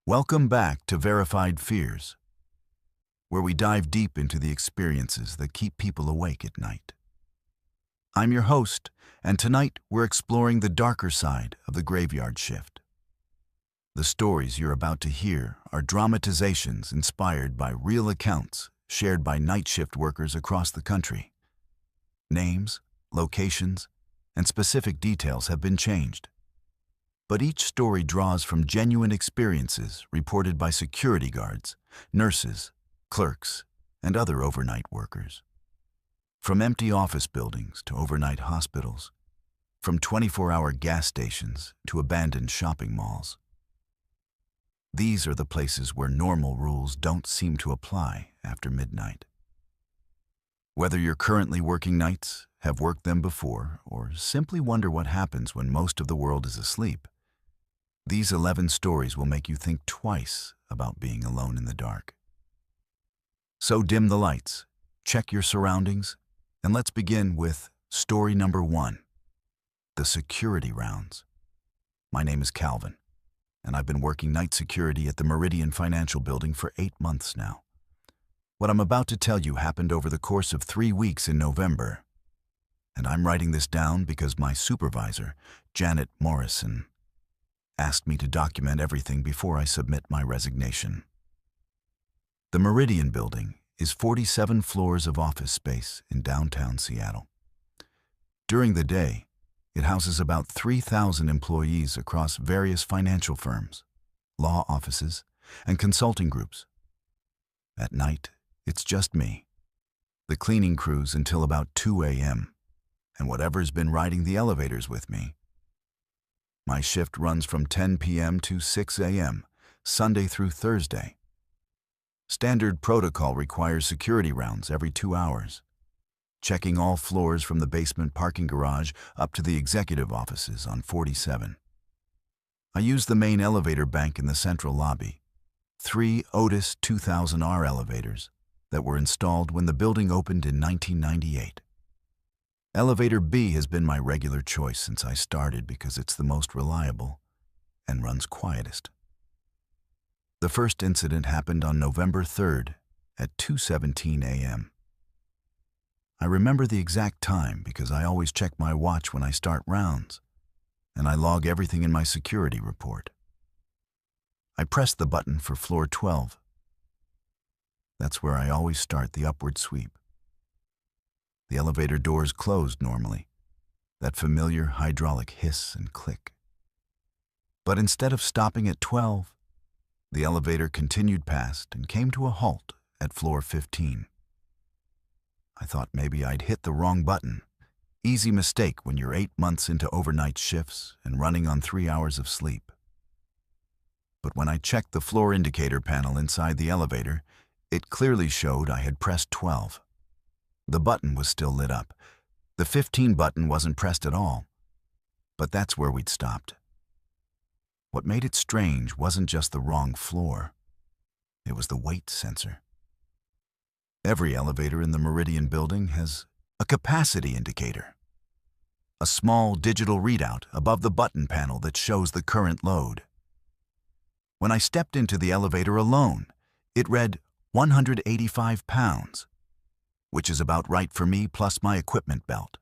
Welcome back to Verified Fears, where we dive deep into the experiences that keep people awake at night. I'm your host, and tonight we're exploring the darker side of the graveyard shift. The stories you're about to hear are dramatizations inspired by real accounts shared by night shift workers across the country. Names, locations, and specific details have been changed. But each story draws from genuine experiences reported by security guards, nurses, clerks, and other overnight workers. From empty office buildings to overnight hospitals, from 24-hour gas stations to abandoned shopping malls. These are the places where normal rules don't seem to apply after midnight. Whether you're currently working nights, have worked them before, or simply wonder what happens when most of the world is asleep, these 11 stories will make you think twice about being alone in the dark. So dim the lights, check your surroundings, and let's begin with story number 1, the security rounds. My name is Calvin, and I've been working night security at the Meridian Financial Building for 8 months now. What I'm about to tell you happened over the course of 3 weeks in November, and I'm writing this down because my supervisor, Janet Morrison, asked me to document everything before I submit my resignation. The Meridian Building is 47 floors of office space in downtown Seattle. During the day, it houses about 3,000 employees across various financial firms, law offices, and consulting groups. At night, it's just me, the cleaning crews until about 2 a.m., and whatever's been riding the elevators with me. My shift runs from 10 p.m. to 6 a.m., Sunday through Thursday. Standard protocol requires security rounds every 2 hours, checking all floors from the basement parking garage up to the executive offices on 47. I use the main elevator bank in the central lobby, 3 Otis 2000R elevators that were installed when the building opened in 1998. Elevator B has been my regular choice since I started because it's the most reliable and runs quietest. The first incident happened on November 3rd at 2:17 a.m. I remember the exact time because I always check my watch when I start rounds, and I log everything in my security report. I pressed the button for floor 12. That's where I always start the upward sweep. The elevator doors closed normally, that familiar hydraulic hiss and click. But instead of stopping at 12, the elevator continued past and came to a halt at floor 15. I thought maybe I'd hit the wrong button. Easy mistake when you're 8 months into overnight shifts and running on 3 hours of sleep. But when I checked the floor indicator panel inside the elevator, it clearly showed I had pressed 12. The button was still lit up. The 15 button wasn't pressed at all. But that's where we'd stopped. What made it strange wasn't just the wrong floor. It was the weight sensor. Every elevator in the Meridian Building has a capacity indicator, a small digital readout above the button panel that shows the current load. When I stepped into the elevator alone, it read 185 pounds. Which is about right for me plus my equipment belt.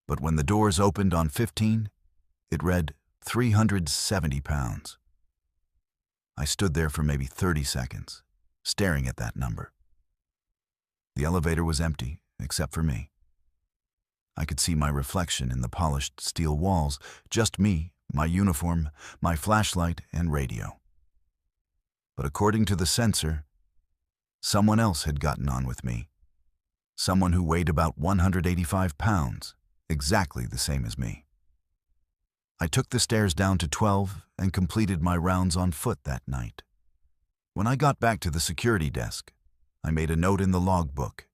But when the doors opened on 15, it read 370 pounds. I stood there for maybe 30 seconds, staring at that number. The elevator was empty, except for me. I could see my reflection in the polished steel walls, just me, my uniform, my flashlight, and radio. But according to the sensor, someone else had gotten on with me. Someone who weighed about 185 pounds, exactly the same as me. I took the stairs down to 12 and completed my rounds on foot that night. When I got back to the security desk, I made a note in the logbook.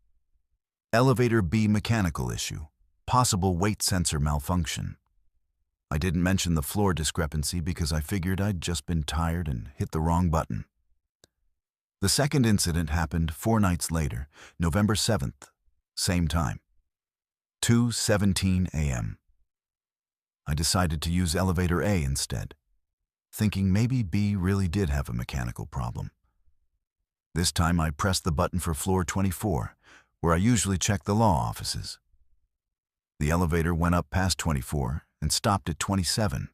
Elevator B mechanical issue, possible weight sensor malfunction. I didn't mention the floor discrepancy because I figured I'd just been tired and hit the wrong button. The second incident happened 4 nights later, November 7th, same time, 2:17 a.m. I decided to use elevator A instead. thinking maybe B really did have a mechanical problem. This time I pressed the button for floor 24, where I usually check the law offices. The elevator went up past 24 and stopped at 27.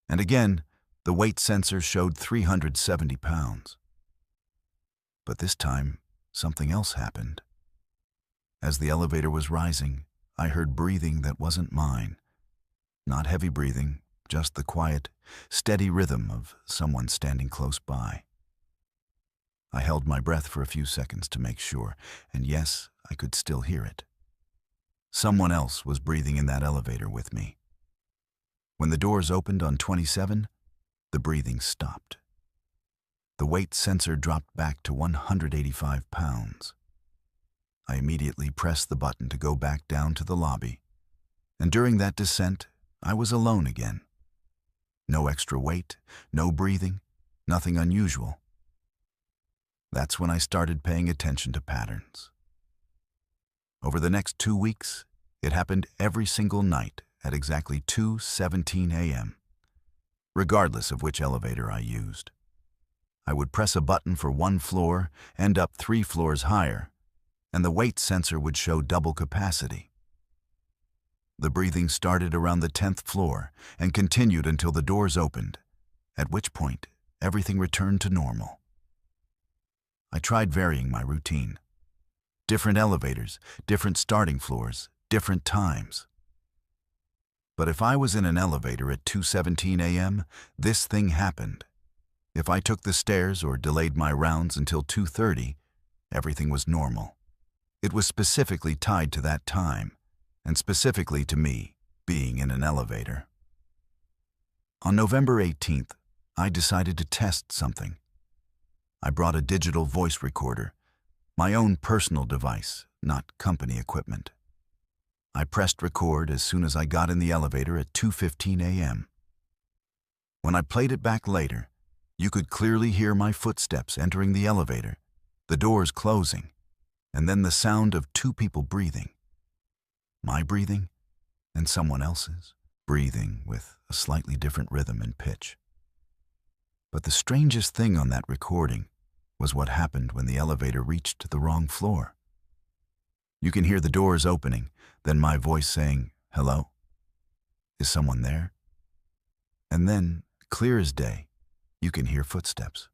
And again, the weight sensor showed 370 pounds. But this time, something else happened. As the elevator was rising, I heard breathing that wasn't mine. Not heavy breathing, just the quiet, steady rhythm of someone standing close by. I held my breath for a few seconds to make sure, and yes, I could still hear it. Someone else was breathing in that elevator with me. When the doors opened on 27, the breathing stopped. The weight sensor dropped back to 185 pounds. I immediately pressed the button to go back down to the lobby, and during that descent, I was alone again. No extra weight, no breathing, nothing unusual. That's when I started paying attention to patterns. Over the next 2 weeks, it happened every single night at exactly 2:17 a.m., regardless of which elevator I used. I would press a button for one floor, end up 3 floors higher, and the weight sensor would show double capacity. The breathing started around the 10th floor and continued until the doors opened, at which point everything returned to normal. I tried varying my routine. Different elevators, different starting floors, different times. But if I was in an elevator at 2:17 a.m., this thing happened. If I took the stairs or delayed my rounds until 2:30, everything was normal. It was specifically tied to that time, and specifically to me being in an elevator. On November 18th, I decided to test something. I brought a digital voice recorder, my own personal device, not company equipment. I pressed record as soon as I got in the elevator at 2:15 a.m. When I played it back later, you could clearly hear my footsteps entering the elevator, the doors closing, and then the sound of 2 people breathing. My breathing and someone else's breathing with a slightly different rhythm and pitch. But the strangest thing on that recording was what happened when the elevator reached the wrong floor. You can hear the doors opening, then my voice saying, "Hello? Is someone there?" And then, clear as day, you can hear footsteps.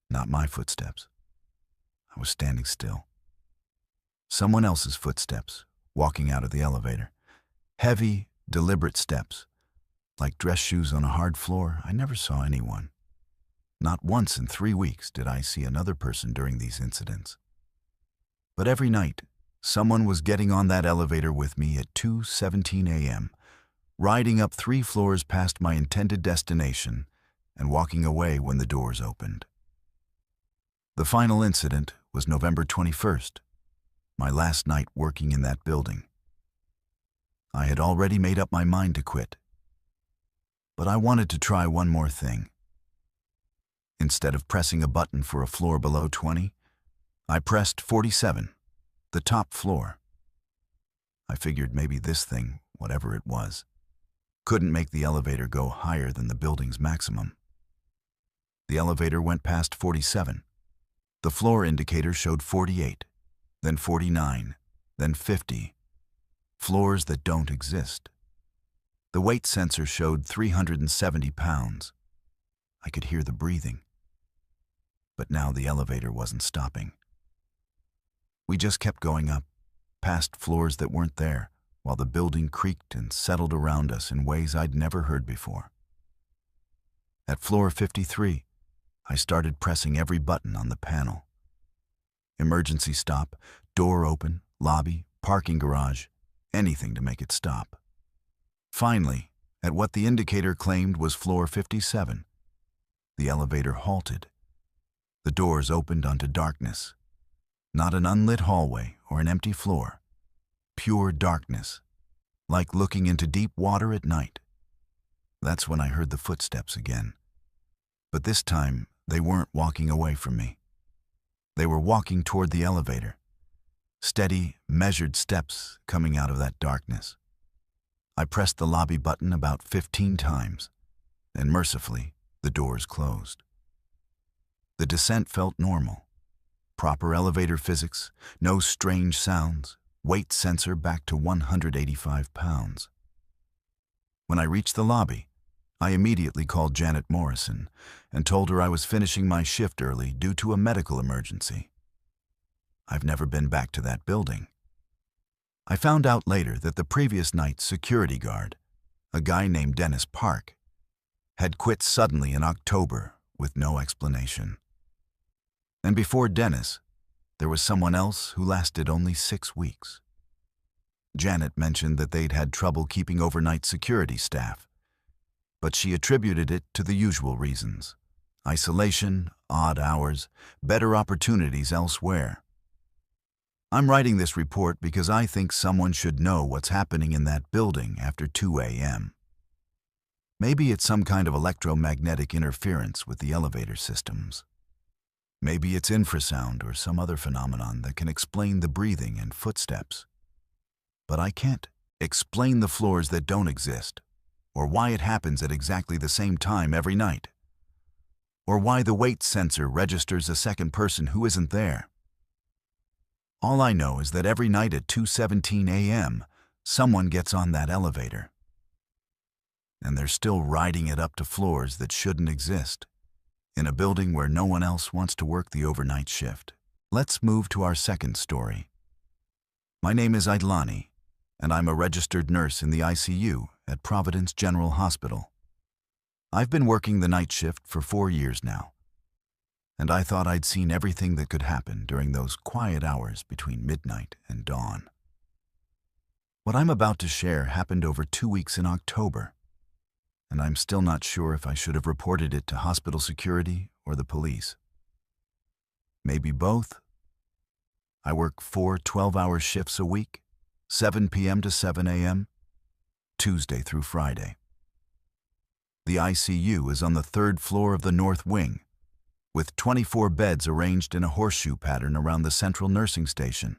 Not my footsteps. I was standing still. Someone else's footsteps, walking out of the elevator. Heavy, deliberate steps. Like dress shoes on a hard floor, I never saw anyone. Not once in 3 weeks did I see another person during these incidents. But every night, someone was getting on that elevator with me at 2:17 a.m., riding up 3 floors past my intended destination and walking away when the doors opened. The final incident was November 21st, my last night working in that building. I had already made up my mind to quit, but I wanted to try one more thing. Instead of pressing a button for a floor below 20, I pressed 47, the top floor. I figured maybe this thing, whatever it was, couldn't make the elevator go higher than the building's maximum. The elevator went past 47. The floor indicator showed 48, then 49, then 50. Floors that don't exist. The weight sensor showed 370 pounds. I could hear the breathing. But now the elevator wasn't stopping. We just kept going up, past floors that weren't there, while the building creaked and settled around us in ways I'd never heard before. At floor 53, I started pressing every button on the panel. Emergency stop, door open, lobby, parking garage, anything to make it stop. Finally, at what the indicator claimed was floor 57, the elevator halted. The doors opened onto darkness. Not an unlit hallway or an empty floor. Pure darkness, like looking into deep water at night. That's when I heard the footsteps again. But this time, they weren't walking away from me. They were walking toward the elevator. Steady, measured steps coming out of that darkness. I pressed the lobby button about 15 times. and mercifully, the doors closed. The descent felt normal. Proper elevator physics, no strange sounds, weight sensor back to 185 pounds. When I reached the lobby, I immediately called Janet Morrison and told her I was finishing my shift early due to a medical emergency. I've never been back to that building. I found out later that the previous night's security guard, a guy named Dennis Park, had quit suddenly in October with no explanation. And before Dennis, there was someone else who lasted only 6 weeks. Janet mentioned that they'd had trouble keeping overnight security staff, but she attributed it to the usual reasons: isolation, odd hours, better opportunities elsewhere. I'm writing this report because I think someone should know what's happening in that building after 2 a.m. Maybe it's some kind of electromagnetic interference with the elevator systems. Maybe it's infrasound or some other phenomenon that can explain the breathing and footsteps. But I can't explain the floors that don't exist, or why it happens at exactly the same time every night, or why the weight sensor registers a second person who isn't there. All I know is that every night at 2:17 a.m., someone gets on that elevator. And they're still riding it up to floors that shouldn't exist, in a building where no one else wants to work the overnight shift. Let's move to our second story. My name is Aitlani, and I'm a registered nurse in the ICU at Providence General Hospital. I've been working the night shift for 4 years now, and I thought I'd seen everything that could happen during those quiet hours between midnight and dawn. What I'm about to share happened over 2 weeks in October, and I'm still not sure if I should have reported it to hospital security or the police. Maybe both. I work 4 12-hour shifts a week, 7 p.m. to 7 a.m., Tuesday through Friday. The ICU is on the 3rd floor of the North Wing, with 24 beds arranged in a horseshoe pattern around the central nursing station.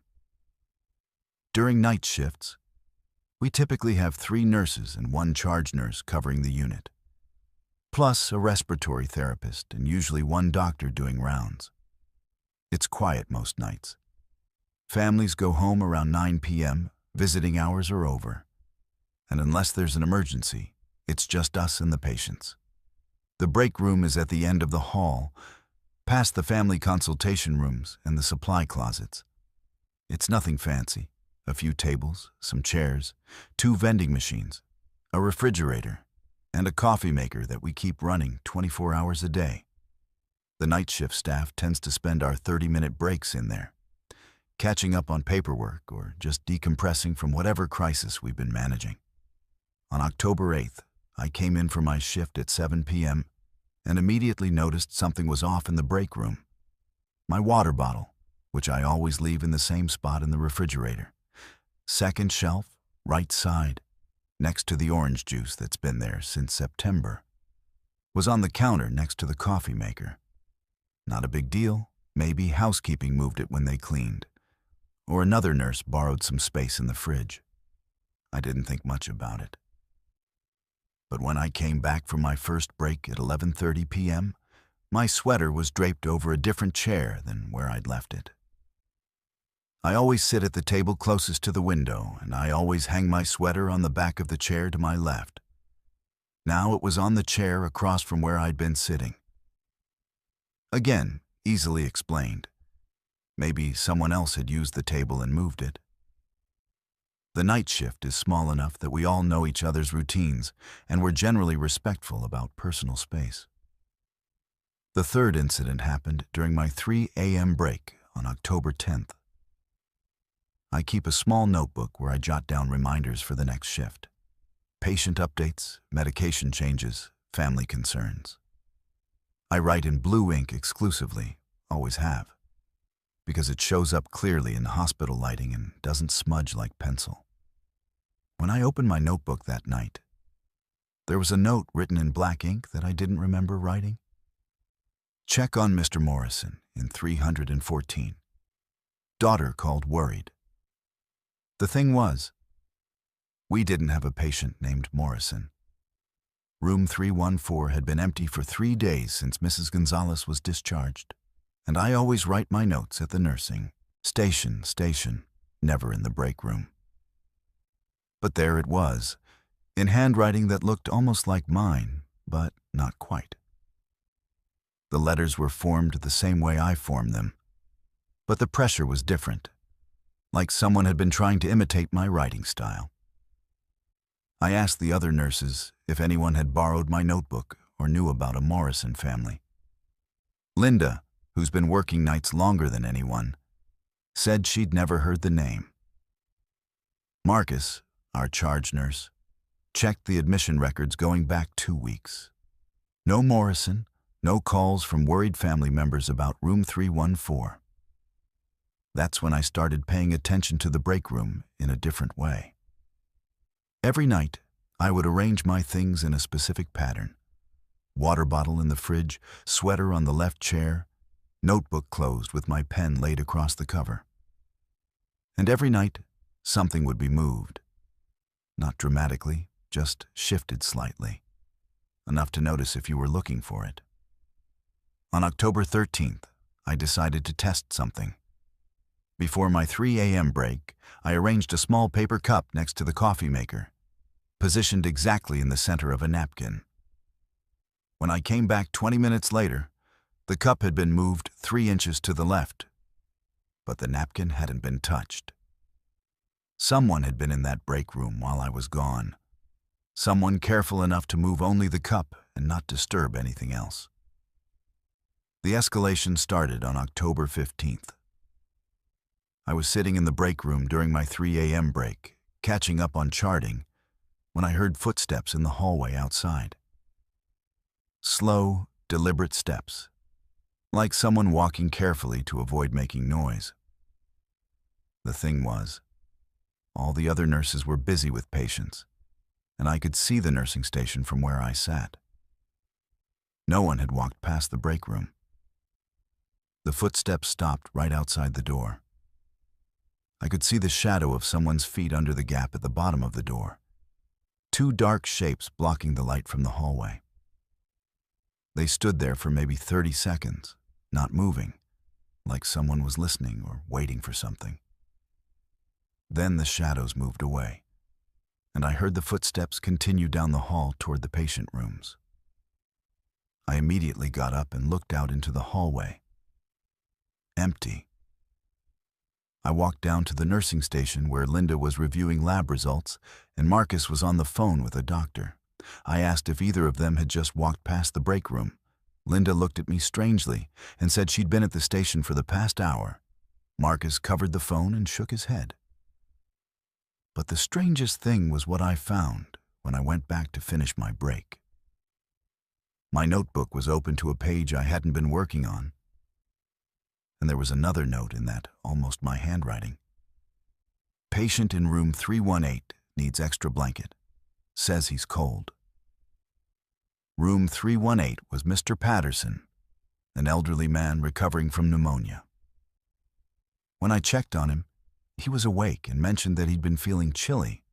During night shifts, we typically have 3 nurses and 1 charge nurse covering the unit, plus a respiratory therapist and usually 1 doctor doing rounds. It's quiet most nights. Families go home around 9 p.m., visiting hours are over, and unless there's an emergency, it's just us and the patients. The break room is at the end of the hall, past the family consultation rooms and the supply closets. It's nothing fancy. A few tables, some chairs, 2 vending machines, a refrigerator, and a coffee maker that we keep running 24 hours a day. The night shift staff tends to spend our 30-minute breaks in there, catching up on paperwork or just decompressing from whatever crisis we've been managing. On October 8th, I came in for my shift at 7 p.m. and immediately noticed something was off in the break room. My water bottle, which I always leave in the same spot in the refrigerator, 2nd shelf, right side, next to the orange juice that's been there since September, was on the counter next to the coffee maker. Not a big deal. Maybe housekeeping moved it when they cleaned, or another nurse borrowed some space in the fridge. I didn't think much about it. But when I came back from my first break at 11:30 p.m., my sweater was draped over a different chair than where I'd left it. I always sit at the table closest to the window, and I always hang my sweater on the back of the chair to my left. Now it was on the chair across from where I'd been sitting. Again, easily explained. Maybe someone else had used the table and moved it. The night shift is small enough that we all know each other's routines, and we're generally respectful about personal space. The third incident happened during my 3 a.m. break on October 10th. I keep a small notebook where I jot down reminders for the next shift. Patient updates, medication changes, family concerns. I write in blue ink exclusively, always have, because it shows up clearly in hospital lighting and doesn't smudge like pencil. When I opened my notebook that night, there was a note written in black ink that I didn't remember writing. Check on Mr. Morrison in 314. Daughter called worried. The thing was, we didn't have a patient named Morrison. Room 314 had been empty for 3 days since Mrs. Gonzalez was discharged, and I always write my notes at the nursing station, never in the break room. But there it was, in handwriting that looked almost like mine, but not quite. The letters were formed the same way I formed them, but the pressure was different, like someone had been trying to imitate my writing style. I asked the other nurses if anyone had borrowed my notebook or knew about a Morrison family. Linda, who's been working nights longer than anyone, said she'd never heard the name. Marcus, our charge nurse, checked the admission records going back 2 weeks. No Morrison, no calls from worried family members about room 314. That's when I started paying attention to the break room in a different way. Every night, I would arrange my things in a specific pattern. Water bottle in the fridge, sweater on the left chair, notebook closed with my pen laid across the cover. And every night, something would be moved. Not dramatically, just shifted slightly. Enough to notice if you were looking for it. On October 13th, I decided to test something. Before my 3 a.m. break, I arranged a small paper cup next to the coffee maker, positioned exactly in the center of a napkin. When I came back 20 minutes later, the cup had been moved 3 inches to the left, but the napkin hadn't been touched. Someone had been in that break room while I was gone. Someone careful enough to move only the cup and not disturb anything else. The escalation started on October 15th. I was sitting in the break room during my 3 a.m. break, catching up on charting, when I heard footsteps in the hallway outside. Slow, deliberate steps, like someone walking carefully to avoid making noise. The thing was, all the other nurses were busy with patients, and I could see the nursing station from where I sat. No one had walked past the break room. The footsteps stopped right outside the door. I could see the shadow of someone's feet under the gap at the bottom of the door, 2 dark shapes blocking the light from the hallway. They stood there for maybe 30 seconds, not moving, like someone was listening or waiting for something. Then the shadows moved away, and I heard the footsteps continue down the hall toward the patient rooms. I immediately got up and looked out into the hallway. Empty. I walked down to the nursing station where Linda was reviewing lab results and Marcus was on the phone with a doctor. I asked if either of them had just walked past the break room. Linda looked at me strangely and said she'd been at the station for the past hour. Marcus covered the phone and shook his head. But the strangest thing was what I found when I went back to finish my break. My notebook was open to a page I hadn't been working on, and there was another note in that, almost my handwriting. Patient in room 318 needs extra blanket. Says he's cold. Room 318 was Mr. Patterson, an elderly man recovering from pneumonia. When I checked on him, he was awake and mentioned that he'd been feeling chilly,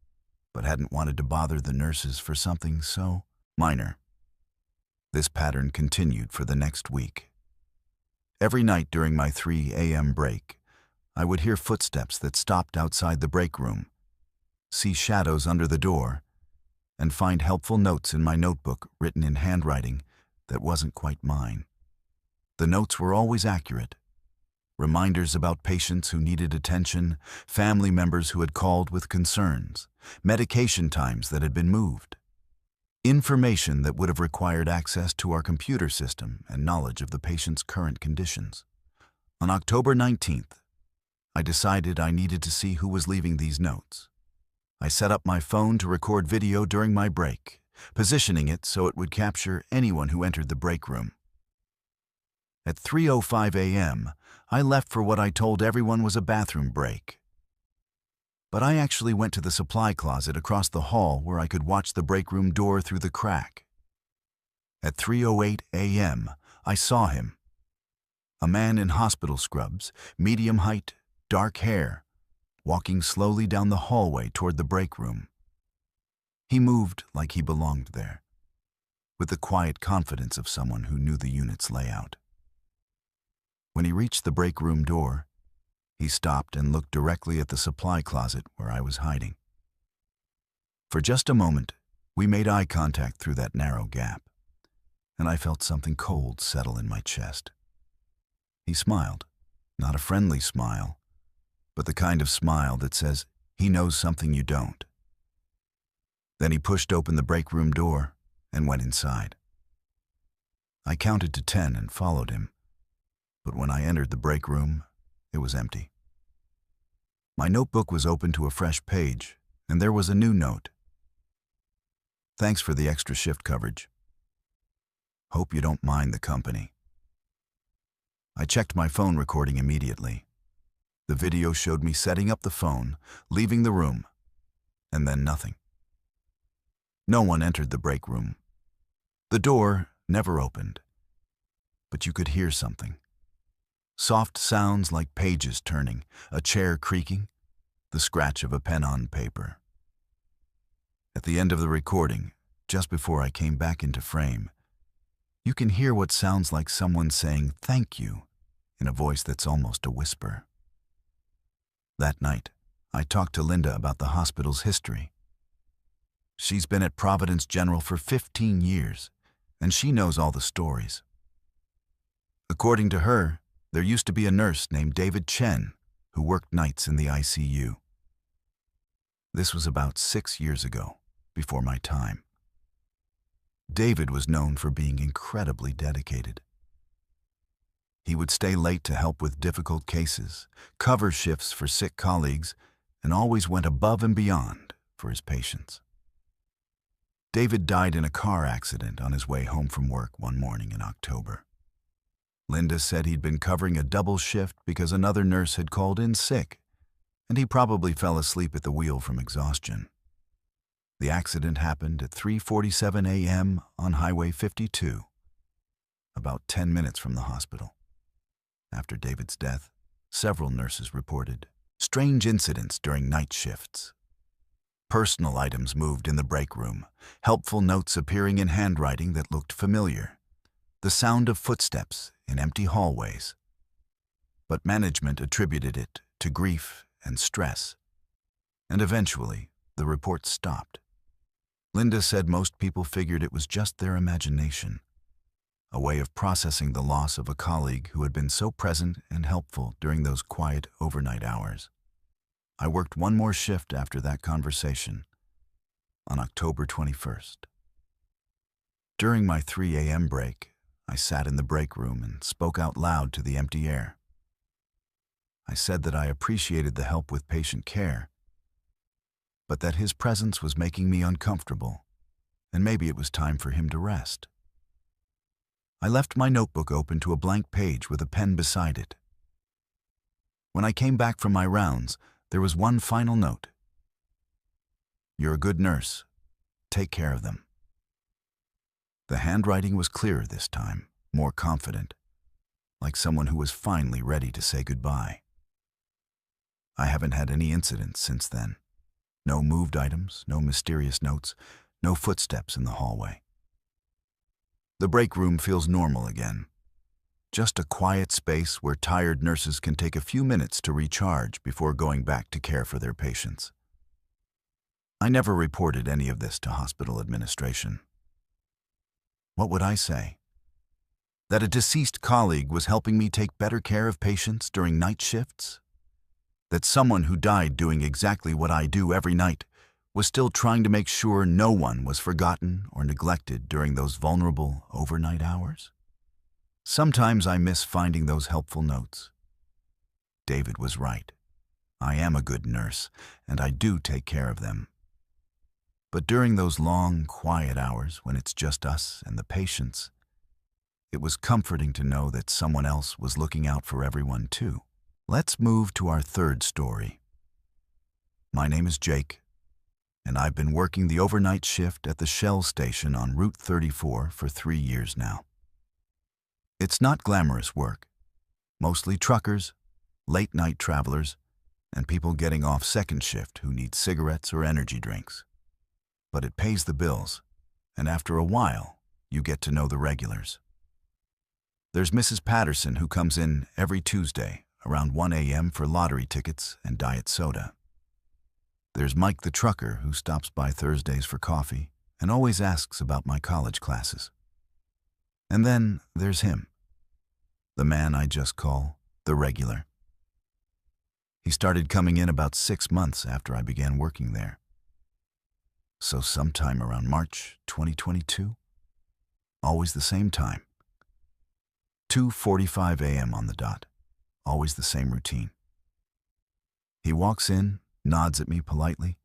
but hadn't wanted to bother the nurses for something so minor. This pattern continued for the next week. Every night during my 3 a.m. break, I would hear footsteps that stopped outside the break room, see shadows under the door, and find helpful notes in my notebook written in handwriting that wasn't quite mine. The notes were always accurate. Reminders about patients who needed attention, family members who had called with concerns, medication times that had been moved. Information that would have required access to our computer system and knowledge of the patient's current conditions. On October 19th, I decided I needed to see who was leaving these notes. I set up my phone to record video during my break, positioning it so it would capture anyone who entered the break room. At 3:05 a.m., I left for what I told everyone was a bathroom break. But I actually went to the supply closet across the hall where I could watch the break room door through the crack. At 3:08 a.m., I saw him. A man in hospital scrubs, medium height, dark hair, walking slowly down the hallway toward the break room. He moved like he belonged there, with the quiet confidence of someone who knew the unit's layout. When he reached the break room door, he stopped and looked directly at the supply closet where I was hiding. For just a moment, we made eye contact through that narrow gap, and I felt something cold settle in my chest. He smiled, not a friendly smile, but the kind of smile that says he knows something you don't. Then he pushed open the break room door and went inside. I counted to 10 and followed him, but when I entered the break room, it was empty. My notebook was open to a fresh page, and there was a new note. Thanks for the extra shift coverage. Hope you don't mind the company. I checked my phone recording immediately. The video showed me setting up the phone, leaving the room, and then nothing. No one entered the break room. The door never opened, but you could hear something. Soft sounds like pages turning, a chair creaking, the scratch of a pen on paper. At the end of the recording, just before I came back into frame, you can hear what sounds like someone saying thank you in a voice that's almost a whisper. That night, I talked to Linda about the hospital's history. She's been at Providence General for 15 years, and she knows all the stories. According to her, there used to be a nurse named David Chen who worked nights in the ICU. This was about 6 years ago, before my time. David was known for being incredibly dedicated. He would stay late to help with difficult cases, cover shifts for sick colleagues, and always went above and beyond for his patients. David died in a car accident on his way home from work one morning in October. Linda said he'd been covering a double shift because another nurse had called in sick, and he probably fell asleep at the wheel from exhaustion. The accident happened at 3:47 a.m. on Highway 52, about 10 minutes from the hospital. After David's death, several nurses reported strange incidents during night shifts. Personal items moved in the break room, helpful notes appearing in handwriting that looked familiar, the sound of footsteps in empty hallways. But management attributed it to grief and stress, and eventually the reports stopped. Linda said most people figured it was just their imagination, a way of processing the loss of a colleague who had been so present and helpful during those quiet overnight hours. I worked one more shift after that conversation, on October 21st. During my 3 a.m. break, I sat in the break room and spoke out loud to the empty air. I said that I appreciated the help with patient care, but that his presence was making me uncomfortable, and maybe it was time for him to rest. I left my notebook open to a blank page with a pen beside it. When I came back from my rounds, there was one final note. You're a good nurse. Take care of them. The handwriting was clearer this time, more confident, like someone who was finally ready to say goodbye. I haven't had any incidents since then. No moved items, no mysterious notes, no footsteps in the hallway. The break room feels normal again. Just a quiet space where tired nurses can take a few minutes to recharge before going back to care for their patients. I never reported any of this to hospital administration. What would I say? That a deceased colleague was helping me take better care of patients during night shifts? That someone who died doing exactly what I do every night was still trying to make sure no one was forgotten or neglected during those vulnerable overnight hours? Sometimes I miss finding those helpful notes. David was right. I am a good nurse, and I do take care of them. But during those long, quiet hours when it's just us and the patients, it was comforting to know that someone else was looking out for everyone too. Let's move to our third story. My name is Jake, and I've been working the overnight shift at the Shell station on Route 34 for 3 years now. It's not glamorous work. Mostly truckers, late-night travelers, and people getting off second shift who need cigarettes or energy drinks. But it pays the bills, and after a while, you get to know the regulars. There's Mrs. Patterson, who comes in every Tuesday around 1 a.m. for lottery tickets and diet soda. There's Mike the trucker, who stops by Thursdays for coffee and always asks about my college classes. And then there's him, the man I just call the regular. He started coming in about 6 months after I began working there. So sometime around March 2022, always the same time. 2:45 a.m. on the dot, always the same routine. He walks in, nods at me politely,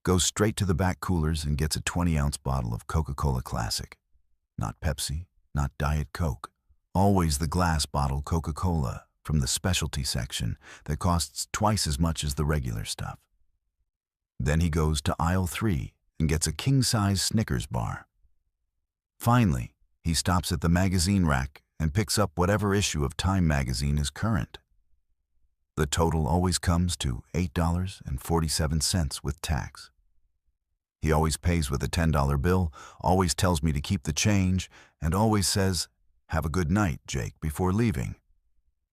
goes straight to the back coolers and gets a 20-ounce bottle of Coca-Cola Classic. Not Pepsi, not Diet Coke, always the glass bottle Coca-Cola from the specialty section that costs twice as much as the regular stuff. Then he goes to aisle 3 and gets a king-size Snickers bar. Finally, he stops at the magazine rack and picks up whatever issue of Time magazine is current. The total always comes to $8.47 with tax. He always pays with a $10 bill, always tells me to keep the change, and always says, "Have a good night, Jake," before leaving.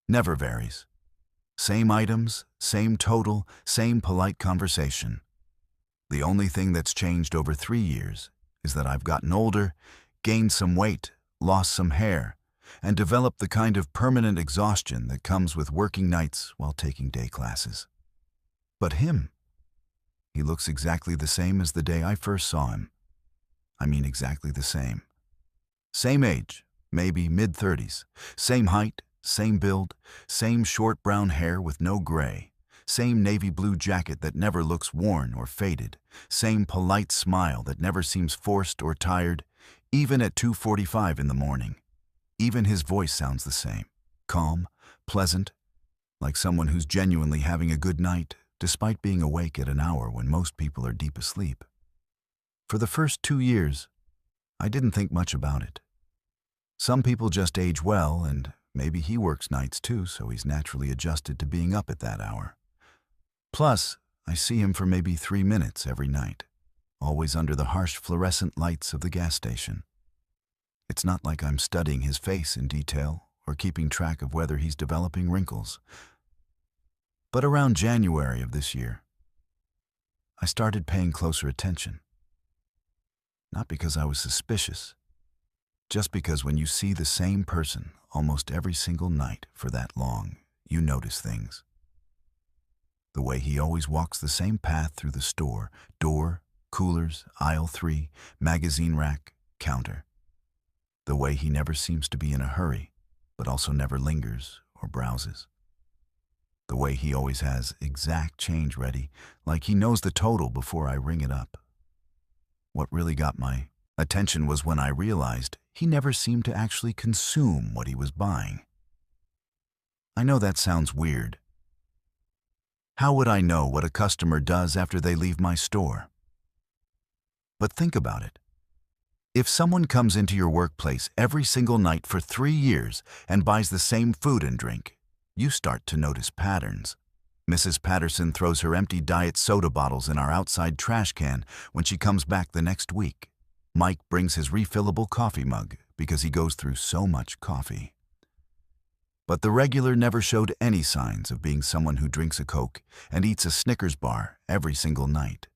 Never varies. Same items, same total, same polite conversation. The only thing that's changed over 3 years is that I've gotten older, gained some weight, lost some hair, and developed the kind of permanent exhaustion that comes with working nights while taking day classes. But him, he looks exactly the same as the day I first saw him. I mean exactly the same. Same age, maybe mid-30s, same height, same build, same short brown hair with no gray, same navy blue jacket that never looks worn or faded, same polite smile that never seems forced or tired, even at 2:45 in the morning. Even his voice sounds the same, calm, pleasant, like someone who's genuinely having a good night, despite being awake at an hour when most people are deep asleep. For the first 2 years, I didn't think much about it. Some people just age well, and maybe he works nights too, so he's naturally adjusted to being up at that hour. Plus, I see him for maybe 3 minutes every night, always under the harsh fluorescent lights of the gas station. It's not like I'm studying his face in detail or keeping track of whether he's developing wrinkles. But around January of this year, I started paying closer attention. Not because I was suspicious, just because when you see the same person almost every single night for that long, you notice things. The way he always walks the same path through the store, door, coolers, aisle 3, magazine rack, counter. The way he never seems to be in a hurry, but also never lingers or browses. The way he always has exact change ready, like he knows the total before I ring it up. What really got my attention was when I realized he never seemed to actually consume what he was buying. I know that sounds weird. How would I know what a customer does after they leave my store? But think about it. If someone comes into your workplace every single night for 3 years and buys the same food and drink, you start to notice patterns. Mrs. Patterson throws her empty diet soda bottles in our outside trash can when she comes back the next week. Mike brings his refillable coffee mug because he goes through so much coffee. But the regular never showed any signs of being someone who drinks a Coke and eats a Snickers bar every single night.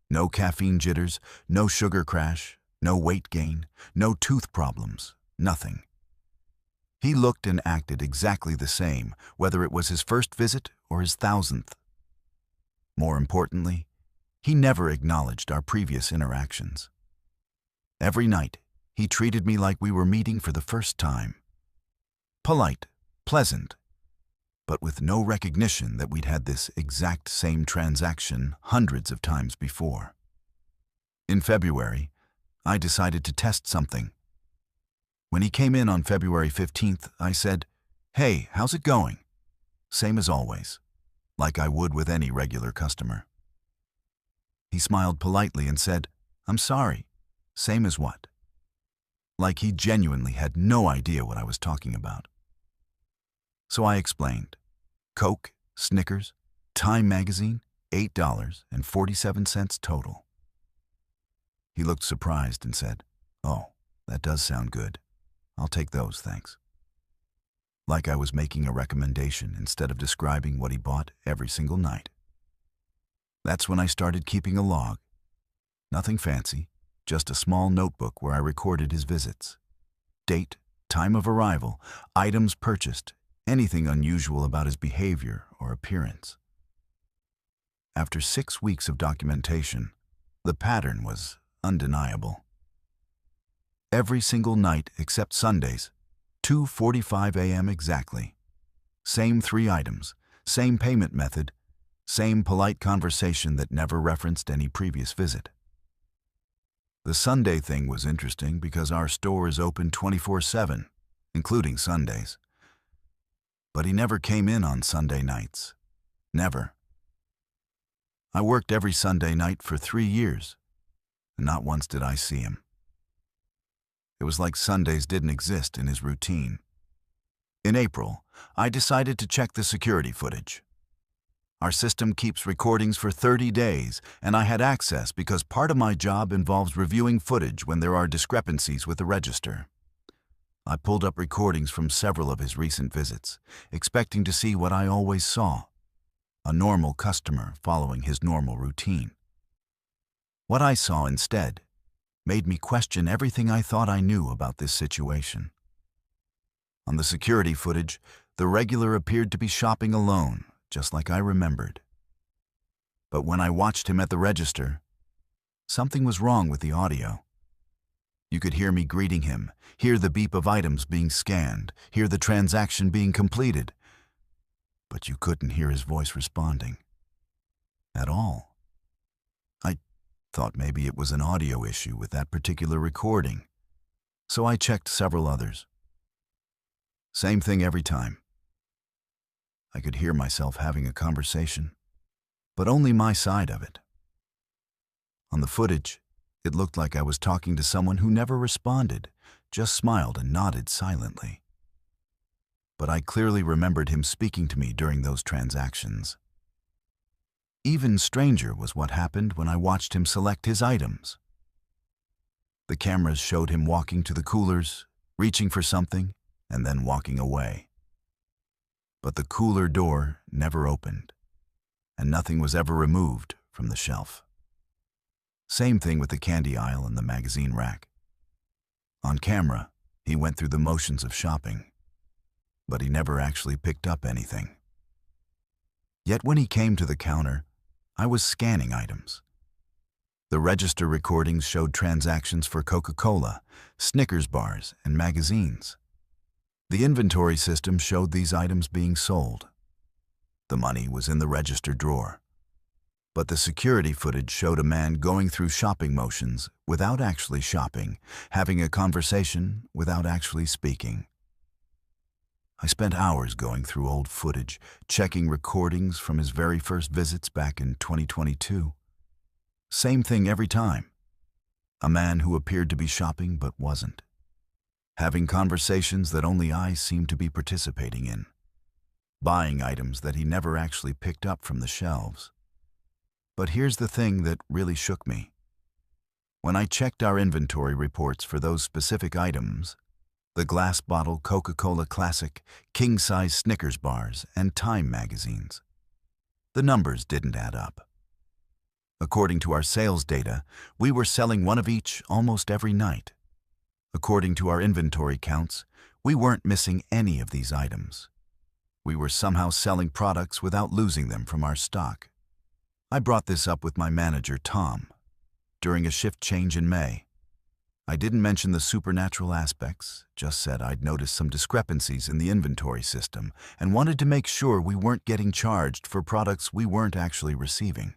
No caffeine jitters, no sugar crash, no weight gain, no tooth problems, nothing. He looked and acted exactly the same, whether it was his first visit or his 1,000th. More importantly, he never acknowledged our previous interactions. Every night, he treated me like we were meeting for the first time. Polite, pleasant, but with no recognition that we'd had this exact same transaction hundreds of times before. In February, I decided to test something. When he came in on February 15th, I said, "Hey, how's it going?" Same as always, like I would with any regular customer. He smiled politely and said, "I'm sorry." Same as what? Like he genuinely had no idea what I was talking about. So I explained. Coke, Snickers, Time magazine, $8.47 total. He looked surprised and said, "Oh, That does sound good. I'll take those, thanks. Like I was making a recommendation instead of describing what he bought every single night. That's when I started keeping a log. Nothing fancy, just a small notebook where I recorded his visits. Date, time of arrival, items purchased, anything unusual about his behavior or appearance. After 6 weeks of documentation, the pattern was undeniable. Every single night except Sundays, 2:45 a.m. exactly. Same 3 items, same payment method, same polite conversation that never referenced any previous visit. The Sunday thing was interesting because our store is open 24/7, including Sundays. But he never came in on Sunday nights. Never. I worked every Sunday night for 3 years, and not once did I see him. It was like Sundays didn't exist in his routine. In April, I decided to check the security footage. Our system keeps recordings for 30 days, and I had access because part of my job involves reviewing footage when there are discrepancies with the register. I pulled up recordings from several of his recent visits, expecting to see what I always saw: a normal customer following his normal routine. What I saw instead made me question everything I thought I knew about this situation. On the security footage, the regular appeared to be shopping alone, just like I remembered. But when I watched him at the register, something was wrong with the audio. You could hear me greeting him, hear the beep of items being scanned, hear the transaction being completed, but you couldn't hear his voice responding. At all. I thought maybe it was an audio issue with that particular recording, so I checked several others. Same thing every time. I could hear myself having a conversation, but only my side of it. On the footage, it looked like I was talking to someone who never responded, just smiled and nodded silently. But I clearly remembered him speaking to me during those transactions. Even stranger was what happened when I watched him select his items. The cameras showed him walking to the coolers, reaching for something, and then walking away. But the cooler door never opened, and nothing was ever removed from the shelf. Same thing with the candy aisle and the magazine rack. On camera, he went through the motions of shopping, but he never actually picked up anything. Yet when he came to the counter, I was scanning items. The register recordings showed transactions for Coca-Cola, Snickers bars, and magazines. The inventory system showed these items being sold. The money was in the register drawer. But the security footage showed a man going through shopping motions without actually shopping, having a conversation without actually speaking. I spent hours going through old footage, checking recordings from his very first visits back in 2022. Same thing every time. A man who appeared to be shopping but wasn't. Having conversations that only I seemed to be participating in. Buying items that he never actually picked up from the shelves. But here's the thing that really shook me. When I checked our inventory reports for those specific items, the glass bottle Coca-Cola Classic, king-size Snickers bars, and Time magazines, the numbers didn't add up. According to our sales data, we were selling one of each almost every night. According to our inventory counts, we weren't missing any of these items. We were somehow selling products without losing them from our stock. I brought this up with my manager, Tom, during a shift change in May. I didn't mention the supernatural aspects, just said I'd noticed some discrepancies in the inventory system and wanted to make sure we weren't getting charged for products we weren't actually receiving.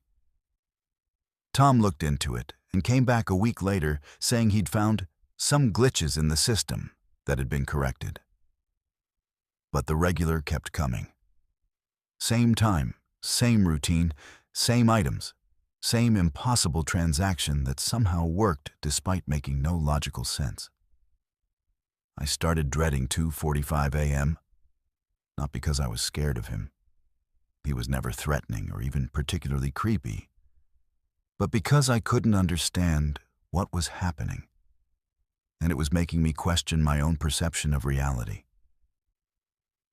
Tom looked into it and came back a week later saying he'd found some glitches in the system that had been corrected. But the regular kept coming. Same time, same routine, same items, same impossible transaction that somehow worked despite making no logical sense. I started dreading 2:45 a.m., not because I was scared of him. He was never threatening or even particularly creepy, but because I couldn't understand what was happening. and it was making me question my own perception of reality.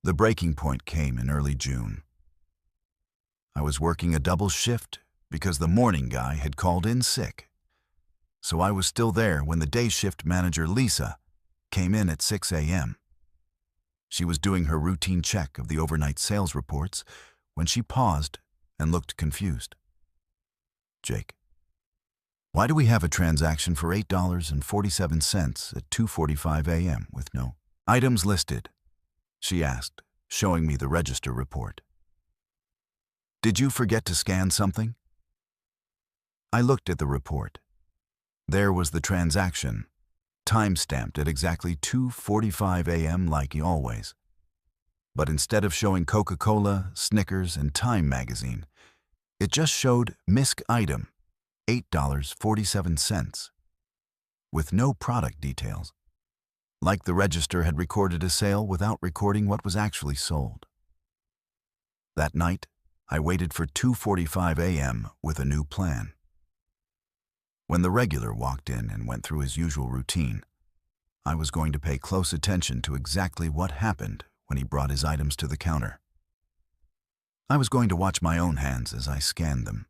The breaking point came in early June. I was working a double shift because the morning guy had called in sick. So I was still there when the day shift manager, Lisa, came in at 6 a.m. She was doing her routine check of the overnight sales reports when she paused and looked confused. "Jake, why do we have a transaction for $8.47 at 2:45 a.m. with no items listed?" she asked, showing me the register report. "Did you forget to scan something?" I looked at the report. There was the transaction, time-stamped at exactly 2:45 a.m. like always. But instead of showing Coca-Cola, Snickers, and Time magazine, it just showed MISC item, $8.47, with no product details, like the register had recorded a sale without recording what was actually sold. That night, I waited for 2:45 a.m. with a new plan. When the regular walked in and went through his usual routine, I was going to pay close attention to exactly what happened when he brought his items to the counter. I was going to watch my own hands as I scanned them.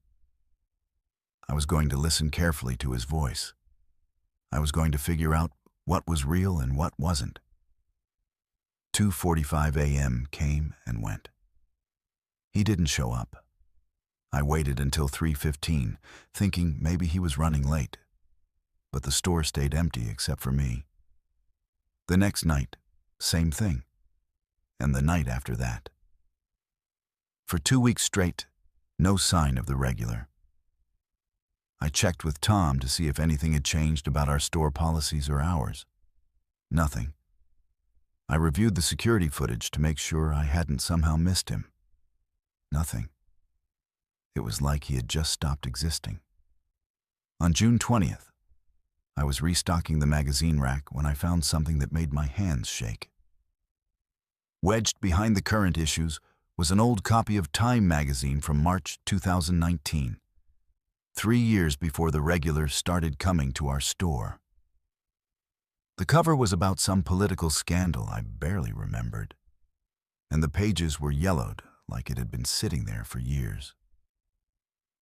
I was going to listen carefully to his voice. I was going to figure out what was real and what wasn't. 2:45 a.m. came and went. He didn't show up. I waited until 3:15, thinking maybe he was running late. But the store stayed empty except for me. The next night, same thing. And the night after that. For 2 weeks straight, no sign of the regular. I checked with Tom to see if anything had changed about our store policies or hours. Nothing. I reviewed the security footage to make sure I hadn't somehow missed him. Nothing. It was like he had just stopped existing. On June 20th, I was restocking the magazine rack when I found something that made my hands shake. Wedged behind the current issues was an old copy of Time magazine from March 2019, 3 years before the regular started coming to our store. The cover was about some political scandal I barely remembered, and the pages were yellowed like it had been sitting there for years.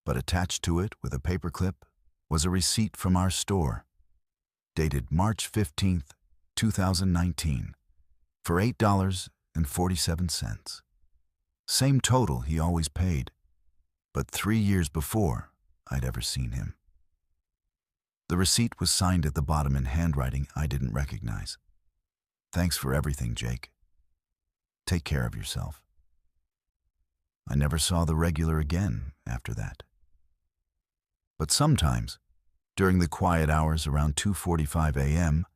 But attached to it with a paperclip was a receipt from our store, dated March 15th, 2019, for $8.47. Same total he always paid, but 3 years before I'd ever seen him. The receipt was signed at the bottom in handwriting I didn't recognize. "Thanks for everything, Jake. Take care of yourself." I never saw the regular again after that. But sometimes, during the quiet hours around 2:45 a.m.,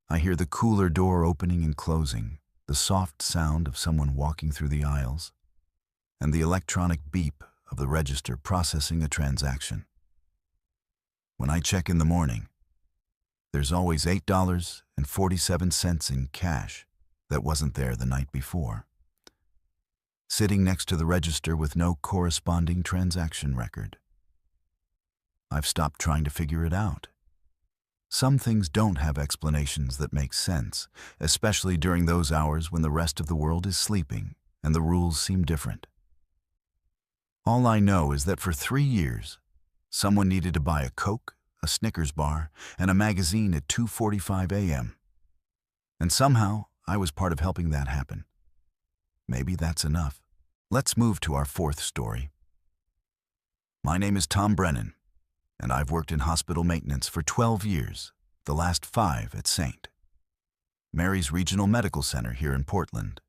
I hear the cooler door opening and closing, the soft sound of someone walking through the aisles, and the electronic beep of the register processing a transaction. When I check in the morning, there's always $8.47 in cash that wasn't there the night before, sitting next to the register with no corresponding transaction record. I've stopped trying to figure it out. Some things don't have explanations that make sense, especially during those hours when the rest of the world is sleeping and the rules seem different. All I know is that for 3 years, someone needed to buy a Coke, a Snickers bar, and a magazine at 2:45 a.m. And somehow, I was part of helping that happen. Maybe that's enough. Let's move to our fourth story. My name is Tom Brennan, and I've worked in hospital maintenance for 12 years, the last 5 at St. Mary's Regional Medical Center here in Portland.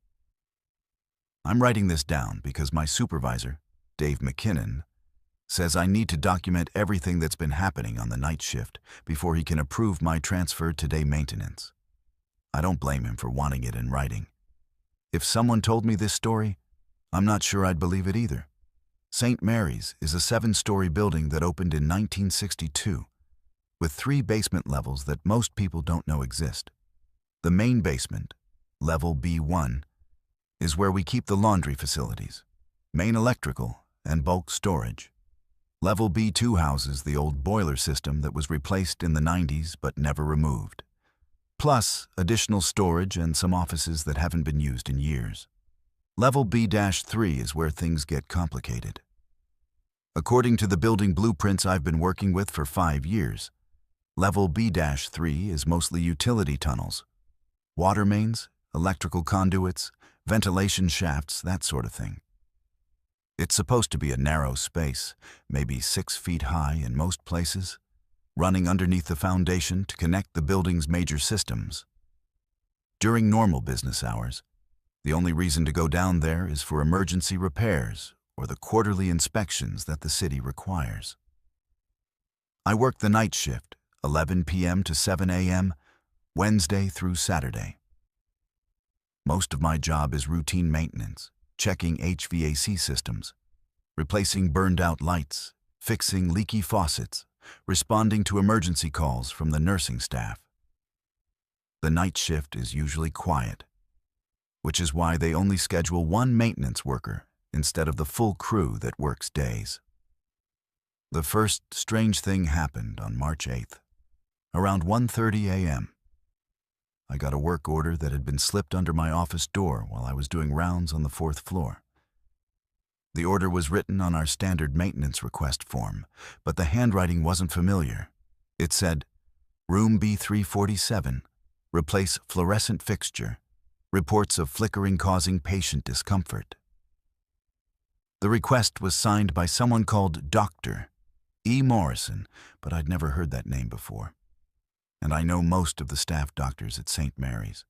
I'm writing this down because my supervisor, Dave McKinnon, says I need to document everything that's been happening on the night shift before he can approve my transfer to day maintenance. I don't blame him for wanting it in writing. If someone told me this story, I'm not sure I'd believe it either. St. Mary's is a 7-story building that opened in 1962, with 3 basement levels that most people don't know exist. The main basement, level B1, is where we keep the laundry facilities, main electrical, and bulk storage. Level B2 houses the old boiler system that was replaced in the 90s but never removed, plus additional storage and some offices that haven't been used in years. Level B-3 is where things get complicated. According to the building blueprints I've been working with for 5 years, Level B-3 is mostly utility tunnels, water mains, electrical conduits, ventilation shafts, that sort of thing. It's supposed to be a narrow space, maybe 6 feet high in most places, running underneath the foundation to connect the building's major systems. During normal business hours, the only reason to go down there is for emergency repairs or the quarterly inspections that the city requires. I work the night shift, 11 p.m. to 7 a.m., Wednesday through Saturday. Most of my job is routine maintenance, checking HVAC systems, replacing burned-out lights, fixing leaky faucets, responding to emergency calls from the nursing staff. The night shift is usually quiet, which is why they only schedule one maintenance worker instead of the full crew that works days. The first strange thing happened on March 8th, around 1:30 a.m. I got a work order that had been slipped under my office door while I was doing rounds on the 4th floor. The order was written on our standard maintenance request form, but the handwriting wasn't familiar. It said, Room B347, replace fluorescent fixture, reports of flickering causing patient discomfort. The request was signed by someone called Dr. E. Morrison, but I'd never heard that name before. And I know most of the staff doctors at St. Mary's.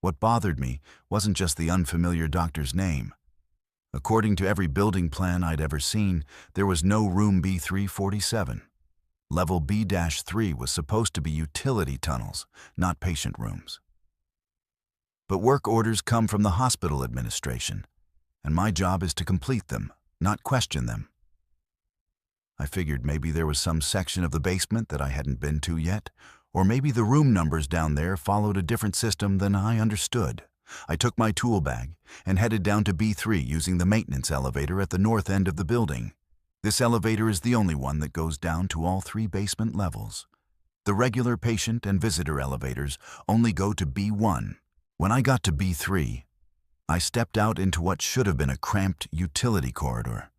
What bothered me wasn't just the unfamiliar doctor's name. According to every building plan I'd ever seen, there was no room B347. Level B-3 was supposed to be utility tunnels, not patient rooms. But work orders come from the hospital administration, and my job is to complete them, not question them. I figured maybe there was some section of the basement that I hadn't been to yet, or maybe the room numbers down there followed a different system than I understood. I took my tool bag and headed down to B3 using the maintenance elevator at the north end of the building. This elevator is the only one that goes down to all 3 basement levels. The regular patient and visitor elevators only go to B1. When I got to B3, I stepped out into what should have been a cramped utility corridor.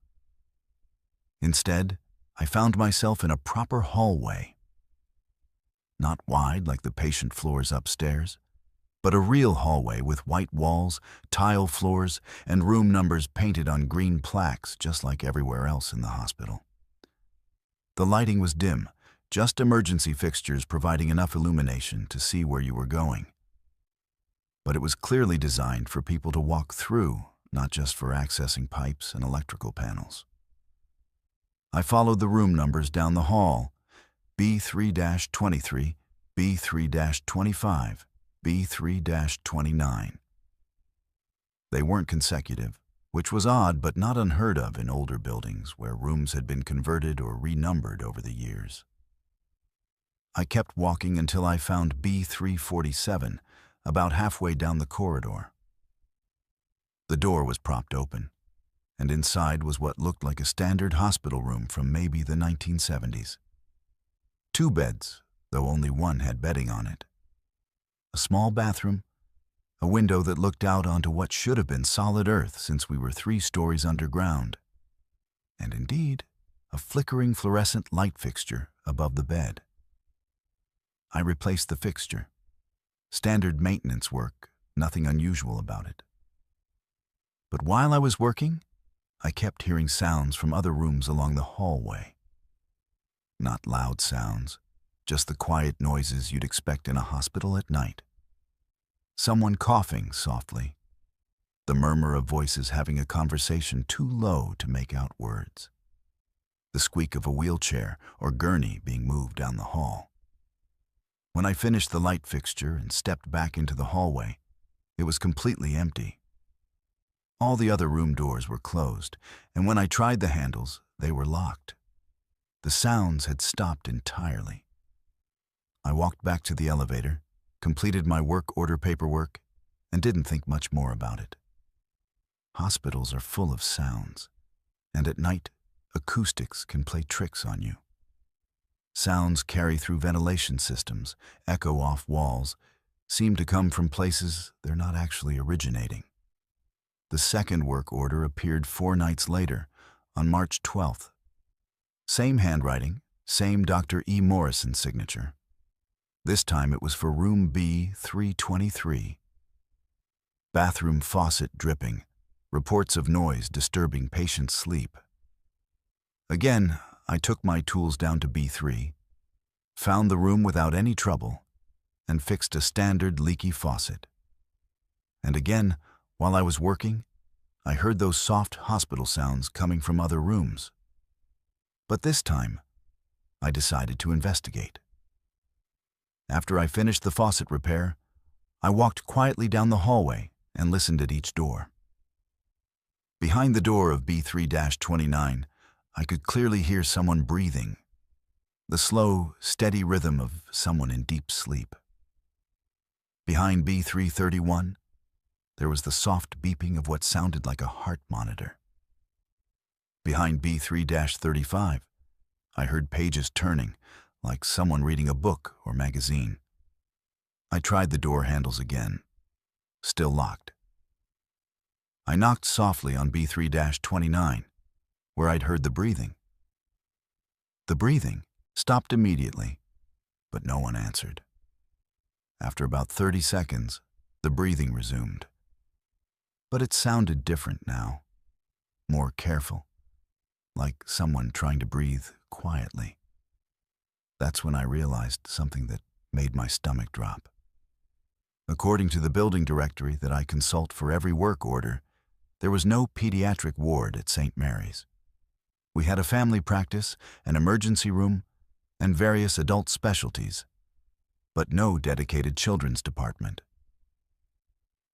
Instead, I found myself in a proper hallway. Not wide like the patient floors upstairs, but a real hallway with white walls, tile floors, and room numbers painted on green plaques just like everywhere else in the hospital. The lighting was dim, just emergency fixtures providing enough illumination to see where you were going. But it was clearly designed for people to walk through, not just for accessing pipes and electrical panels. I followed the room numbers down the hall, B3-23, B3-25, B3-29. They weren't consecutive, which was odd but not unheard of in older buildings where rooms had been converted or renumbered over the years. I kept walking until I found B347, about halfway down the corridor. The door was propped open, and inside was what looked like a standard hospital room from maybe the 1970s. 2 beds, though only one had bedding on it. A small bathroom, a window that looked out onto what should have been solid earth since we were 3 stories underground, and indeed, a flickering fluorescent light fixture above the bed. I replaced the fixture. Standard maintenance work, nothing unusual about it. But while I was working, I kept hearing sounds from other rooms along the hallway. Not loud sounds, just the quiet noises you'd expect in a hospital at night. Someone coughing softly, the murmur of voices having a conversation too low to make out words, the squeak of a wheelchair or gurney being moved down the hall. When I finished the light fixture and stepped back into the hallway, it was completely empty. All the other room doors were closed, and when I tried the handles, they were locked. The sounds had stopped entirely. I walked back to the elevator, completed my work order paperwork, and didn't think much more about it. Hospitals are full of sounds, and at night, acoustics can play tricks on you. Sounds carry through ventilation systems, echo off walls, seem to come from places they're not actually originating. The second work order appeared 4 nights later, on March 12th. Same handwriting, same Dr. E. Morrison signature. This time it was for room B323. Bathroom faucet dripping, reports of noise disturbing patient's sleep. Again, I took my tools down to B3, found the room without any trouble, and fixed a standard leaky faucet. And again, while I was working, I heard those soft hospital sounds coming from other rooms. But this time, I decided to investigate. After I finished the faucet repair, I walked quietly down the hallway and listened at each door. Behind the door of B3-29, I could clearly hear someone breathing, the slow, steady rhythm of someone in deep sleep. Behind B331, there was the soft beeping of what sounded like a heart monitor. Behind B3-35, I heard pages turning, like someone reading a book or magazine. I tried the door handles again. Still locked. I knocked softly on B3-29, where I'd heard the breathing. The breathing stopped immediately, but no one answered. After about 30 seconds, the breathing resumed. But it sounded different now, more careful, like someone trying to breathe quietly. That's when I realized something that made my stomach drop. According to the building directory that I consult for every work order, there was no pediatric ward at St. Mary's. We had a family practice, an emergency room, and various adult specialties, but no dedicated children's department.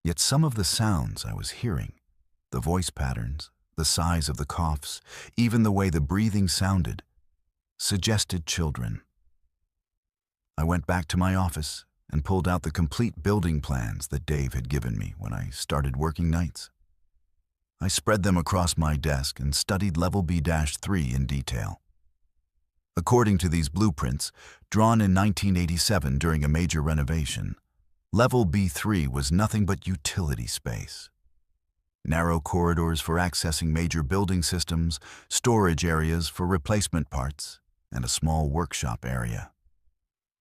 Yet some of the sounds I was hearing, the voice patterns, the size of the coughs, even the way the breathing sounded, suggested children. I went back to my office and pulled out the complete building plans that Dave had given me when I started working nights. I spread them across my desk and studied level B-3 in detail. According to these blueprints, drawn in 1987 during a major renovation, level B3 was nothing but utility space. Narrow corridors for accessing major building systems, storage areas for replacement parts, and a small workshop area.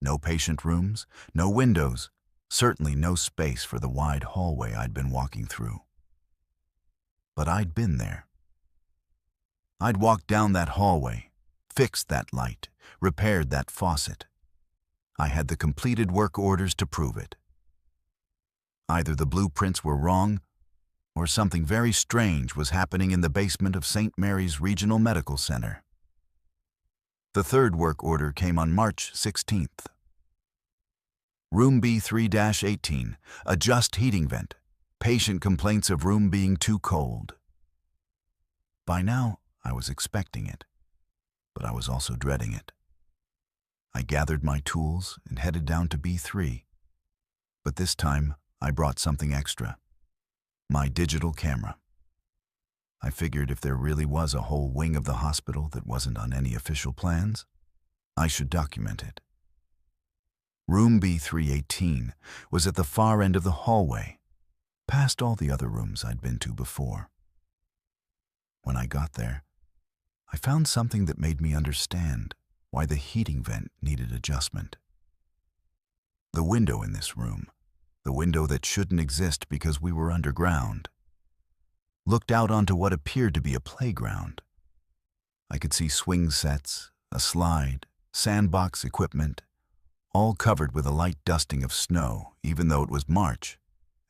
No patient rooms, no windows, certainly no space for the wide hallway I'd been walking through. But I'd been there. I'd walked down that hallway, fixed that light, repaired that faucet. I had the completed work orders to prove it. Either the blueprints were wrong, or something very strange was happening in the basement of St. Mary's Regional Medical Center. The third work order came on March 16th. Room B3-18, adjust heating vent. Patient complaints of room being too cold. By now, I was expecting it, but I was also dreading it. I gathered my tools and headed down to B3. But this time, I brought something extra. My digital camera. I figured if there really was a whole wing of the hospital that wasn't on any official plans, I should document it. Room B3-18 was at the far end of the hallway, past all the other rooms I'd been to before. When I got there, I found something that made me understand why the heating vent needed adjustment. The window in this room, the window that shouldn't exist because we were underground, looked out onto what appeared to be a playground. I could see swing sets, a slide, sandbox equipment, all covered with a light dusting of snow, even though it was March,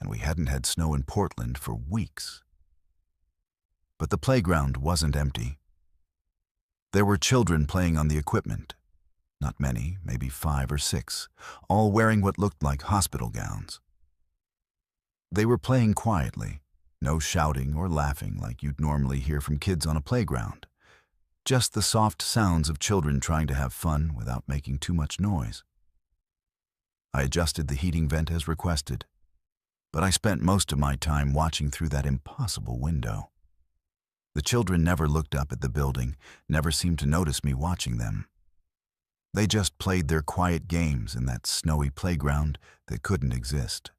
and we hadn't had snow in Portland for weeks. But the playground wasn't empty. There were children playing on the equipment. Not many, maybe 5 or 6, all wearing what looked like hospital gowns. They were playing quietly, no shouting or laughing like you'd normally hear from kids on a playground. Just the soft sounds of children trying to have fun without making too much noise. I adjusted the heating vent as requested, but I spent most of my time watching through that impossible window. The children never looked up at the building, never seemed to notice me watching them. They just played their quiet games in that snowy playground that couldn't exist.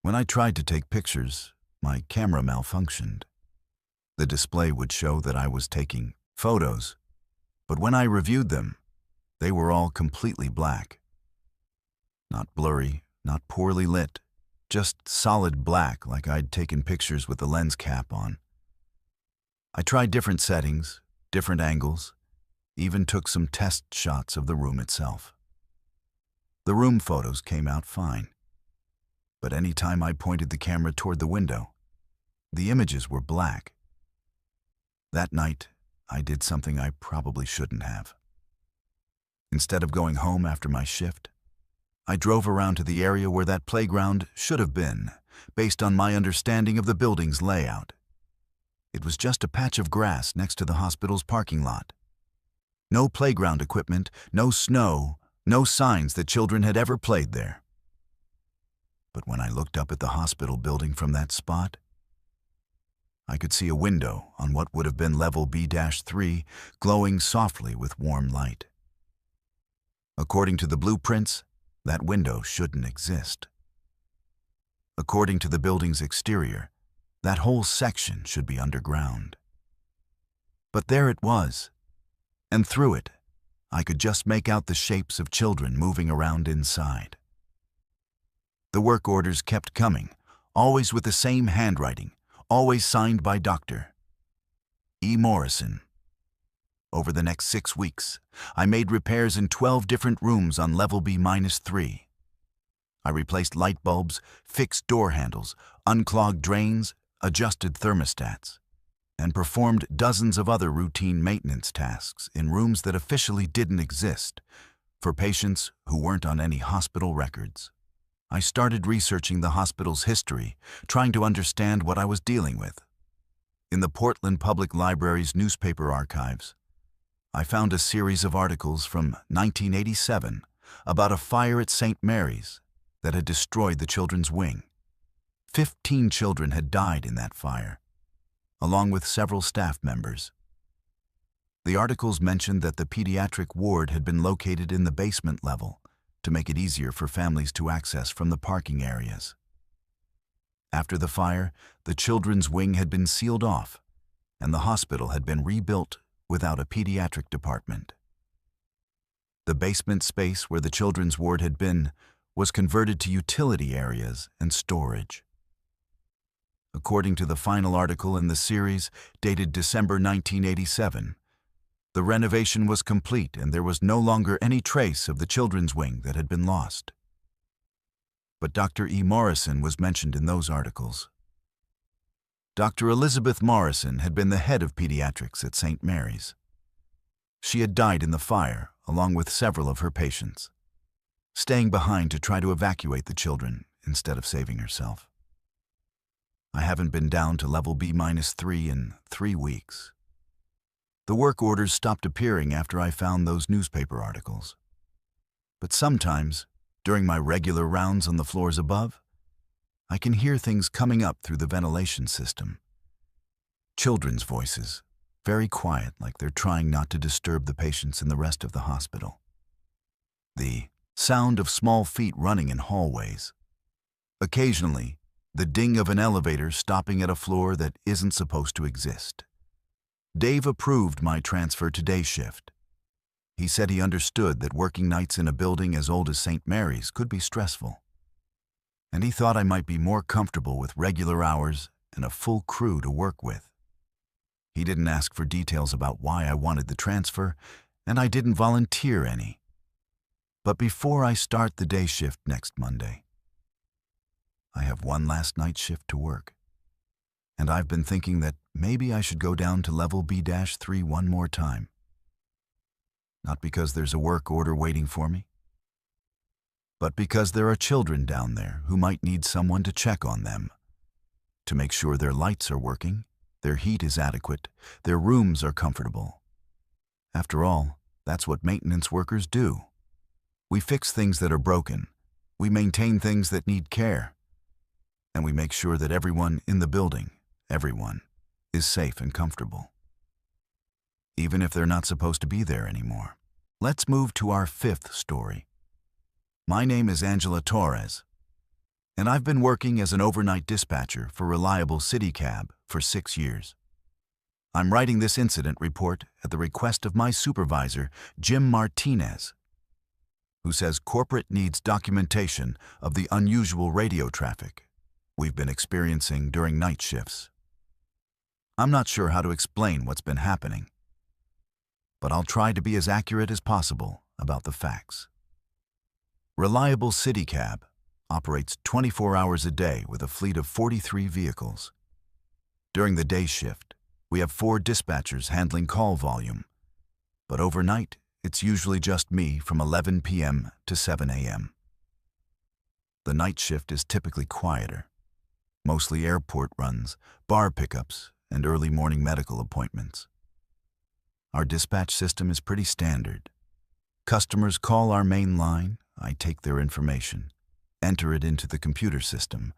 When I tried to take pictures, my camera malfunctioned. The display would show that I was taking photos, but when I reviewed them, they were all completely black. Not blurry, not poorly lit, just solid black like I'd taken pictures with the lens cap on. I tried different settings, different angles, even took some test shots of the room itself. The room photos came out fine, but any time I pointed the camera toward the window, the images were black. That night, I did something I probably shouldn't have. Instead of going home after my shift, I drove around to the area where that playground should have been, based on my understanding of the building's layout. It was just a patch of grass next to the hospital's parking lot. No playground equipment, no snow, no signs that children had ever played there. But when I looked up at the hospital building from that spot, I could see a window on what would have been level B-3 glowing softly with warm light. According to the blueprints, that window shouldn't exist. According to the building's exterior, that whole section should be underground. But there it was, and through it, I could just make out the shapes of children moving around inside. The work orders kept coming, always with the same handwriting, always signed by Dr. E. Morrison. Over the next 6 weeks, I made repairs in 12 different rooms on level B-3. I replaced light bulbs, fixed door handles, unclogged drains, adjusted thermostats, and performed dozens of other routine maintenance tasks in rooms that officially didn't exist for patients who weren't on any hospital records. I started researching the hospital's history, trying to understand what I was dealing with. In the Portland Public Library's newspaper archives, I found a series of articles from 1987 about a fire at St. Mary's that had destroyed the children's wing. 15 children had died in that fire, along with several staff members. The articles mentioned that the pediatric ward had been located in the basement level to make it easier for families to access from the parking areas. After the fire, the children's wing had been sealed off, and the hospital had been rebuilt without a pediatric department. The basement space where the children's ward had been was converted to utility areas and storage. According to the final article in the series, dated December 1987, the renovation was complete and there was no longer any trace of the children's wing that had been lost. But Dr. E. Morrison was mentioned in those articles. Dr. Elizabeth Morrison had been the head of pediatrics at St. Mary's. She had died in the fire, along with several of her patients, staying behind to try to evacuate the children instead of saving herself. I haven't been down to level B-3 in 3 weeks. The work orders stopped appearing after I found those newspaper articles. But sometimes, during my regular rounds on the floors above, I can hear things coming up through the ventilation system. Children's voices, very quiet, like they're trying not to disturb the patients in the rest of the hospital. The sound of small feet running in hallways. Occasionally, the ding of an elevator stopping at a floor that isn't supposed to exist. Dave approved my transfer to day shift. He said he understood that working nights in a building as old as St. Mary's could be stressful, and he thought I might be more comfortable with regular hours and a full crew to work with. He didn't ask for details about why I wanted the transfer, and I didn't volunteer any. But before I start the day shift next Monday, I have one last night shift to work, and I've been thinking that maybe I should go down to level B-3 one more time. Not because there's a work order waiting for me, but because there are children down there who might need someone to check on them, to make sure their lights are working, their heat is adequate, their rooms are comfortable. After all, that's what maintenance workers do. We fix things that are broken, we maintain things that need care, and we make sure that everyone in the building, everyone, is safe and comfortable, even if they're not supposed to be there anymore. Let's move to our fifth story. My name is Angela Torres, and I've been working as an overnight dispatcher for Reliable City Cab for 6 years. I'm writing this incident report at the request of my supervisor, Jim Martinez, who says corporate needs documentation of the unusual radio traffic we've been experiencing during night shifts. I'm not sure how to explain what's been happening, but I'll try to be as accurate as possible about the facts. Reliable City Cab operates 24 hours a day with a fleet of 43 vehicles. During the day shift, we have 4 dispatchers handling call volume, but overnight, it's usually just me from 11 p.m. to 7 a.m. The night shift is typically quieter, mostly airport runs, bar pickups, and early morning medical appointments. Our dispatch system is pretty standard. Customers call our main line, I take their information, enter it into the computer system,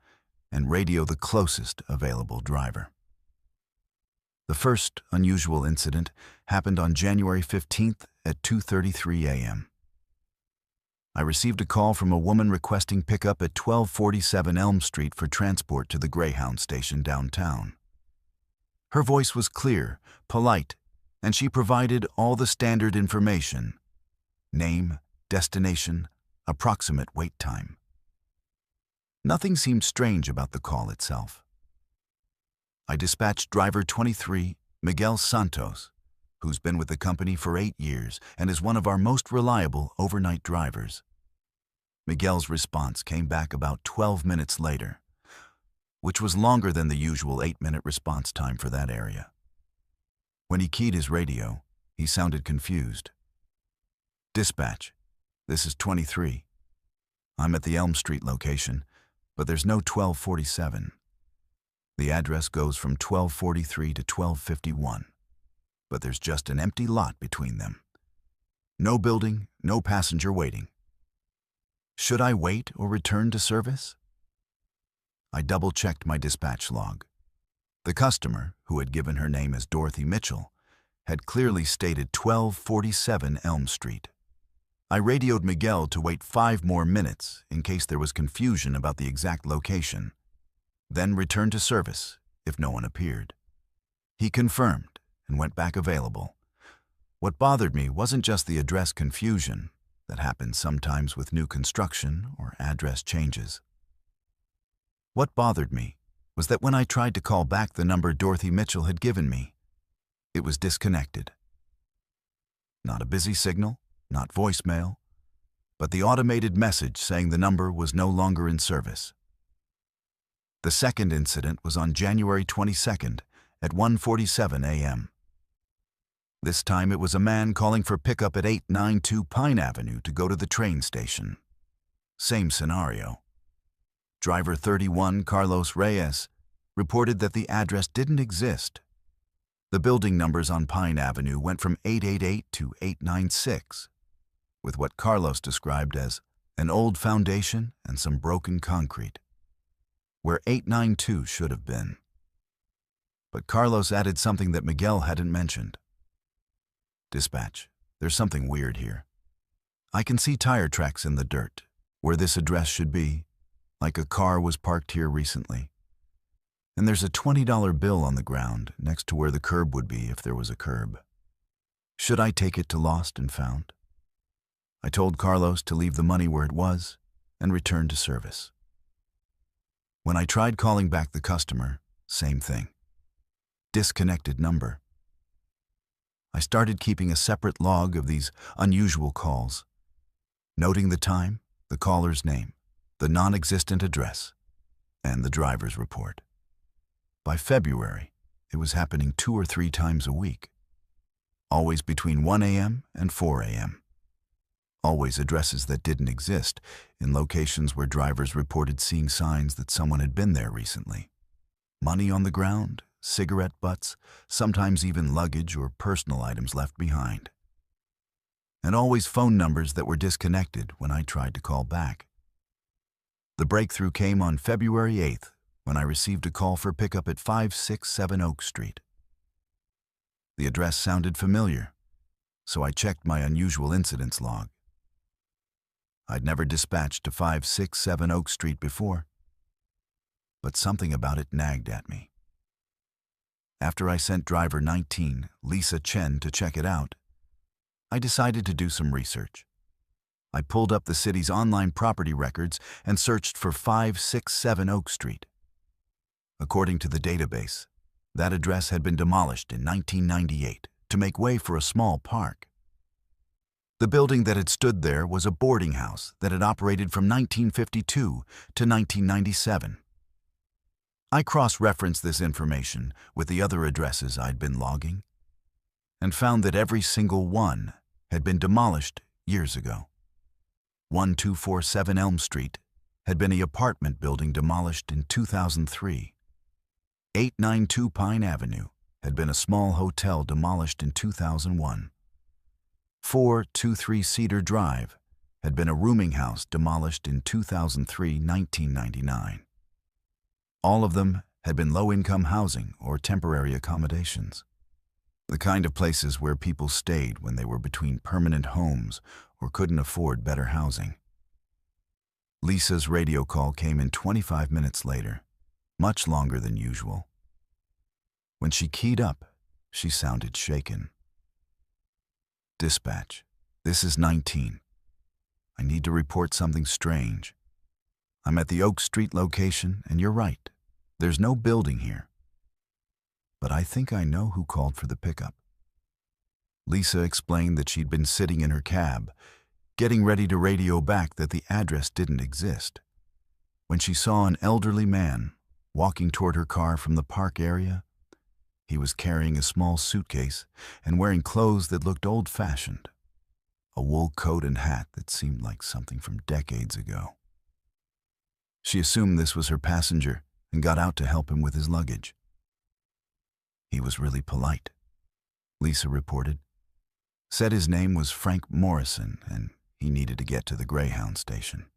and radio the closest available driver. The first unusual incident happened on January 15th at 2:33 a.m. I received a call from a woman requesting pickup at 1247 Elm Street for transport to the Greyhound station downtown. Her voice was clear, polite, and she provided all the standard information: name, destination, approximate wait time. Nothing seemed strange about the call itself. I dispatched driver 23, Miguel Santos, who's been with the company for 8 years and is one of our most reliable overnight drivers. Miguel's response came back about 12 minutes later, which was longer than the usual 8-minute response time for that area. When he keyed his radio, he sounded confused. "Dispatch, this is 23. I'm at the Elm Street location, but there's no 1247. The address goes from 1243 to 1251, but there's just an empty lot between them. No building, no passenger waiting. Should I wait or return to service?" I double-checked my dispatch log. The customer, who had given her name as Dorothy Mitchell, had clearly stated 1247 Elm Street. I radioed Miguel to wait 5 more minutes in case there was confusion about the exact location, then returned to service if no one appeared. He confirmed and went back available. What bothered me wasn't just the address confusion that happens sometimes with new construction or address changes. What bothered me was that when I tried to call back the number Dorothy Mitchell had given me, it was disconnected. Not a busy signal, not voicemail, but the automated message saying the number was no longer in service. The second incident was on January 22nd at 1:47 a.m. This time it was a man calling for pickup at 892 Pine Avenue to go to the train station. Same scenario. Driver 31, Carlos Reyes, reported that the address didn't exist. The building numbers on Pine Avenue went from 888 to 896, with what Carlos described as an old foundation and some broken concrete, where 892 should have been. But Carlos added something that Miguel hadn't mentioned. "Dispatch, there's something weird here. I can see tire tracks in the dirt, where this address should be, like a car was parked here recently. And there's a $20 bill on the ground next to where the curb would be if there was a curb. Should I take it to Lost and Found?" I told Carlos to leave the money where it was and return to service. When I tried calling back the customer, same thing. Disconnected number. I started keeping a separate log of these unusual calls, noting the time, the caller's name, the non-existent address, and the driver's report. By February, it was happening 2 or 3 times a week, always between 1 a.m. and 4 a.m. Always addresses that didn't exist, in locations where drivers reported seeing signs that someone had been there recently. Money on the ground, cigarette butts, sometimes even luggage or personal items left behind. And always phone numbers that were disconnected when I tried to call back. The breakthrough came on February 8th when I received a call for pickup at 567 Oak Street. The address sounded familiar, so I checked my unusual incidents log. I'd never dispatched to 567 Oak Street before, but something about it nagged at me. After I sent driver 19, Lisa Chen, to check it out, I decided to do some research. I pulled up the city's online property records and searched for 567 Oak Street. According to the database, that address had been demolished in 1998 to make way for a small park. The building that had stood there was a boarding house that had operated from 1952 to 1997. I cross-referenced this information with the other addresses I'd been logging and found that every single one had been demolished years ago. 1247 Elm Street had been an apartment building demolished in 2003. 892 Pine Avenue had been a small hotel demolished in 2001. 423 Cedar Drive had been a rooming house demolished in 2003-1999. All of them had been low-income housing or temporary accommodations, the kind of places where people stayed when they were between permanent homes or couldn't afford better housing. Lisa's radio call came in 25 minutes later, much longer than usual. When she keyed up, she sounded shaken. "Dispatch, this is 19. I need to report something strange. I'm at the Oak Street location, and you're right. There's no building here. But I think I know who called for the pickup." Lisa explained that she'd been sitting in her cab, getting ready to radio back that the address didn't exist, when she saw an elderly man walking toward her car from the park area. He was carrying a small suitcase and wearing clothes that looked old-fashioned, a wool coat and hat that seemed like something from decades ago. She assumed this was her passenger and got out to help him with his luggage. He was really polite, Lisa reported. Said his name was Frank Morrison and he needed to get to the Greyhound station.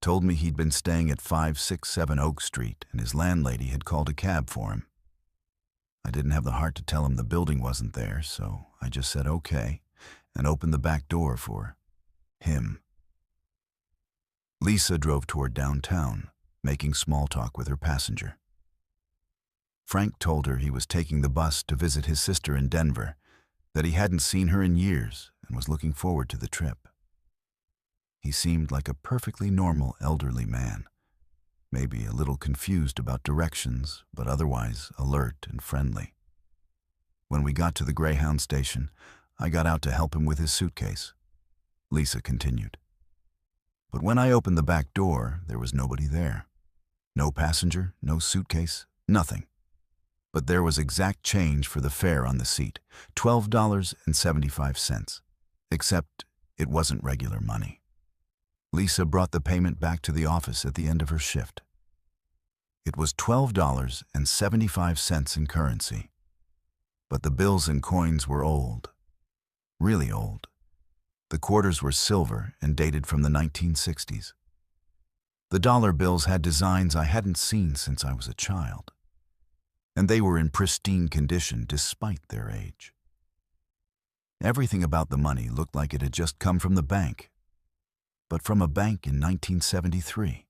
Told me he'd been staying at 567 Oak Street and his landlady had called a cab for him. I didn't have the heart to tell him the building wasn't there, so I just said okay and opened the back door for him. Lisa drove toward downtown, making small talk with her passenger. Frank told her he was taking the bus to visit his sister in Denver, that he hadn't seen her in years and was looking forward to the trip. He seemed like a perfectly normal elderly man, maybe a little confused about directions, but otherwise alert and friendly. When we got to the Greyhound station, I got out to help him with his suitcase. Lisa continued. But when I opened the back door, there was nobody there. No passenger, no suitcase, nothing. But there was exact change for the fare on the seat, $12.75, except it wasn't regular money. Lisa brought the payment back to the office at the end of her shift. It was $12.75 in currency, but the bills and coins were old, really old. The quarters were silver and dated from the 1960s. The dollar bills had designs I hadn't seen since I was a child, and they were in pristine condition despite their age. Everything about the money looked like it had just come from the bank, but from a bank in 1973.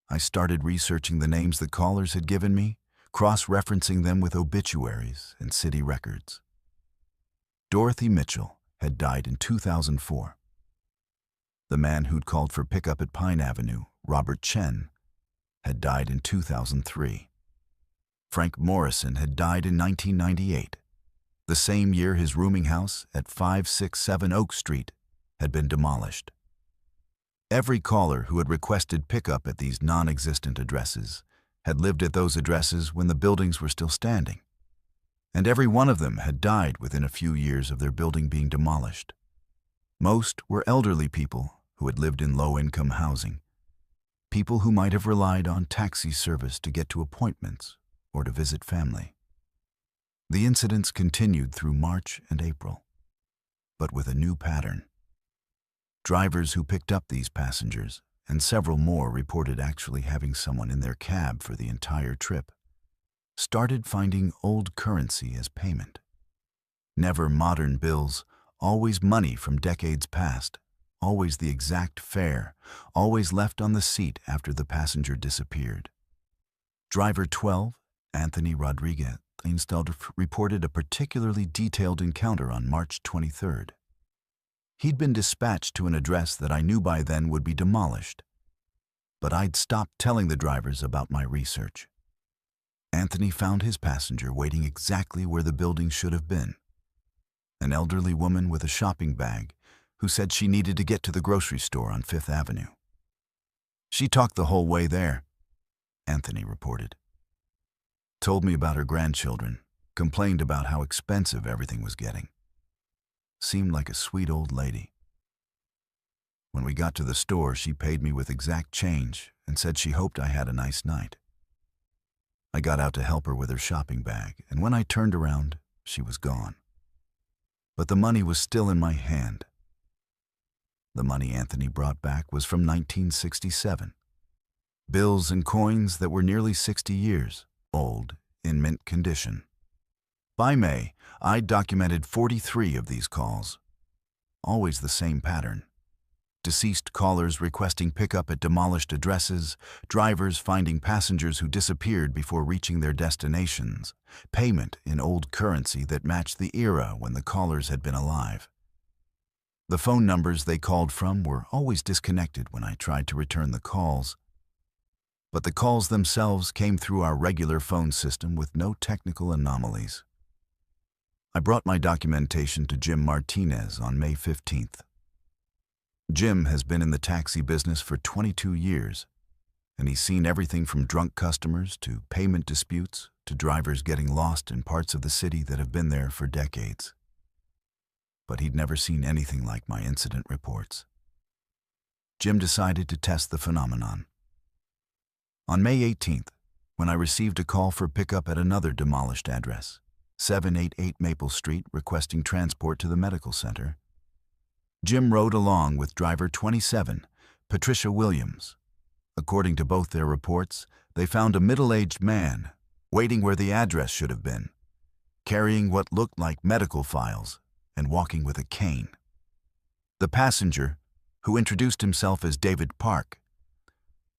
I started researching the names the callers had given me, cross-referencing them with obituaries and city records. Dorothy Mitchell had died in 2004. The man who'd called for pickup at Pine Avenue, Robert Chen, had died in 2003. Frank Morrison had died in 1998, the same year his rooming house at 567 Oak Street had been demolished. Every caller who had requested pickup at these non-existent addresses had lived at those addresses when the buildings were still standing, and every one of them had died within a few years of their building being demolished. Most were elderly people who had lived in low-income housing, people who might have relied on taxi service to get to appointments or to visit family. The incidents continued through March and April, but with a new pattern. Drivers who picked up these passengers, and several more reported actually having someone in their cab for the entire trip, started finding old currency as payment. Never modern bills, always money from decades past, always the exact fare, always left on the seat after the passenger disappeared. Driver 12, Anthony Rodriguez, reported a particularly detailed encounter on March 23rd. He'd been dispatched to an address that I knew by then would be demolished, but I'd stopped telling the drivers about my research. Anthony found his passenger waiting exactly where the building should have been. An elderly woman with a shopping bag who said she needed to get to the grocery store on Fifth Avenue. She talked the whole way there, Anthony reported. Told me about her grandchildren, complained about how expensive everything was getting. Seemed like a sweet old lady. When we got to the store, she paid me with exact change and said she hoped I had a nice night. I got out to help her with her shopping bag, and when I turned around, she was gone. But the money was still in my hand. The money Anthony brought back was from 1967. Bills and coins that were nearly 60 years old, in mint condition. By May, I'd documented 43 of these calls. Always the same pattern. Deceased callers requesting pickup at demolished addresses, drivers finding passengers who disappeared before reaching their destinations, payment in old currency that matched the era when the callers had been alive. The phone numbers they called from were always disconnected when I tried to return the calls, but the calls themselves came through our regular phone system with no technical anomalies. I brought my documentation to Jim Martinez on May 15th. Jim has been in the taxi business for 22 years, and he's seen everything from drunk customers to payment disputes to drivers getting lost in parts of the city that have been there for decades. But he'd never seen anything like my incident reports. Jim decided to test the phenomenon. On May 18th, when I received a call for pickup at another demolished address, 788 Maple Street, requesting transport to the medical center, Jim rode along with driver 27, Patricia Williams. According to both their reports, they found a middle-aged man waiting where the address should have been, carrying what looked like medical files and walking with a cane. The passenger, who introduced himself as David Park,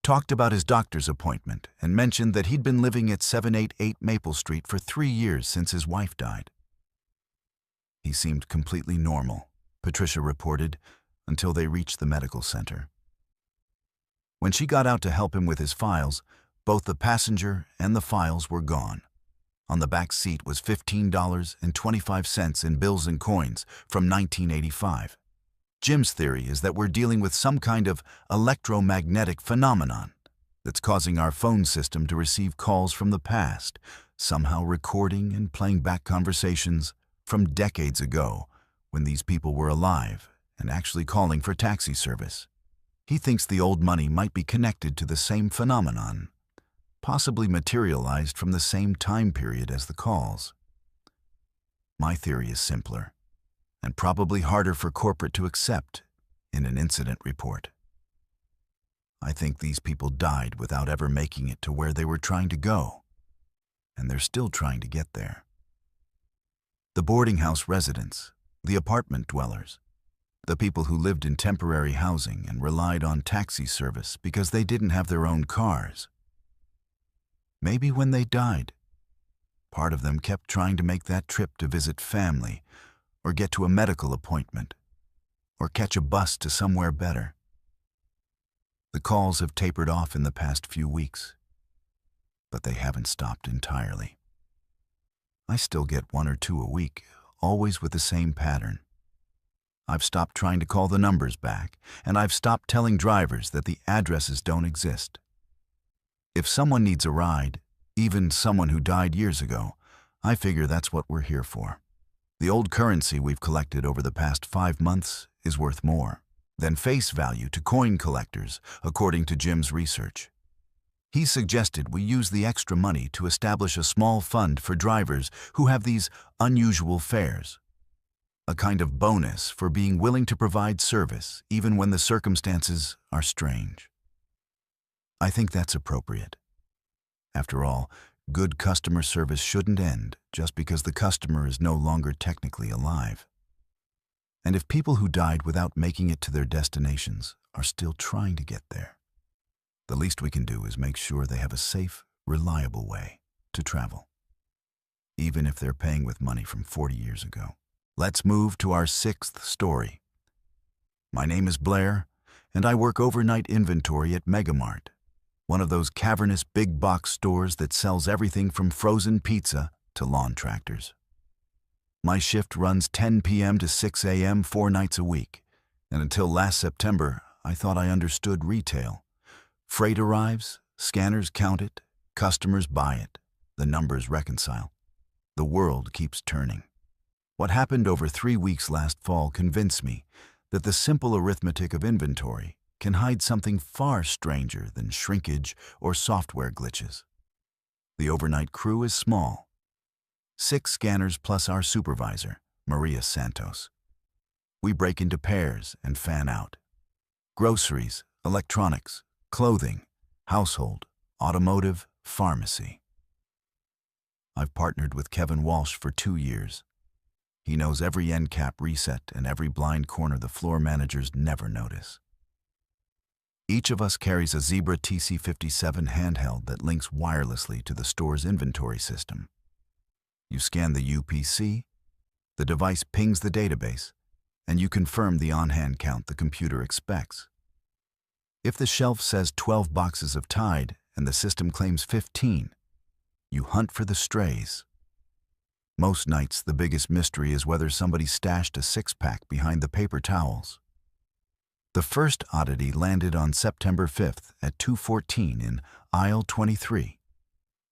talked about his doctor's appointment and mentioned that he'd been living at 788 Maple Street for 3 years since his wife died. He seemed completely normal, Patricia reported, until they reached the medical center. When she got out to help him with his files, both the passenger and the files were gone. On the back seat was $15.25 in bills and coins from 1985. Jim's theory is that we're dealing with some kind of electromagnetic phenomenon that's causing our phone system to receive calls from the past, somehow recording and playing back conversations from decades ago when these people were alive and actually calling for taxi service. He thinks the old money might be connected to the same phenomenon, possibly materialized from the same time period as the calls. My theory is simpler and probably harder for corporate to accept in an incident report. I think these people died without ever making it to where they were trying to go, and they're still trying to get there. The boarding house residents, the apartment dwellers, the people who lived in temporary housing and relied on taxi service because they didn't have their own cars. Maybe when they died, part of them kept trying to make that trip to visit family or get to a medical appointment or catch a bus to somewhere better. The calls have tapered off in the past few weeks, but they haven't stopped entirely. I still get 1 or 2 a week, always with the same pattern. I've stopped trying to call the numbers back, and I've stopped telling drivers that the addresses don't exist. If someone needs a ride, even someone who died years ago, I figure that's what we're here for. The old currency we've collected over the past 5 months is worth more than face value to coin collectors, according to Jim's research. He suggested we use the extra money to establish a small fund for drivers who have these unusual fares, a kind of bonus for being willing to provide service even when the circumstances are strange. I think that's appropriate. After all, Good customer service shouldn't end just because the customer is no longer technically alive. And if people who died without making it to their destinations are still trying to get there, the least we can do is make sure they have a safe, reliable way to travel, even if they're paying with money from 40 years ago. Let's move to our sixth story. My name is Blair, and I work overnight inventory at Megamart, one of those cavernous big box stores that sells everything from frozen pizza to lawn tractors. My shift runs 10 p.m. to 6 a.m. 4 nights a week, and until last September, I thought I understood retail. Freight arrives, scanners count it, customers buy it, the numbers reconcile. The world keeps turning. What happened over 3 weeks last fall convinced me that the simple arithmetic of inventory can hide something far stranger than shrinkage or software glitches. The overnight crew is small. 6 scanners plus our supervisor, Maria Santos. We break into pairs and fan out. Groceries, electronics, clothing, household, automotive, pharmacy. I've partnered with Kevin Walsh for 2 years. He knows every end cap reset and every blind corner the floor managers never notice. Each of us carries a Zebra TC57 handheld that links wirelessly to the store's inventory system. You scan the UPC, the device pings the database, and you confirm the on-hand count the computer expects. If the shelf says 12 boxes of Tide and the system claims 15, you hunt for the strays. Most nights, the biggest mystery is whether somebody stashed a 6-pack behind the paper towels. The first oddity landed on September 5th at 2:14 in aisle 23.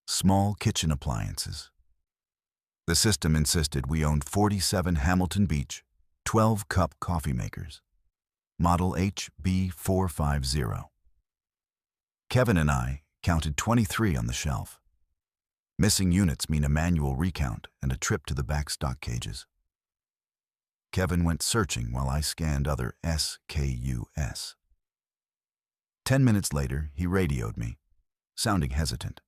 Small kitchen appliances. The system insisted we owned 47 Hamilton Beach 12-cup coffee makers, model HB450. Kevin and I counted 23 on the shelf. Missing units mean a manual recount and a trip to the back stock cages. Kevin went searching while I scanned other SKUs. 10 minutes later, he radioed me, sounding hesitant.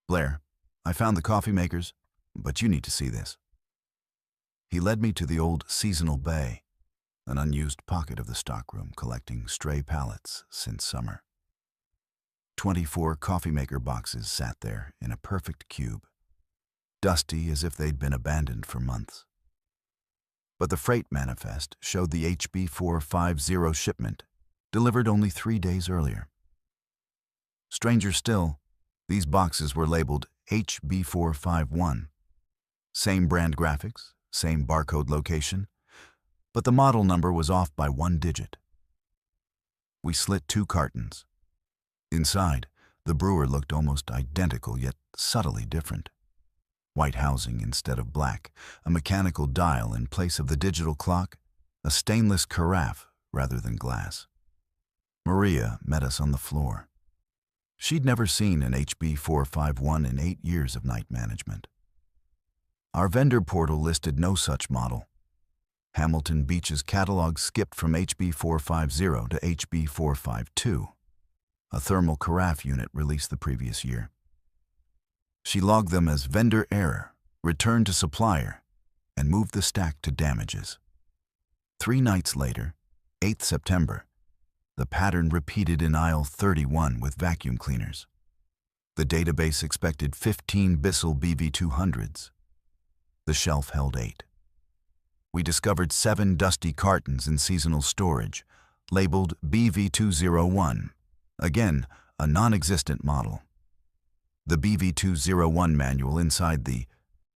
"Blair, I found the coffee makers, but you need to see this." He led me to the old seasonal bay, an unused pocket of the stockroom collecting stray pallets since summer. 24 coffee maker boxes sat there in a perfect cube, dusty as if they'd been abandoned for months. But the freight manifest showed the HB450 shipment delivered only 3 days earlier. Stranger still, these boxes were labeled HB451. Same brand graphics, same barcode location, but the model number was off by 1 digit. We slit 2 cartons. Inside, the brewer looked almost identical, yet subtly different. White housing instead of black, a mechanical dial in place of the digital clock, a stainless carafe rather than glass. Maria met us on the floor. She'd never seen an HB451 in 8 years of night management. Our vendor portal listed no such model. Hamilton Beach's catalog skipped from HB450 to HB452. A thermal carafe unit released the previous year. She logged them as vendor error, returned to supplier, and moved the stack to damages. 3 nights later, 8th September, the pattern repeated in aisle 31 with vacuum cleaners. The database expected 15 Bissell BV200s. The shelf held 8. We discovered 7 dusty cartons in seasonal storage, labeled BV201. Again, a non-existent model. The BV201 manual inside the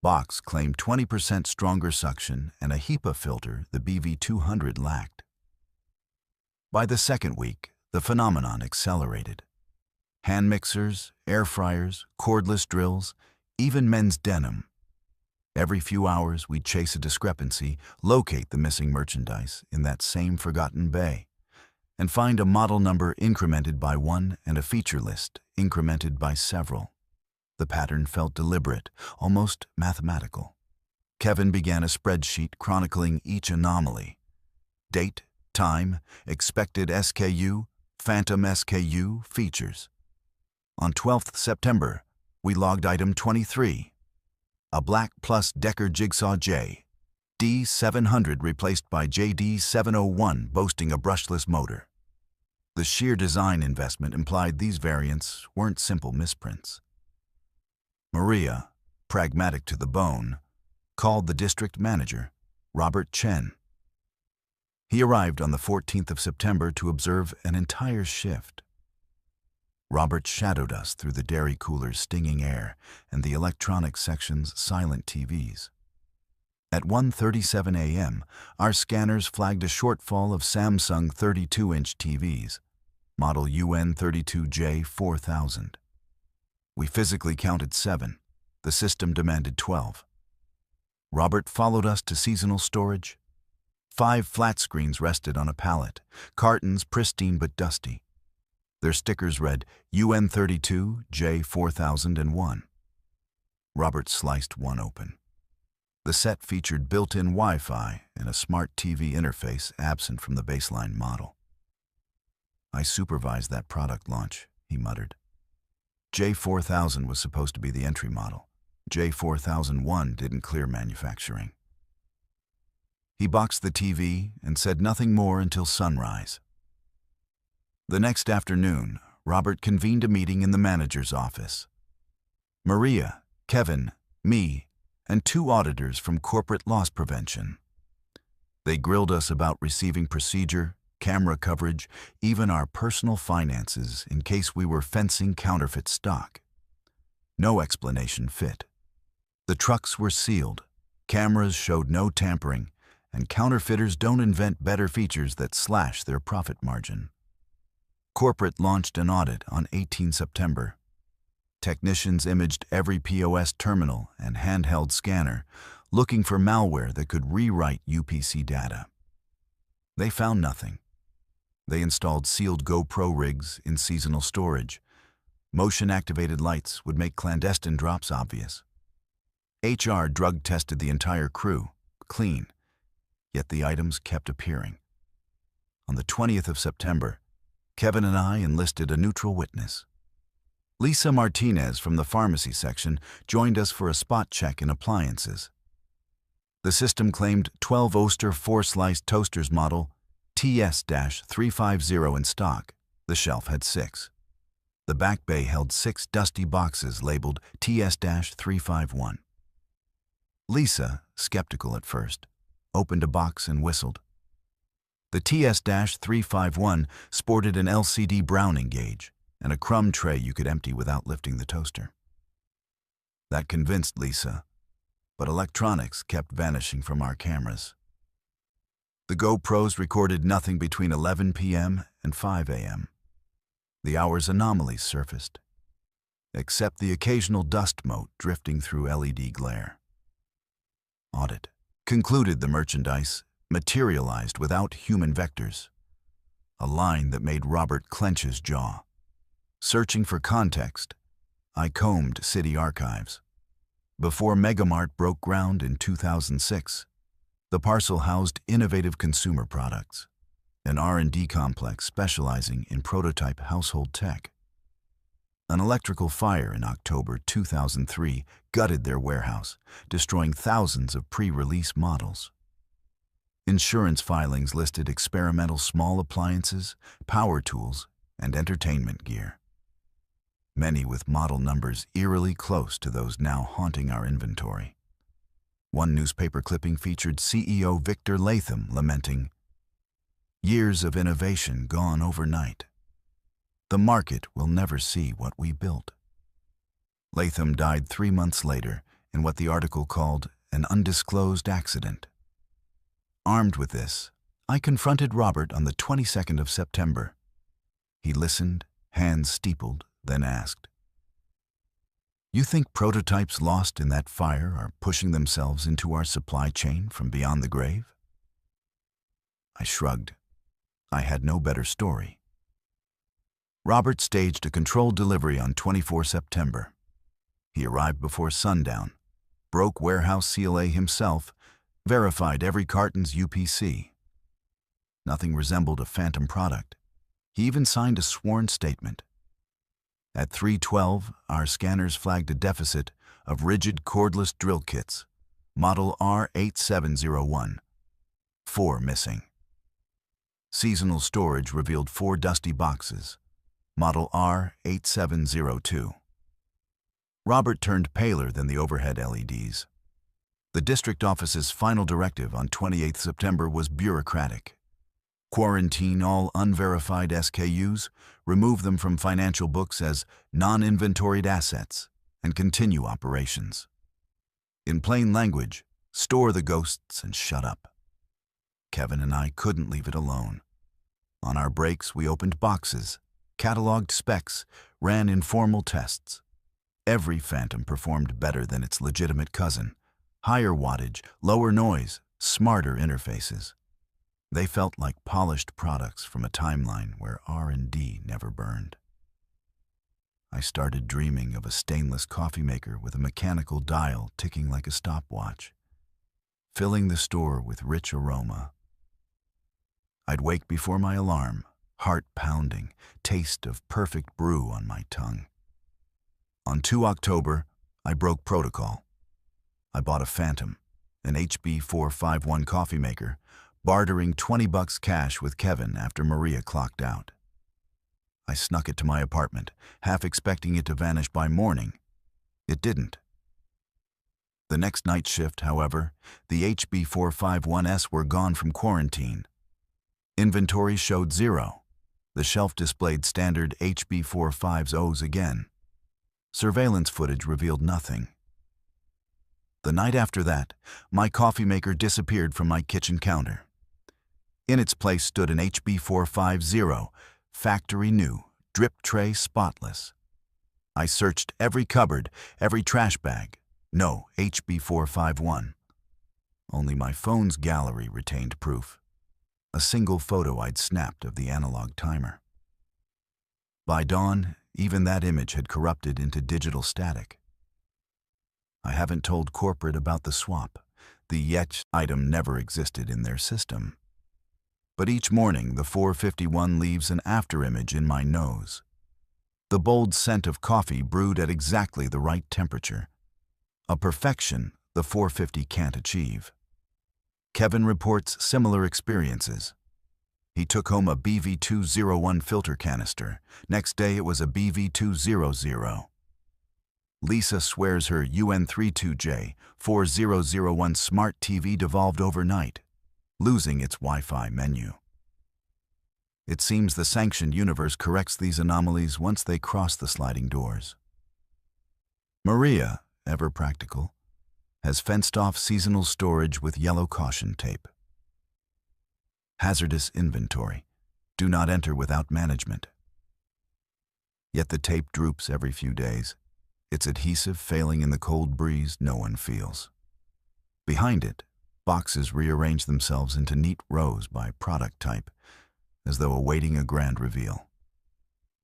box claimed 20% stronger suction and a HEPA filter the BV200 lacked. By the second week, the phenomenon accelerated. Hand mixers, air fryers, cordless drills, even men's denim. Every few hours, we'd chase a discrepancy, locate the missing merchandise in that same forgotten bay, and find a model number incremented by 1 and a feature list incremented by several. The pattern felt deliberate, almost mathematical. Kevin began a spreadsheet chronicling each anomaly. Date, time, expected SKU, phantom SKU, features. On 12th September, We logged item 23, a black plus Decker Jigsaw J, D700 replaced by JD701 boasting a brushless motor. The sheer design investment implied these variants weren't simple misprints. Maria, pragmatic to the bone, called the district manager, Robert Chen. He arrived on the 14th of September to observe an entire shift. Robert shadowed us through the dairy cooler's stinging air and the electronics section's silent TVs. At 1:37 a.m., our scanners flagged a shortfall of Samsung 32-inch TVs, model UN32J4000. We physically counted 7. The system demanded 12. Robert followed us to seasonal storage. 5 flat screens rested on a pallet, cartons pristine but dusty. Their stickers read UN32J4001. Robert sliced one open. The set featured built-in Wi-Fi and a smart TV interface absent from the baseline model. "I supervised that product launch," he muttered. J4000 was supposed to be the entry model. J4001 didn't clear manufacturing. He boxed the TV and said nothing more until sunrise. The next afternoon, Robert convened a meeting in the manager's office. Maria, Kevin, me, and 2 auditors from corporate loss prevention. They grilled us about receiving procedure, camera coverage, even our personal finances in case we were fencing counterfeit stock. No explanation fit. The trucks were sealed, cameras showed no tampering, and counterfeiters don't invent better features that slash their profit margin. Corporate launched an audit on 18 September. Technicians imaged every POS terminal and handheld scanner, looking for malware that could rewrite UPC data. They found nothing. They installed sealed GoPro rigs in seasonal storage. Motion-activated lights would make clandestine drops obvious. HR drug-tested the entire crew, clean, yet the items kept appearing. On the 20th of September, Kevin and I enlisted a neutral witness. Lisa Martinez from the pharmacy section joined us for a spot check in appliances. The system claimed 12 Oster 4-slice toasters model TS-350 in stock. The shelf had 6. The back bay held 6 dusty boxes labeled TS-351. Lisa, skeptical at first, opened a box and whistled. The TS-351 sported an LCD browning gauge and a crumb tray you could empty without lifting the toaster. That convinced Lisa, but electronics kept vanishing from our cameras. The GoPros recorded nothing between 11 p.m. and 5 a.m. The hour's anomalies surfaced, except the occasional dust mote drifting through LED glare. Audit concluded the merchandise materialized without human vectors, a line that made Robert clench his jaw. Searching for context, I combed city archives. Before Megamart broke ground in 2006, the parcel housed innovative consumer products, an R&D complex specializing in prototype household tech. An electrical fire in October 2003 gutted their warehouse, destroying thousands of pre-release models. Insurance filings listed experimental small appliances, power tools, and entertainment gear, many with model numbers eerily close to those now haunting our inventory. One newspaper clipping featured CEO Victor Latham lamenting, "Years of innovation gone overnight. The market will never see what we built." Latham died 3 months later in what the article called an undisclosed accident. Armed with this, I confronted Robert on the 22nd of September. He listened, hands steepled, then asked, "You think prototypes lost in that fire are pushing themselves into our supply chain from beyond the grave?" I shrugged. I had no better story. Robert staged a controlled delivery on 24 September. He arrived before sundown, broke warehouse CLA himself, verified every carton's UPC. Nothing resembled a phantom product. He even signed a sworn statement. At 3:12, our scanners flagged a deficit of rigid cordless drill kits, model R8701. 4 missing. Seasonal storage revealed 4 dusty boxes, model R8702. Robert turned paler than the overhead LEDs. The district office's final directive on 28 September was bureaucratic. Quarantine all unverified SKUs, remove them from financial books as non-inventoried assets, and continue operations. In plain language, store the ghosts and shut up. Kevin and I couldn't leave it alone. On our breaks, we opened boxes, cataloged specs, ran informal tests. Every phantom performed better than its legitimate cousin. Higher wattage, lower noise, smarter interfaces. They felt like polished products from a timeline where R&D never burned. I started dreaming of a stainless coffee maker with a mechanical dial ticking like a stopwatch, filling the store with rich aroma. I'd wake before my alarm, heart pounding, taste of perfect brew on my tongue. On 2 October, I broke protocol. I bought a Phantom, an HB451 coffee maker, bartering $20 cash with Kevin after Maria clocked out. I snuck it to my apartment, half expecting it to vanish by morning. It didn't. The next night shift, however, the HB451s were gone from quarantine. Inventory showed 0. The shelf displayed standard HB450s again. Surveillance footage revealed nothing. The night after that, my coffee maker disappeared from my kitchen counter. In its place stood an HB450, factory new, drip tray spotless. I searched every cupboard, every trash bag. No HB451. Only my phone's gallery retained proof. A single photo I'd snapped of the analog timer. By dawn, even that image had corrupted into digital static. I haven't told corporate about the swap. The yet item never existed in their system. But each morning, the 451 leaves an afterimage in my nose. The bold scent of coffee brewed at exactly the right temperature. A perfection the 450 can't achieve. Kevin reports similar experiences. He took home a BV201 filter canister. Next day, it was a BV200. Lisa swears her UN32J 4001 smart TV devolved overnight, losing its Wi-Fi menu. It seems the sanctioned universe corrects these anomalies once they cross the sliding doors. Maria, ever practical, has fenced off seasonal storage with yellow caution tape. Hazardous inventory. Do not enter without management. Yet the tape droops every few days, its adhesive failing in the cold breeze no one feels. Behind it, boxes rearrange themselves into neat rows by product type, as though awaiting a grand reveal.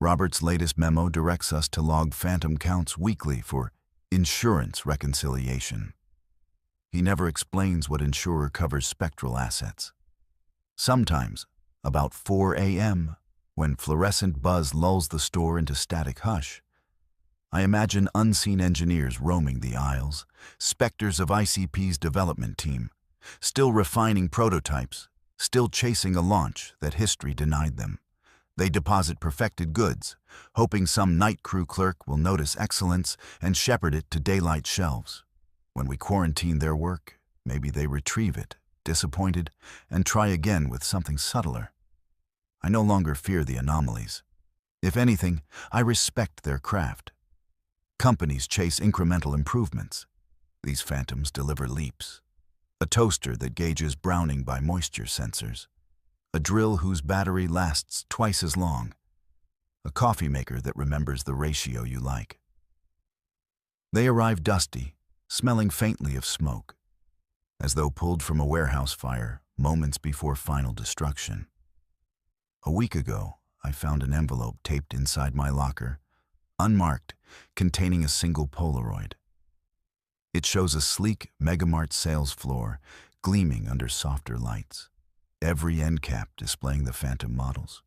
Robert's latest memo directs us to log phantom counts weekly for insurance reconciliation. He never explains what insurer covers spectral assets. Sometimes, about 4 a.m., when fluorescent buzz lulls the store into static hush, I imagine unseen engineers roaming the aisles, specters of ICP's development team, still refining prototypes, still chasing a launch that history denied them. They deposit perfected goods, hoping some night crew clerk will notice excellence and shepherd it to daylight shelves. When we quarantine their work, maybe they retrieve it, disappointed, and try again with something subtler. I no longer fear the anomalies. If anything, I respect their craft. Companies chase incremental improvements. These phantoms deliver leaps. A toaster that gauges browning by moisture sensors. A drill whose battery lasts twice as long. A coffee maker that remembers the ratio you like. They arrive dusty, smelling faintly of smoke, as though pulled from a warehouse fire moments before final destruction. A week ago, I found an envelope taped inside my locker, unmarked, containing a single Polaroid. It shows a sleek Megamart sales floor gleaming under softer lights, every end cap displaying the phantom models.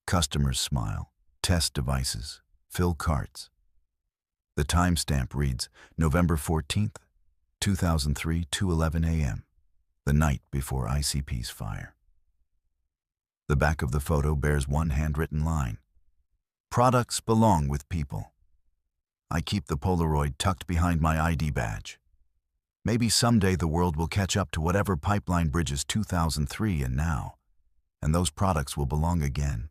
Customers smile, test devices, fill carts. The timestamp reads November 14th, 2003, 2:11 a.m., the night before ICP's fire. The back of the photo bears one handwritten line. Products belong with people. I keep the Polaroid tucked behind my ID badge. Maybe someday the world will catch up to whatever pipeline bridges 2003 and now, and those products will belong again.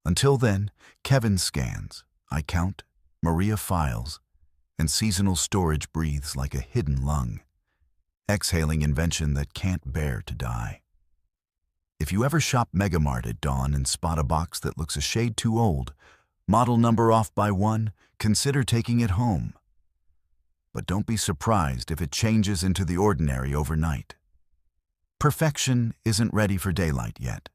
Until then, Kevin scans, I count, Maria files, and seasonal storage breathes like a hidden lung, exhaling invention that can't bear to die. If you ever shop Megamart at dawn and spot a box that looks a shade too old, model number off by 1, consider taking it home. But don't be surprised if it changes into the ordinary overnight. Perfection isn't ready for daylight yet.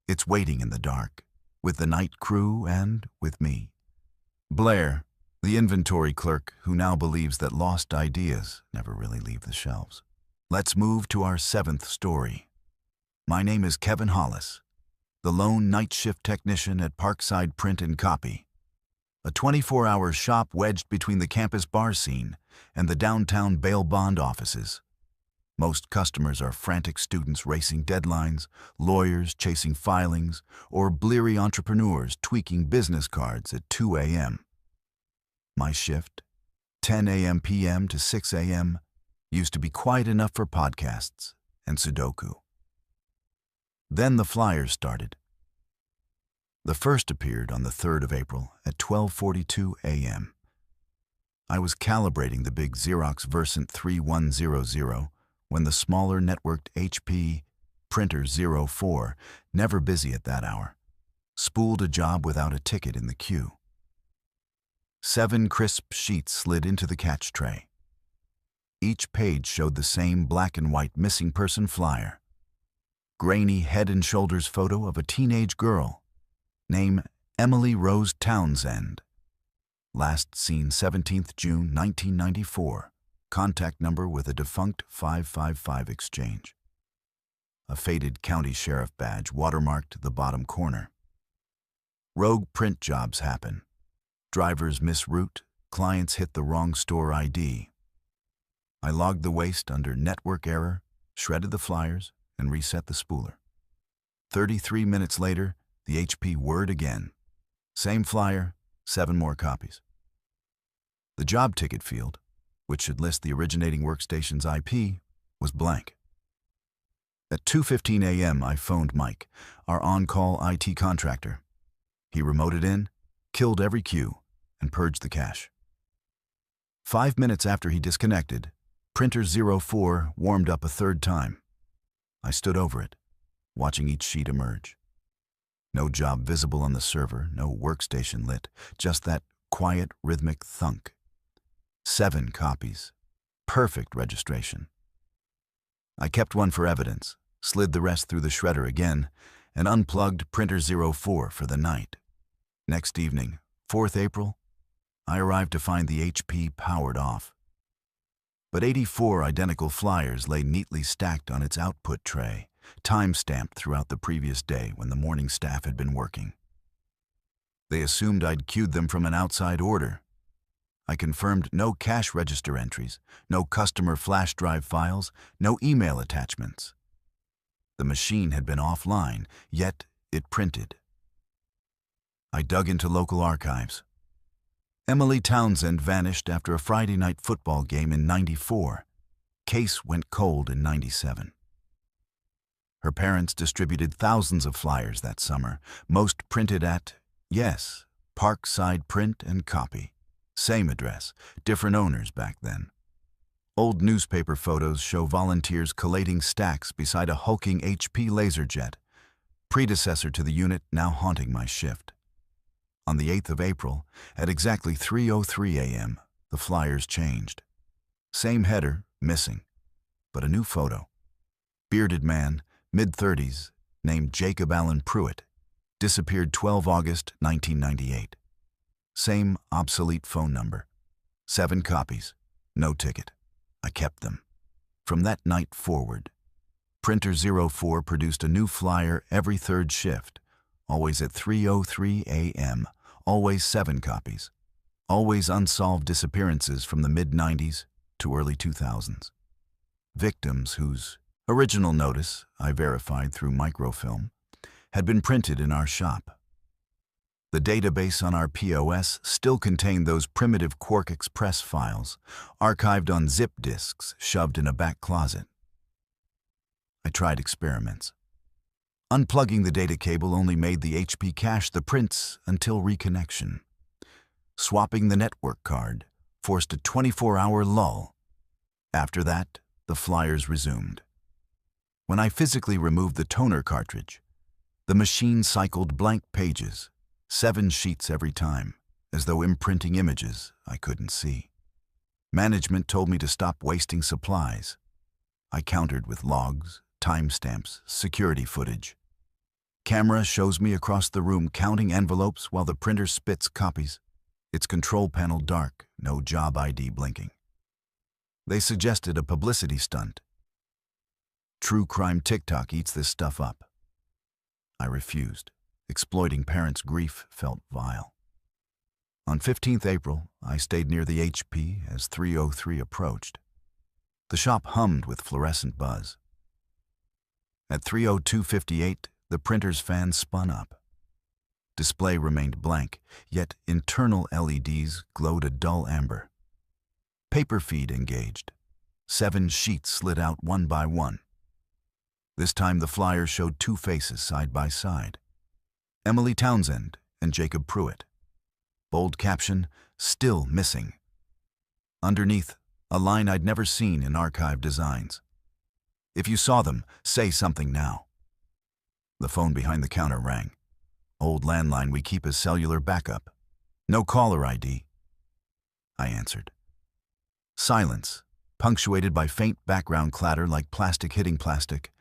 It's waiting in the dark, with the night crew and with me. Blair, the inventory clerk who now believes that lost ideas never really leave the shelves. Let's move to our 7th story. My name is Kevin Hollis, the lone night shift technician at Parkside Print and Copy, a 24-hour shop wedged between the campus bar scene and the downtown bail bond offices. Most customers are frantic students racing deadlines, lawyers chasing filings, or bleary entrepreneurs tweaking business cards at 2 a.m. My shift, 10 a.m. p.m. to 6 a.m., used to be quiet enough for podcasts and Sudoku. Then the flyers started. The first appeared on the 3rd of April at 12:42 a.m. I was calibrating the big Xerox Versant 3100 when the smaller networked HP Printer 04, never busy at that hour, spooled a job without a ticket in the queue. 7 crisp sheets slid into the catch tray. Each page showed the same black and white missing person flyer. Grainy head and shoulders photo of a teenage girl. Name Emily Rose Townsend. Last seen 17th June 1994. Contact number with a defunct 555 exchange. A faded county sheriff badge watermarked the bottom corner. Rogue print jobs happen. Drivers miss route, clients hit the wrong store ID. I logged the waste under network error, shredded the flyers, and reset the spooler. 33 minutes later, the HP word again. Same flyer, 7 more copies. The job ticket field, which should list the originating workstation's IP, was blank. At 2:15 a.m., I phoned Mike, our on-call IT contractor. He remoted in, killed every queue, and purged the cache. 5 minutes after he disconnected, Printer 04 warmed up a 3rd time. I stood over it, watching each sheet emerge. No job visible on the server, no workstation lit, just that quiet, rhythmic thunk. 7 copies. Perfect registration. I kept one for evidence, slid the rest through the shredder again, and unplugged Printer 04 for the night. Next evening, 4th April, I arrived to find the HP powered off. But 84 identical flyers lay neatly stacked on its output tray, time-stamped throughout the previous day when the morning staff had been working. They assumed I'd queued them from an outside order. I confirmed no cash register entries, no customer flash drive files, no email attachments. The machine had been offline, yet it printed. I dug into local archives. Emily Townsend vanished after a Friday night football game in '94. Case went cold in '97. Her parents distributed thousands of flyers that summer, most printed at, yes, Parkside Print and Copy. Same address, different owners back then. Old newspaper photos show volunteers collating stacks beside a hulking HP LaserJet, predecessor to the unit now haunting my shift. On the 8th of April, at exactly 3:03 a.m., the flyers changed. Same header, missing, but a new photo. Bearded man, mid-30s, named Jacob Allen Pruitt, disappeared 12 August 1998. Same obsolete phone number. 7 copies, no ticket. I kept them. From that night forward, Printer 04 produced a new flyer every 3rd shift, always at 3:03 a.m., always 7 copies. Always unsolved disappearances from the mid-90s to early 2000s. Victims whose original notice, I verified through microfilm, had been printed in our shop. The database on our POS still contained those primitive Quark Express files, archived on zip disks shoved in a back closet. I tried experiments. Unplugging the data cable only made the HP cache the prints until reconnection. Swapping the network card forced a 24-hour lull. After that, the flyers resumed. When I physically removed the toner cartridge, the machine cycled blank pages, 7 sheets every time, as though imprinting images I couldn't see. Management told me to stop wasting supplies. I countered with logs, timestamps, security footage. Camera shows me across the room counting envelopes while the printer spits copies, its control panel dark, no job ID blinking. They suggested a publicity stunt. True crime TikTok eats this stuff up. I refused. Exploiting parents' grief felt vile. On 15th April, I stayed near the HP as 303 approached. The shop hummed with fluorescent buzz. At 3:02:58, the printer's fan spun up. Display remained blank, yet internal LEDs glowed a dull amber. Paper feed engaged. 7 sheets slid out one by one. This time the flyer showed 2 faces side by side. Emily Townsend and Jacob Pruitt. Bold caption, "Still missing." Underneath, a line I'd never seen in archive designs. "If you saw them, say something now." The phone behind the counter rang. Old landline we keep as cellular backup. "No caller ID." I answered. Silence, punctuated by faint background clatter like plastic hitting plastic,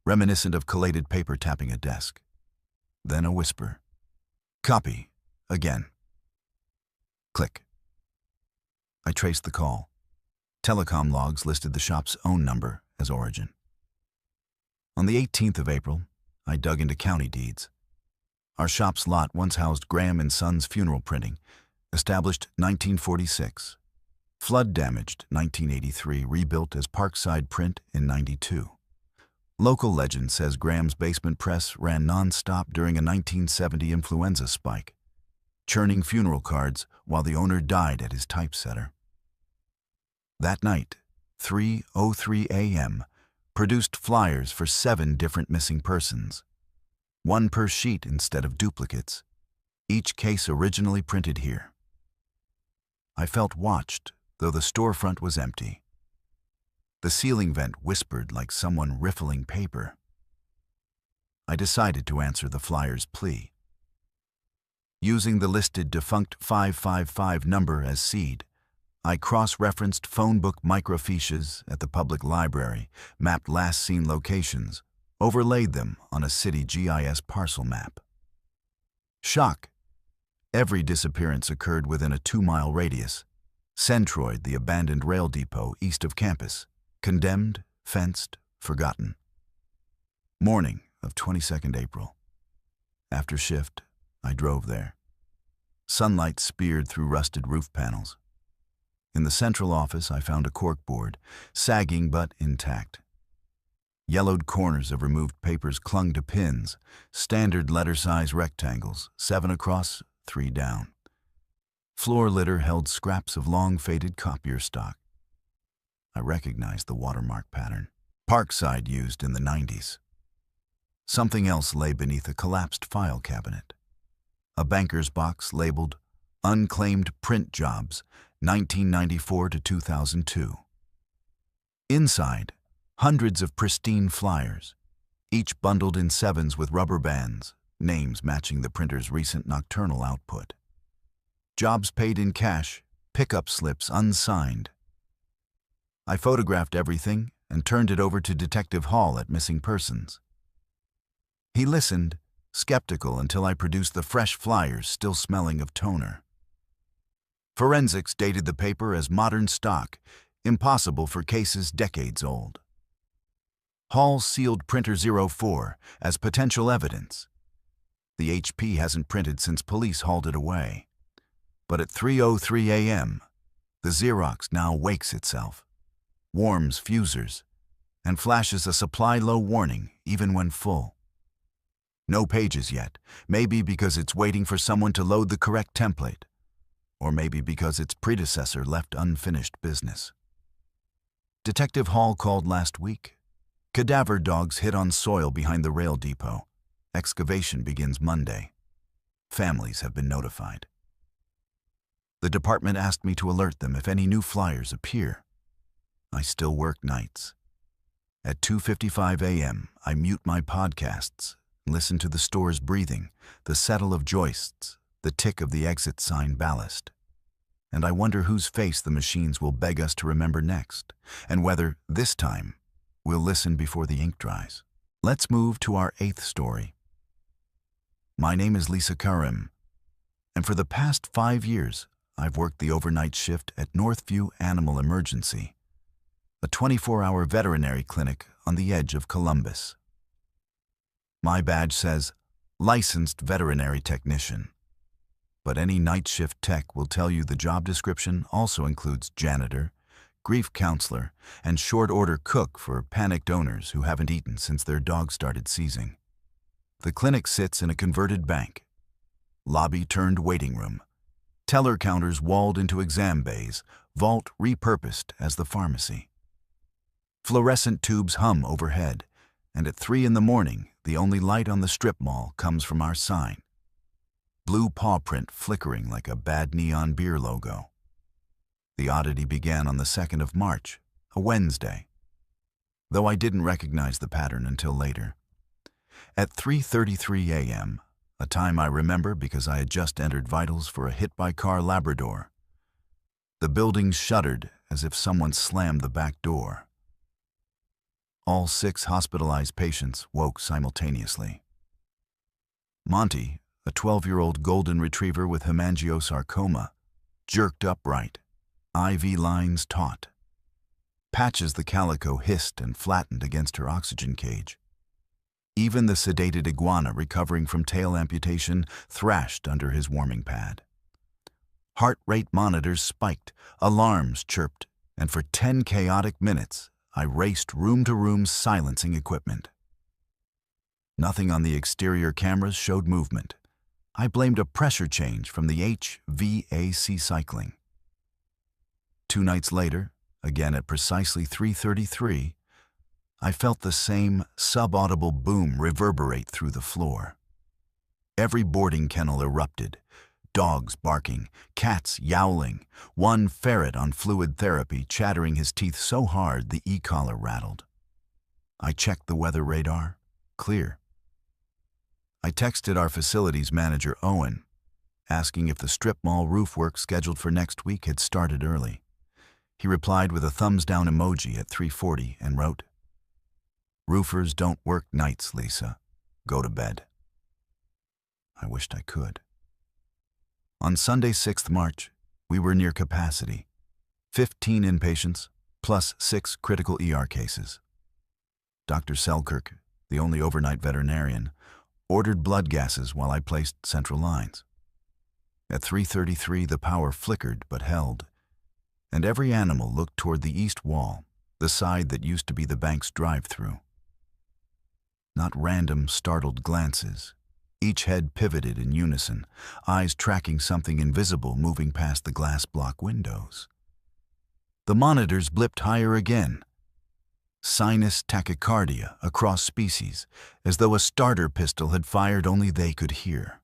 reminiscent of collated paper tapping a desk. Then a whisper. "Copy. Again." Click. I traced the call. Telecom logs listed the shop's own number as origin. On the 18th of April, I dug into county deeds. Our shop's lot once housed Graham and Sons Funeral Printing, established 1946. Flood damaged 1983, rebuilt as Parkside Print in 92. Local legend says Graham's basement press ran non-stop during a 1970 influenza spike, churning funeral cards while the owner died at his typesetter. That night, 3:03 a.m., produced flyers for 7 different missing persons. 1 per sheet instead of duplicates, each case originally printed here. I felt watched, though the storefront was empty. The ceiling vent whispered like someone riffling paper. I decided to answer the flyer's plea. Using the listed defunct 555 number as seed, I cross-referenced phone book microfiches at the public library, mapped last-seen locations, overlaid them on a city GIS parcel map. Shock. Every disappearance occurred within a 2-mile radius. Centroid, the abandoned rail depot east of campus. Condemned, fenced, forgotten. Morning of 22nd April. After shift, I drove there. Sunlight speared through rusted roof panels. In the central office, I found a corkboard, sagging but intact. Yellowed corners of removed papers clung to pins, standard letter-size rectangles, 7 across, 3 down. Floor litter held scraps of long-faded copier stock. I recognized the watermark pattern. Parkside used in the 90s. Something else lay beneath a collapsed file cabinet. A banker's box labeled Unclaimed Print Jobs, 1994 to 2002. Inside, hundreds of pristine flyers, each bundled in 7s with rubber bands, names matching the printer's recent nocturnal output. Jobs paid in cash, pickup slips unsigned. I photographed everything and turned it over to Detective Hall at Missing Persons. He listened, skeptical, until I produced the fresh flyers still smelling of toner. Forensics dated the paper as modern stock, impossible for cases decades old. Hall sealed Printer 04 as potential evidence. The HP hasn't printed since police hauled it away. But at 3:03 a.m., the Xerox now wakes itself, warms fusers, and flashes a supply low warning even when full. No pages yet, maybe because it's waiting for someone to load the correct template, or maybe because its predecessor left unfinished business. Detective Hall called last week. Cadaver dogs hid on soil behind the rail depot. Excavation begins Monday. Families have been notified. The department asked me to alert them if any new flyers appear. I still work nights. At 2:55 a.m., I mute my podcasts, listen to the store's breathing, the settle of joists, the tick of the exit sign ballast. And I wonder whose face the machines will beg us to remember next, and whether, this time, we'll listen before the ink dries. Let's move to our 8th story. My name is Lisa Karim, and for the past 5 years, I've worked the overnight shift at Northview Animal Emergency, a 24-hour veterinary clinic on the edge of Columbus. My badge says, Licensed Veterinary Technician. But any night shift tech will tell you the job description also includes janitor, grief counselor, and short-order cook for panicked owners who haven't eaten since their dog started seizing. The clinic sits in a converted bank. Lobby turned waiting room. Teller counters walled into exam bays, vault repurposed as the pharmacy. Fluorescent tubes hum overhead, and at 3 in the morning, the only light on the strip mall comes from our sign. Blue paw print flickering like a bad neon beer logo. The oddity began on the 2nd of March, a Wednesday, though I didn't recognize the pattern until later. At 3:33 a.m., a time I remember because I had just entered vitals for a hit-by-car Labrador, the building shuddered as if someone slammed the back door. All 6 hospitalized patients woke simultaneously. Monty, a 12-year-old golden retriever with hemangiosarcoma, jerked upright, IV lines taut. Patches the calico hissed and flattened against her oxygen cage. Even the sedated iguana recovering from tail amputation thrashed under his warming pad. Heart rate monitors spiked, alarms chirped, and for 10 chaotic minutes, I raced room to room silencing equipment. Nothing on the exterior cameras showed movement. I blamed a pressure change from the HVAC cycling. 2 nights later, again at precisely 3:33, I felt the same subaudible boom reverberate through the floor. Every boarding kennel erupted, dogs barking, cats yowling, one ferret on fluid therapy chattering his teeth so hard the e-collar rattled. I checked the weather radar. Clear. I texted our facilities manager, Owen, asking if the strip mall roof work scheduled for next week had started early. He replied with a thumbs-down emoji at 3:40 and wrote, "Roofers don't work nights, Lisa. Go to bed." I wished I could. On Sunday, 6th March, we were near capacity. 15 inpatients, plus 6 critical ER cases. Dr. Selkirk, the only overnight veterinarian, ordered blood gases while I placed central lines. At 3:33, the power flickered but held, and every animal looked toward the east wall, the side that used to be the bank's drive-through. Not random, startled glances. Each head pivoted in unison, eyes tracking something invisible moving past the glass block windows. The monitors blipped higher again. Sinus tachycardia across species, as though a starter pistol had fired only they could hear.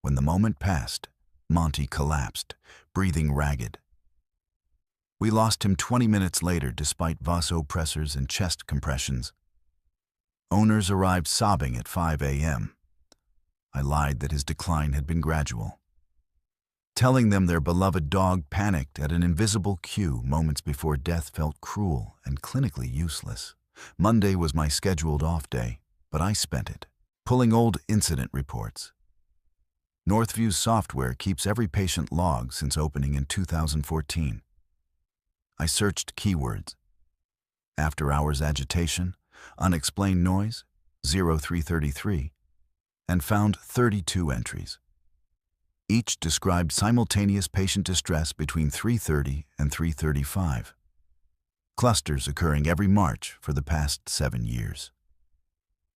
When the moment passed, Monty collapsed, breathing ragged. We lost him 20 minutes later despite vasopressors and chest compressions. Owners arrived sobbing at 5 a.m. I lied that his decline had been gradual. Telling them their beloved dog panicked at an invisible cue moments before death felt cruel and clinically useless. Monday was my scheduled off day, but I spent it pulling old incident reports. Northview's software keeps every patient log since opening in 2014. I searched keywords. After-hours agitation, unexplained noise, 0333, and found 32 entries. Each described simultaneous patient distress between 3:30 and 3:35, clusters occurring every March for the past 7 years.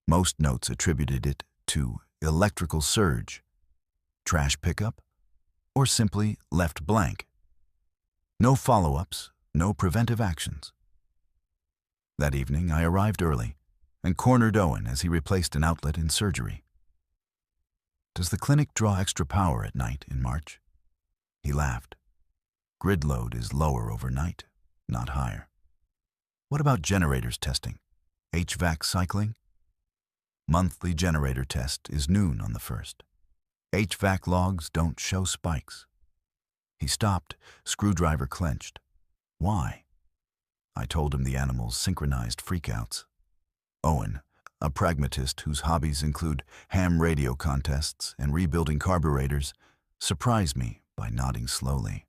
Most notes attributed it to electrical surge, trash pickup, or simply left blank. No follow-ups, no preventive actions. That evening, I arrived early and cornered Owen as he replaced an outlet in surgery. "Does the clinic draw extra power at night in March?" He laughed. "Grid load is lower overnight, not higher." "What about generators testing? HVAC cycling?" "Monthly generator test is noon on the 1st. HVAC logs don't show spikes." He stopped, screwdriver clenched. "Why?" I told him the animals' synchronized freakouts. Owen, a pragmatist whose hobbies include ham radio contests and rebuilding carburetors, surprised me by nodding slowly.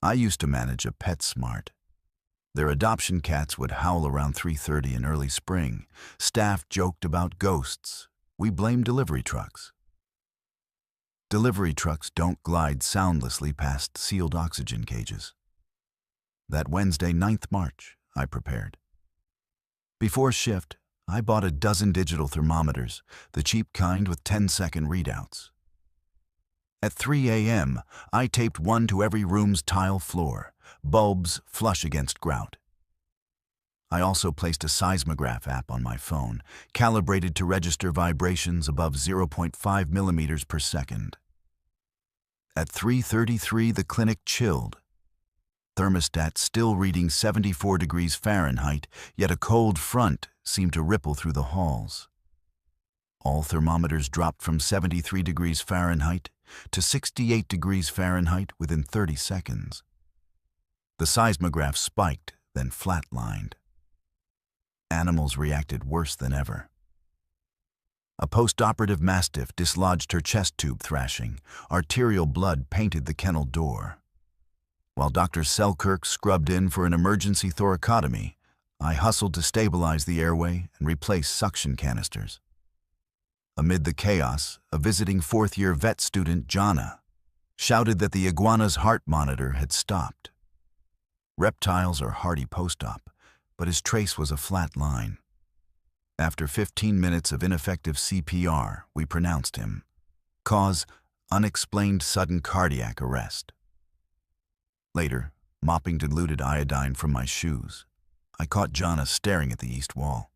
"I used to manage a PetSmart. Their adoption cats would howl around 3:30 in early spring. Staff joked about ghosts. We blamed delivery trucks." "Delivery trucks don't glide soundlessly past sealed oxygen cages." "That Wednesday, 9th March, I prepared. Before shift, I bought a dozen digital thermometers, the cheap kind with 10-second readouts. At 3 a.m., I taped one to every room's tile floor, bulbs flush against grout. I also placed a seismograph app on my phone, calibrated to register vibrations above 0.5 millimeters per second. At 3:33, the clinic chilled. Thermostat still reading 74 degrees Fahrenheit, yet a cold front seemed to ripple through the halls. All thermometers dropped from 73 degrees Fahrenheit to 68 degrees Fahrenheit within 30 seconds. The seismograph spiked, then flatlined. Animals reacted worse than ever. A post-operative mastiff dislodged her chest tube thrashing. Arterial blood painted the kennel door. While Dr. Selkirk scrubbed in for an emergency thoracotomy, I hustled to stabilize the airway and replace suction canisters. Amid the chaos, a visiting fourth-year vet student, Jana, shouted that the iguana's heart monitor had stopped. Reptiles are hardy post-op, but his trace was a flat line. After 15 minutes of ineffective CPR, we pronounced him. Cause: unexplained sudden cardiac arrest. Later, mopping diluted iodine from my shoes, I caught Jana staring at the east wall.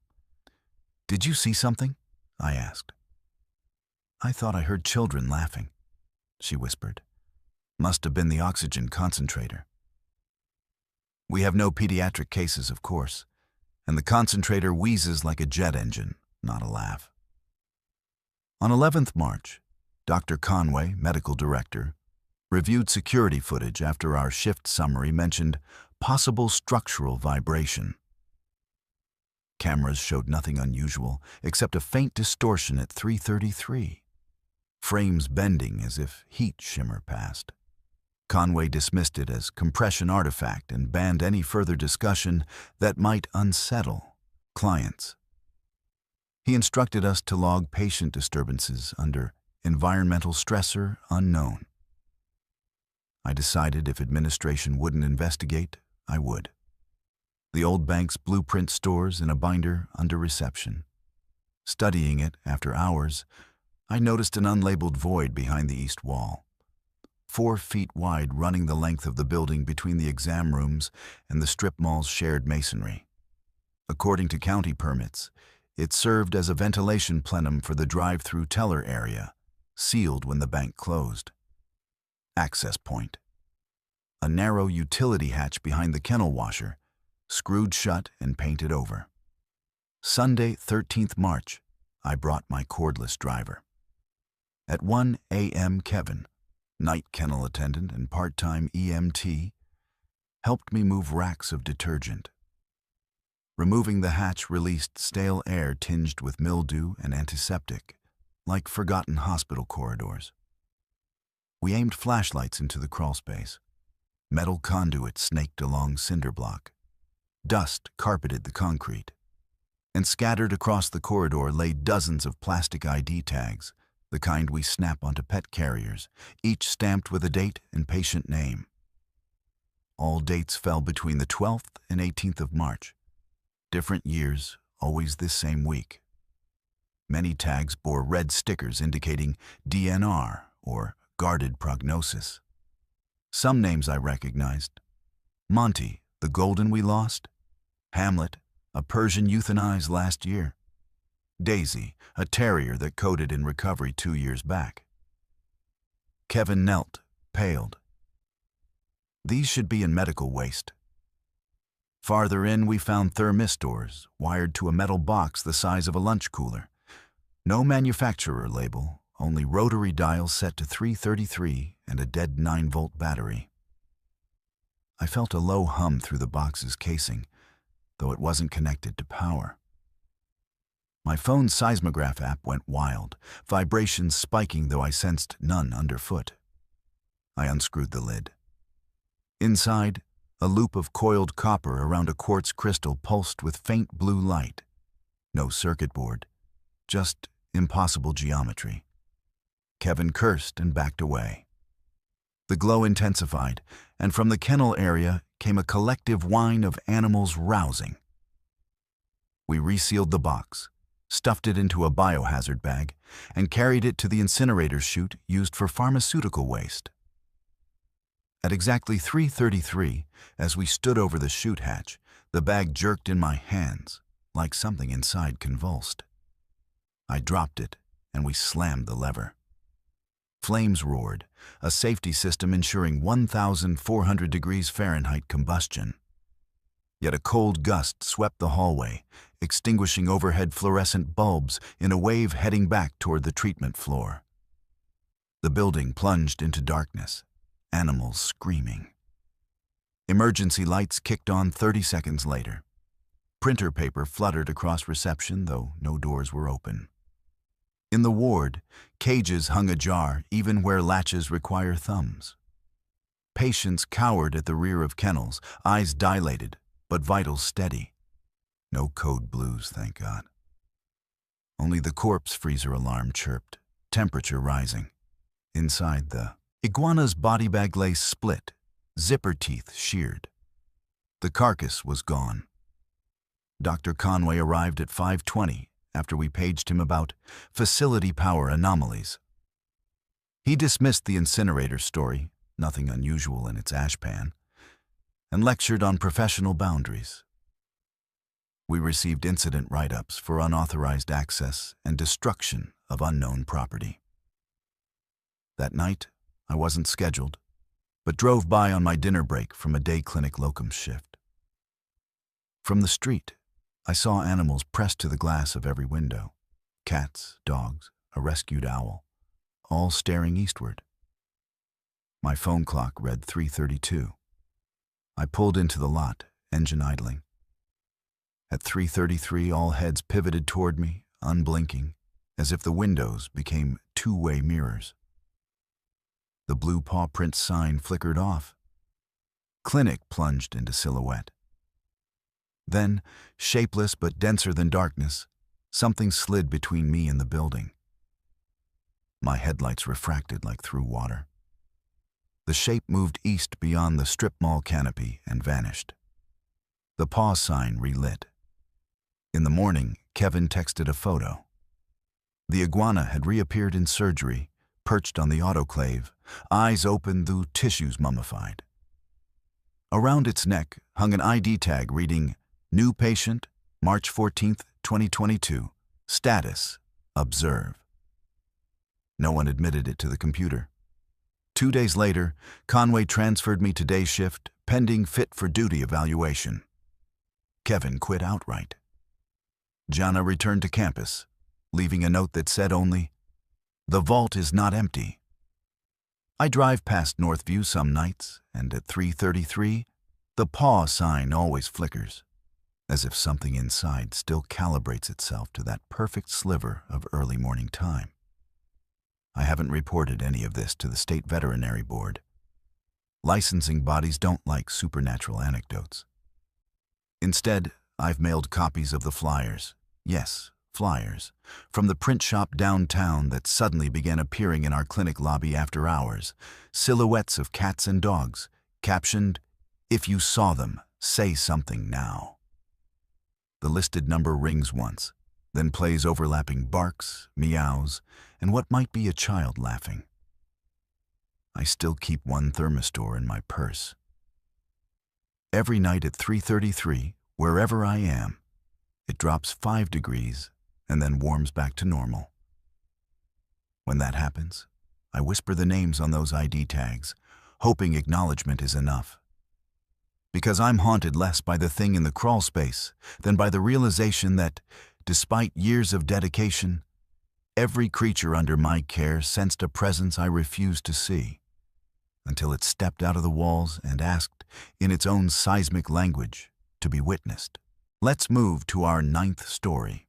"Did you see something?" I asked. "I thought I heard children laughing," she whispered. "Must have been the oxygen concentrator." We have no pediatric cases, of course, and the concentrator wheezes like a jet engine, not a laugh. On 11th March, Dr. Conway, medical director, reviewed security footage after our shift summary mentioned possible structural vibration. Cameras showed nothing unusual except a faint distortion at 3:33, frames bending as if heat shimmer past. Conway dismissed it as compression artifact and banned any further discussion that might unsettle clients. He instructed us to log patient disturbances under environmental stressor unknown. I decided if administration wouldn't investigate, I would. The old bank's blueprint stores in a binder under reception. Studying it after hours, I noticed an unlabeled void behind the east wall, 4 feet wide, running the length of the building between the exam rooms and the strip mall's shared masonry. According to county permits, it served as a ventilation plenum for the drive-through teller area, sealed when the bank closed. Access point: a narrow utility hatch behind the kennel washer, screwed shut and painted over. Sunday, 13th March, I brought my cordless driver. At 1 a.m., Kevin, night kennel attendant and part-time EMT, helped me move racks of detergent. Removing the hatch released stale air tinged with mildew and antiseptic, like forgotten hospital corridors. We aimed flashlights into the crawlspace. Metal conduit snaked along cinder block. Dust carpeted the concrete. and scattered across the corridor lay dozens of plastic ID tags, the kind we snap onto pet carriers, each stamped with a date and patient name. All dates fell between the 12th and 18th of March. Different years, always this same week. Many tags bore red stickers indicating DNR, or guarded prognosis. Some names I recognized. Monty, the golden we lost. Hamlet, a Persian euthanized last year. Daisy, a terrier that coded in recovery 2 years back. Kevin knelt, paled. These should be in medical waste. Farther in, we found thermistors wired to a metal box the size of a lunch cooler. No manufacturer label, only rotary dials set to 333 and a dead 9-volt battery. I felt a low hum through the box's casing, though it wasn't connected to power. My phone's seismograph app went wild, vibrations spiking though I sensed none underfoot. I unscrewed the lid. Inside, a loop of coiled copper around a quartz crystal pulsed with faint blue light. No circuit board, just impossible geometry. Kevin cursed and backed away. The glow intensified, and from the kennel area came a collective whine of animals rousing. We resealed the box, stuffed it into a biohazard bag, and carried it to the incinerator chute used for pharmaceutical waste. At exactly 3:33, as we stood over the chute hatch, the bag jerked in my hands, like something inside convulsed. I dropped it, and we slammed the lever. Flames roared, a safety system ensuring 1,400 degrees Fahrenheit combustion. Yet a cold gust swept the hallway, extinguishing overhead fluorescent bulbs in a wave heading back toward the treatment floor. The building plunged into darkness, animals screaming. Emergency lights kicked on 30 seconds later. Printer paper fluttered across reception, though no doors were open. In the ward, cages hung ajar even where latches require thumbs. Patients cowered at the rear of kennels, eyes dilated, but vitals steady. No code blues, thank God. Only the corpse freezer alarm chirped, temperature rising. Inside, the iguana's body bag lay split, zipper teeth sheared. The carcass was gone. Dr. Conway arrived at 5:20 after we paged him about facility power anomalies. He dismissed the incinerator story, nothing unusual in its ashpan, and lectured on professional boundaries. We received incident write-ups for unauthorized access and destruction of unknown property. That night, I wasn't scheduled, but drove by on my dinner break from a day clinic locum shift. From the street, I saw animals pressed to the glass of every window. Cats, dogs, a rescued owl, all staring eastward. My phone clock read 3:32. I pulled into the lot, engine idling. At 3:33, all heads pivoted toward me, unblinking, as if the windows became two-way mirrors. The blue paw print sign flickered off. Clinic plunged into silhouette. Then, shapeless but denser than darkness, something slid between me and the building. My headlights refracted like through water. The shape moved east beyond the strip mall canopy and vanished. The paw sign relit. In the morning, Kevin texted a photo. The iguana had reappeared in surgery, perched on the autoclave, eyes open though tissues mummified. Around its neck hung an ID tag reading, "New patient, March 14th, 2022. Status, observe." No one admitted it to the computer. 2 days later, Conway transferred me to day shift, pending fit-for-duty evaluation. Kevin quit outright. Jana returned to campus, leaving a note that said only, "The vault is not empty." I drive past Northview some nights, and at 3:33, the paw sign always flickers, as if something inside still calibrates itself to that perfect sliver of early morning time. I haven't reported any of this to the State Veterinary Board. Licensing bodies don't like supernatural anecdotes. Instead, I've mailed copies of the flyers, Yes, flyers, from the print shop downtown that suddenly began appearing in our clinic lobby after hours. Silhouettes of cats and dogs, captioned, "If you saw them, say something now." The listed number rings once, then plays overlapping barks, meows, and what might be a child laughing. I still keep one thermistor in my purse. Every night at 3:33, wherever I am, it drops 5 degrees and then warms back to normal. When that happens, I whisper the names on those ID tags, hoping acknowledgement is enough. Because I'm haunted less by the thing in the crawl space than by the realization that, despite years of dedication, every creature under my care sensed a presence I refused to see, until it stepped out of the walls and asked, in its own seismic language, to be witnessed. Let's move to our 9th story.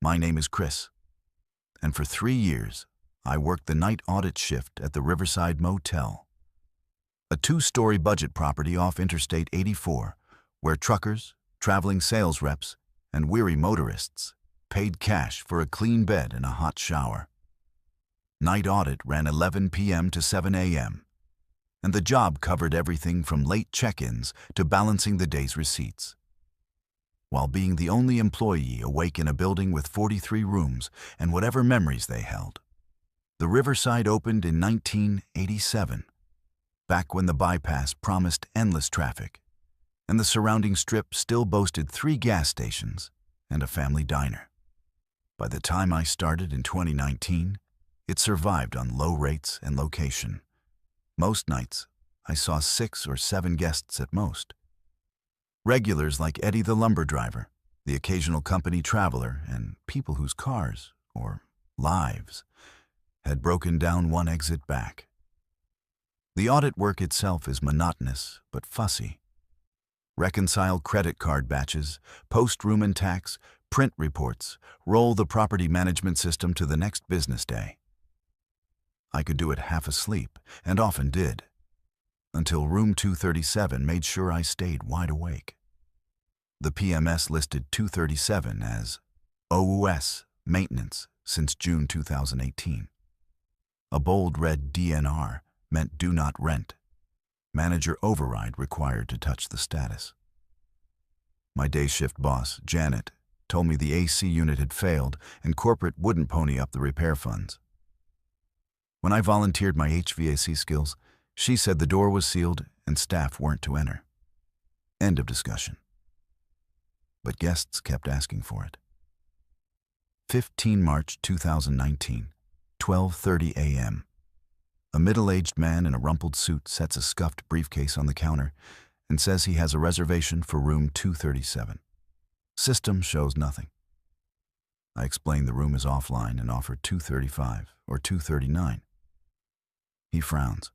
My name is Chris, and for 3 years, I worked the night audit shift at the Riverside Motel, a 2-story budget property off Interstate 84, where truckers, traveling sales reps, and weary motorists paid cash for a clean bed and a hot shower. Night audit ran 11 p.m. to 7 a.m., and the job covered everything from late check-ins to balancing the day's receipts. While being the only employee awake in a building with 43 rooms and whatever memories they held. The Riverside opened in 1987, back when the bypass promised endless traffic, and the surrounding strip still boasted 3 gas stations and a family diner. By the time I started in 2019, it survived on low rates and location. Most nights, I saw 6 or 7 guests at most. Regulars like Eddie the lumber driver, the occasional company traveler, and people whose cars, or lives, had broken down one exit back. The audit work itself is monotonous but fussy. Reconcile credit card batches, post room and tax, print reports, roll the property management system to the next business day. I could do it half asleep, and often did, until room 237 made sure I stayed wide awake. The PMS listed 237 as OUS maintenance since June 2018. A bold red DNR meant do not rent. Manager override required to touch the status. My day shift boss, Janet, told me the AC unit had failed and corporate wouldn't pony up the repair funds. When I volunteered my HVAC skills, she said the door was sealed and staff weren't to enter. End of discussion. But guests kept asking for it. 15 March 2019, 12:30 a.m. A middle-aged man in a rumpled suit sets a scuffed briefcase on the counter and says he has a reservation for room 237. System shows nothing. I explain the room is offline and offer 235 or 239. He frowns.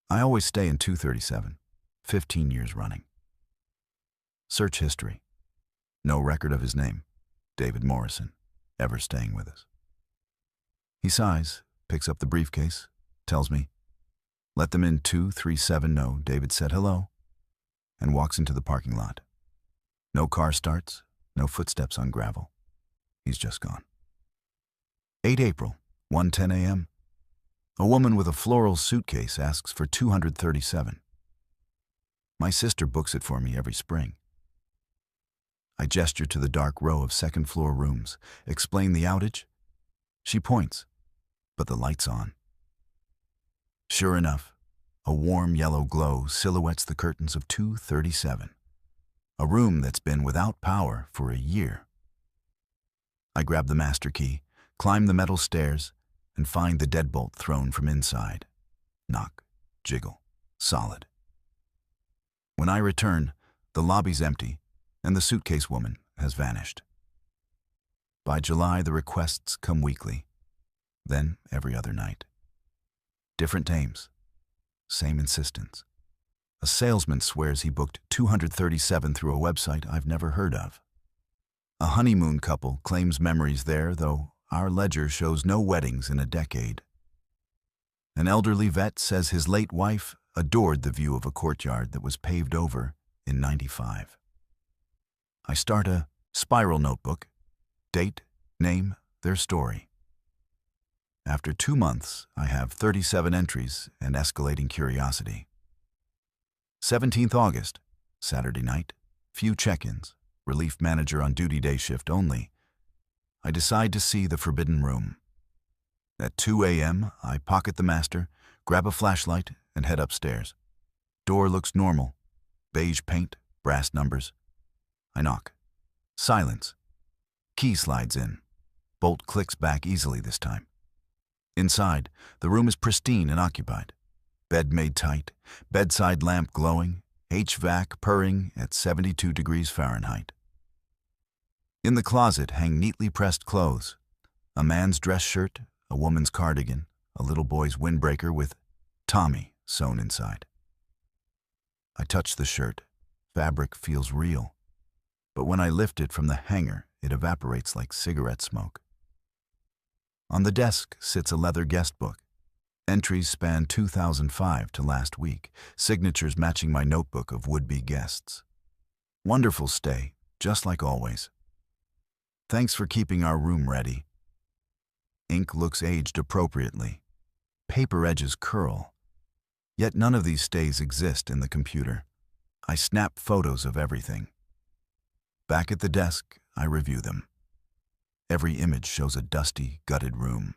I always stay in 237, 15 years running. Search history. No record of his name, David Morrison, ever staying with us. He sighs, picks up the briefcase, tells me, "Let them in 237 know David said hello," and walks into the parking lot. No car starts, no footsteps on gravel. He's just gone. 8 April, 1:10 a.m. A woman with a floral suitcase asks for 237. My sister books it for me every spring. I gesture to the dark row of second-floor rooms, explain the outage. She points, but the light's on. Sure enough, a warm yellow glow silhouettes the curtains of 237, a room that's been without power for a year. I grab the master key, climb the metal stairs, and find the deadbolt thrown from inside. Knock, jiggle, solid. When I return, the lobby's empty, and the suitcase woman has vanished. By July, the requests come weekly, then every other night. Different names, same insistence. A salesman swears he booked 237 through a website I've never heard of. A honeymoon couple claims memories there, though our ledger shows no weddings in a decade. An elderly vet says his late wife adored the view of a courtyard that was paved over in '95. I start a spiral notebook Date, name, their story. After 2 months, I have 37 entries and escalating curiosity. 17th August, Saturday night, few check-ins, relief manager on duty day shift only. I decide to see the forbidden room. At 2 a.m., I pocket the master, grab a flashlight, and head upstairs. Door looks normal. Beige paint, brass numbers. I knock. Silence. Key slides in. Bolt clicks back easily this time. Inside, the room is pristine and occupied. Bed made tight, bedside lamp glowing, HVAC purring at 72 degrees Fahrenheit. In the closet hang neatly pressed clothes. A man's dress shirt, a woman's cardigan, a little boy's windbreaker with Tommy sewn inside. I touch the shirt. Fabric feels real. But when I lift it from the hanger, it evaporates like cigarette smoke. On the desk sits a leather guest book. Entries span 2005 to last week, signatures matching my notebook of would-be guests. Wonderful stay, just like always. Thanks for keeping our room ready. Ink looks aged appropriately. Paper edges curl. Yet none of these stays exist in the computer. I snap photos of everything. Back at the desk, I review them. Every image shows a dusty, gutted room.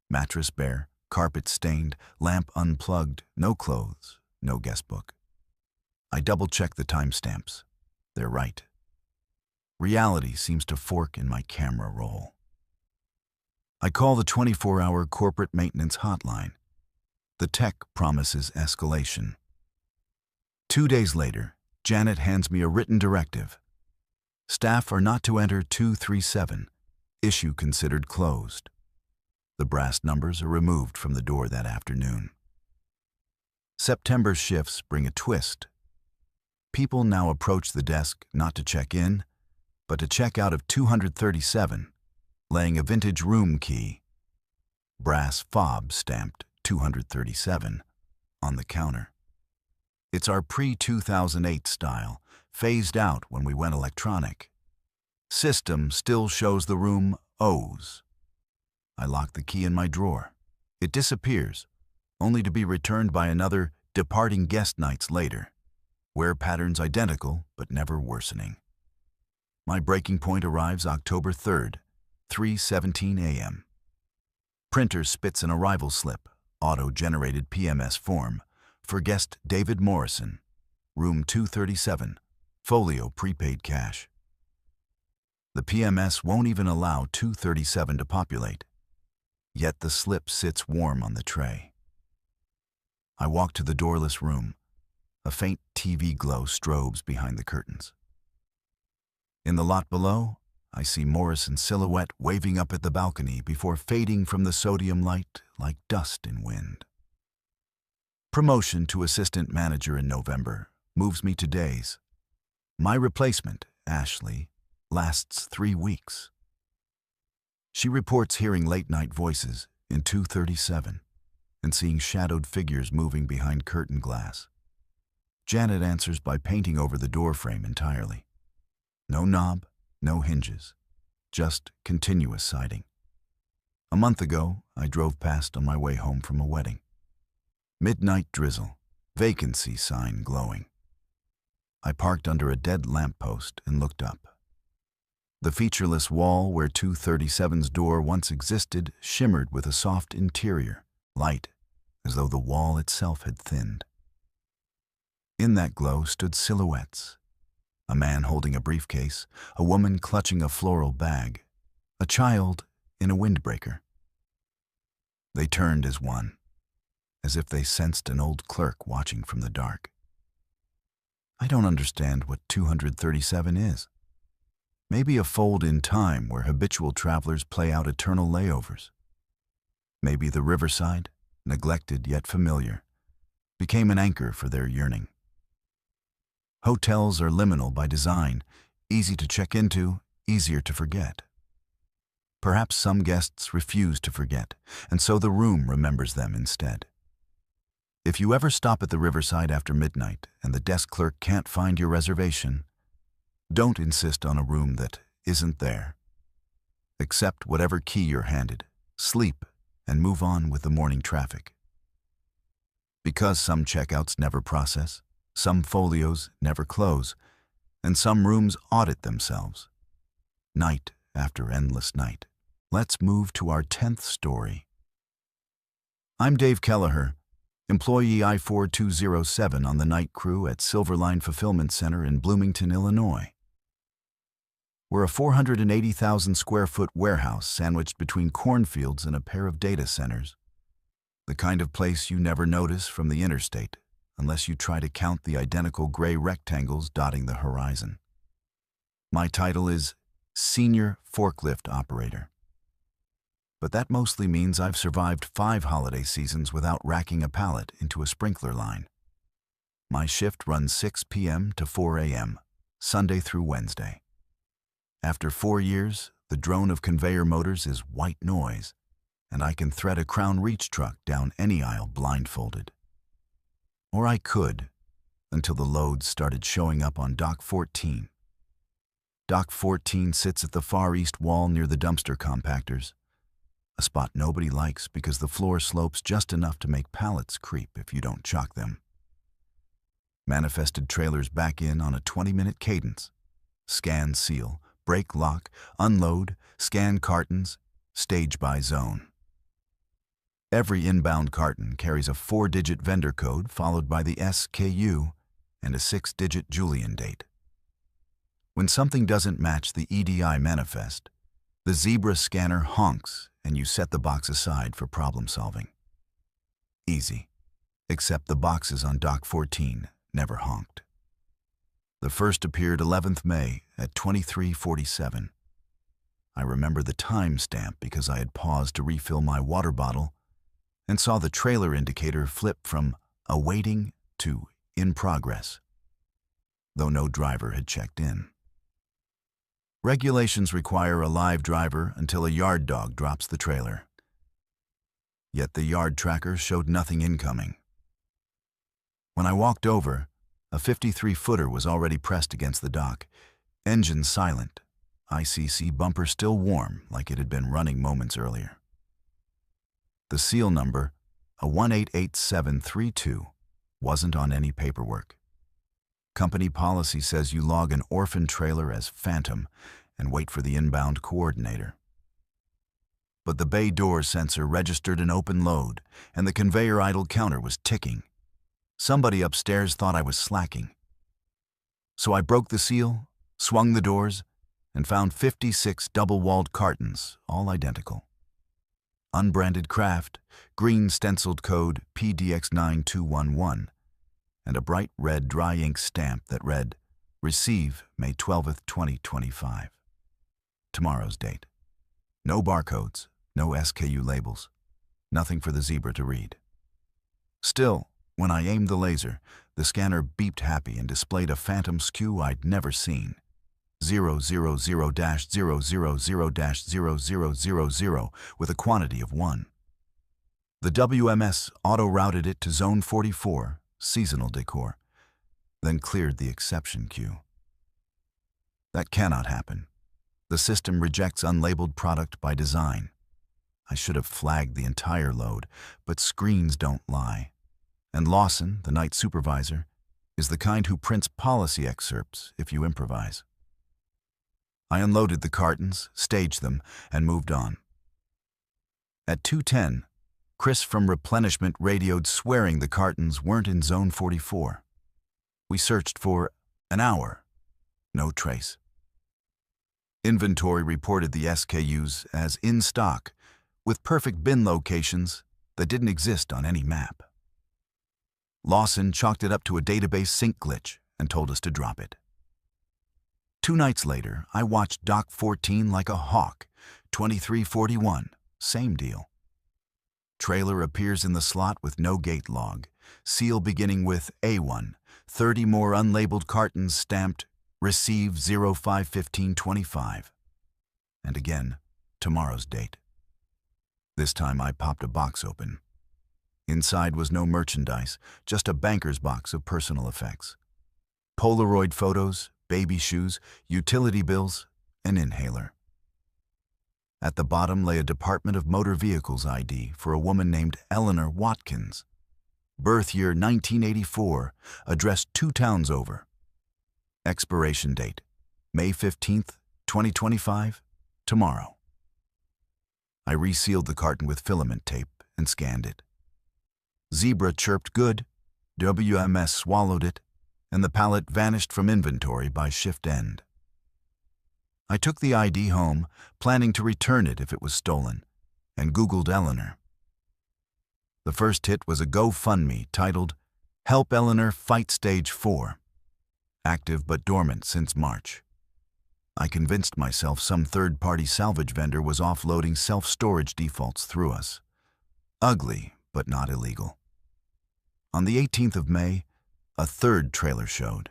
Mattress bare, carpet stained, lamp unplugged, no clothes, no guest book. I double-check the timestamps. They're right. Reality seems to fork in my camera roll. I call the 24-hour corporate maintenance hotline. The tech promises escalation. 2 days later, Janet hands me a written directive. Staff are not to enter 237. Issue considered closed. The brass numbers are removed from the door that afternoon. September's shifts bring a twist. People now approach the desk not to check in, but to check out of 237, laying a vintage room key, brass fob stamped 237, on the counter. It's our pre-2008 style, phased out when we went electronic. System still shows the room O's. I lock the key in my drawer. It disappears, only to be returned by another departing guest nights later. Wear patterns identical, but never worsening. My breaking point arrives October 3rd, 3:17 a.m. Printer spits an arrival slip, auto-generated PMS form, for guest David Morrison, room 237, folio prepaid cash. The PMS won't even allow 237 to populate, yet the slip sits warm on the tray. I walk to the doorless room. A faint TV glow strobes behind the curtains. In the lot below, I see Morrison's silhouette waving up at the balcony before fading from the sodium light like dust in wind. Promotion to assistant manager in November moves me to days. My replacement, Ashley, lasts 3 weeks. She reports hearing late-night voices in 237 and seeing shadowed figures moving behind curtain glass. Janet answers by painting over the doorframe entirely. No knob, no hinges, just continuous siding. A month ago, I drove past on my way home from a wedding. Midnight drizzle, vacancy sign glowing. I parked under a dead lamppost and looked up. The featureless wall where 237's door once existed shimmered with a soft interior, light, as though the wall itself had thinned. In that glow stood silhouettes. A man holding a briefcase, a woman clutching a floral bag, a child in a windbreaker. They turned as one, as if they sensed an old clerk watching from the dark. I don't understand what 237 is. Maybe a fold in time where habitual travelers play out eternal layovers. Maybe the riverside, neglected yet familiar, became an anchor for their yearning. Hotels are liminal by design, easy to check into, easier to forget. Perhaps some guests refuse to forget, and so the room remembers them instead. If you ever stop at the riverside after midnight and the desk clerk can't find your reservation, don't insist on a room that isn't there. Accept whatever key you're handed, sleep, and move on with the morning traffic. Because some checkouts never process, some folios never close, and some rooms audit themselves. Night after endless night. Let's move to our 10th story. I'm Dave Kelleher, employee I-4207 on the night crew at Silverline Fulfillment Center in Bloomington, Illinois. We're a 480,000 square foot warehouse sandwiched between cornfields and a pair of data centers. The kind of place you never notice from the interstate, unless you try to count the identical gray rectangles dotting the horizon. My title is Senior Forklift Operator. But that mostly means I've survived 5 holiday seasons without racking a pallet into a sprinkler line. My shift runs 6 p.m. to 4 a.m., Sunday through Wednesday. After 4 years, the drone of conveyor motors is white noise, and I can thread a Crown Reach truck down any aisle blindfolded. Or I could, until the loads started showing up on Dock 14. Dock 14 sits at the far east wall near the dumpster compactors, a spot nobody likes because the floor slopes just enough to make pallets creep if you don't chock them. Manifested trailers back in on a 20-minute cadence. Scan, seal, break, lock, unload, scan cartons, stage by zone. Every inbound carton carries a 4-digit vendor code followed by the SKU and a 6-digit Julian date. When something doesn't match the EDI manifest, the zebra scanner honks and you set the box aside for problem solving. Easy, except the boxes on Dock 14 never honked. The first appeared 11th May at 23:47. I remember the time stamp because I had paused to refill my water bottle and saw the trailer indicator flip from awaiting to in progress, though no driver had checked in. Regulations require a live driver until a yard dog drops the trailer. Yet the yard tracker showed nothing incoming. When I walked over, a 53-footer was already pressed against the dock, engine silent, ICC bumper still warm like it had been running moments earlier. The seal number, a 188732, wasn't on any paperwork. Company policy says you log an orphan trailer as Phantom and wait for the inbound coordinator. But the bay door sensor registered an open load, and the conveyor idle counter was ticking. Somebody upstairs thought I was slacking. So I broke the seal, swung the doors, and found 56 double-walled cartons, all identical. Unbranded craft, green stenciled code PDX9211, and a bright red dry ink stamp that read, Receive May 12th, 2025. Tomorrow's date. No barcodes, no SKU labels, nothing for the zebra to read. Still, when I aimed the laser, the scanner beeped happy and displayed a Phantom SKU I'd never seen. 000-000-0000 with a quantity of 1. The WMS auto-routed it to Zone 44, seasonal decor, then cleared the exception queue. That cannot happen. The system rejects unlabeled product by design. I should have flagged the entire load, but screens don't lie. And Lawson, the night supervisor, is the kind who prints policy excerpts if you improvise. I unloaded the cartons, staged them, and moved on. At 2:10, Chris from replenishment radioed swearing the cartons weren't in Zone 44. We searched for an hour. No trace. Inventory reported the SKUs as in stock, with perfect bin locations that didn't exist on any map. Lawson chalked it up to a database sync glitch and told us to drop it. 2 nights later, I watched Dock 14 like a hawk, 2341, same deal. Trailer appears in the slot with no gate log, seal beginning with A1, 30 more unlabeled cartons stamped Receive 051525. And again, tomorrow's date. This time I popped a box open. Inside was no merchandise, just a banker's box of personal effects. Polaroid photos, baby shoes, utility bills, an inhaler. At the bottom lay a Department of Motor Vehicles ID for a woman named Eleanor Watkins. Birth year 1984, address 2 towns over. Expiration date, May 15th, 2025, tomorrow. I resealed the carton with filament tape and scanned it. Zebra chirped good, WMS swallowed it, and the pallet vanished from inventory by shift end. I took the ID home, planning to return it if it was stolen, and Googled Eleanor. The first hit was a GoFundMe titled, "Help Eleanor Fight Stage 4. Active but dormant since March." I convinced myself some third-party salvage vendor was offloading self-storage defaults through us. Ugly, but not illegal. On the 18th of May, a third trailer showed.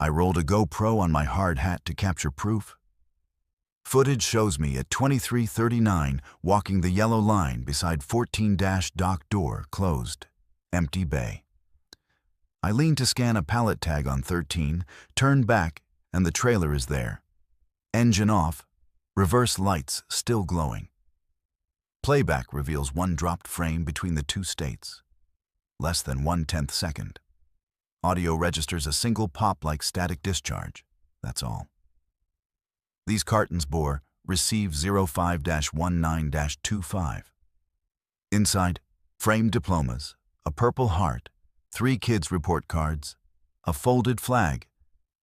I rolled a GoPro on my hard hat to capture proof. Footage shows me at 23:39 walking the yellow line beside 14-dock door closed, empty bay. I leaned to scan a pallet tag on 13, turned back, and the trailer is there. Engine off, reverse lights still glowing. Playback reveals one dropped frame between the 2 states. Less than 1/10 second. Audio registers a single pop like static discharge. That's all. These cartons bore Receive 05-19-25. Inside, framed diplomas, a Purple Heart, 3 kids' report cards, a folded flag,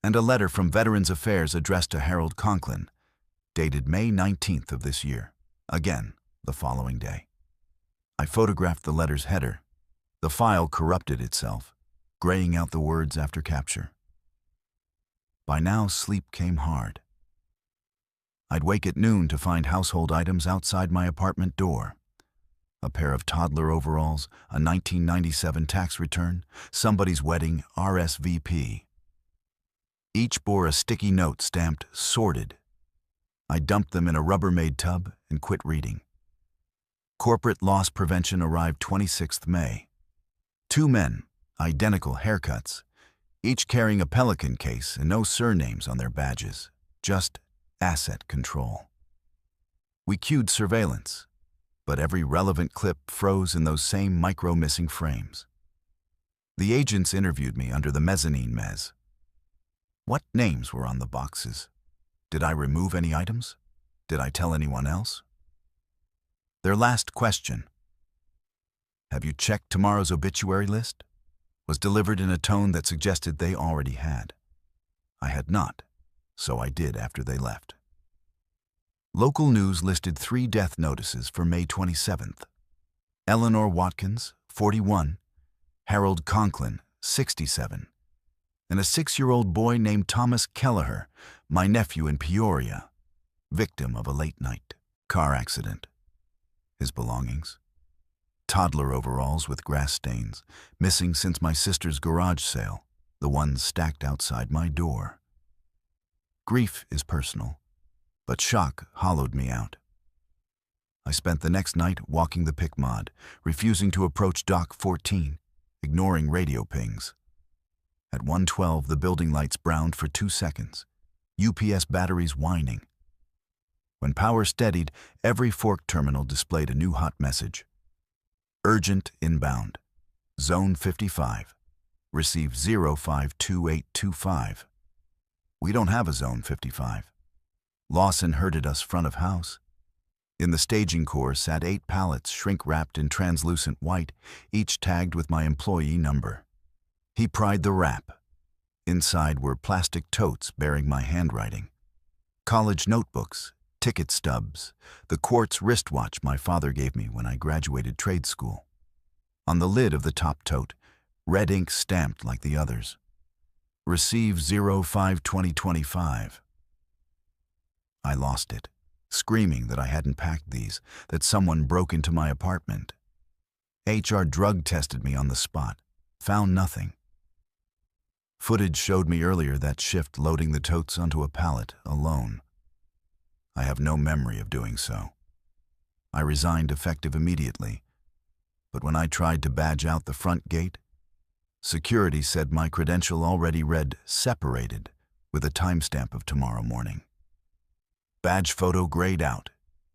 and a letter from Veterans Affairs addressed to Harold Conklin, dated May 19th of this year, again the following day. I photographed the letter's header. The file corrupted itself, graying out the words after capture. By now, sleep came hard. I'd wake at noon to find household items outside my apartment door. A pair of toddler overalls, a 1997 tax return, somebody's wedding RSVP. Each bore a sticky note stamped "sorted." I dumped them in a Rubbermaid tub and quit reading. Corporate loss prevention arrived 26th May. 2 men, identical haircuts, each carrying a Pelican case and no surnames on their badges, just asset control. We cued surveillance, but every relevant clip froze in those same micro-missing frames. The agents interviewed me under the mezzanine mezz. What names were on the boxes? Did I remove any items? Did I tell anyone else? Their last question, "Have you checked tomorrow's obituary list?" was delivered in a tone that suggested they already had. I had not, so I did after they left. Local news listed 3 death notices for May 27th. Eleanor Watkins, 41, Harold Conklin, 67, and a 6-year-old boy named Thomas Kelleher, my nephew in Peoria, victim of a late-night car accident. His belongings: toddler overalls with grass stains, missing since my sister's garage sale, the ones stacked outside my door. Grief is personal, but shock hollowed me out. I spent the next night walking the PICMOD, refusing to approach Dock 14, ignoring radio pings. At 1:12, the building lights browned for 2 seconds, UPS batteries whining. When power steadied, every fork terminal displayed a new hot message. Urgent inbound. Zone 55. Receive 052825. We don't have a Zone 55. Lawson herded us front of house. In the staging core sat 8 pallets shrink-wrapped in translucent white, each tagged with my employee number. He pried the wrap. Inside were plastic totes bearing my handwriting, college notebooks, ticket stubs, the quartz wristwatch my father gave me when I graduated trade school. On the lid of the top tote, red ink stamped like the others. Receive 05-2025. I lost it, screaming that I hadn't packed these, that someone broke into my apartment. HR drug tested me on the spot, found nothing. Footage showed me earlier that shift loading the totes onto a pallet alone. I have no memory of doing so. I resigned effective immediately, but when I tried to badge out the front gate, security said my credential already read separated with a timestamp of tomorrow morning. Badge photo grayed out,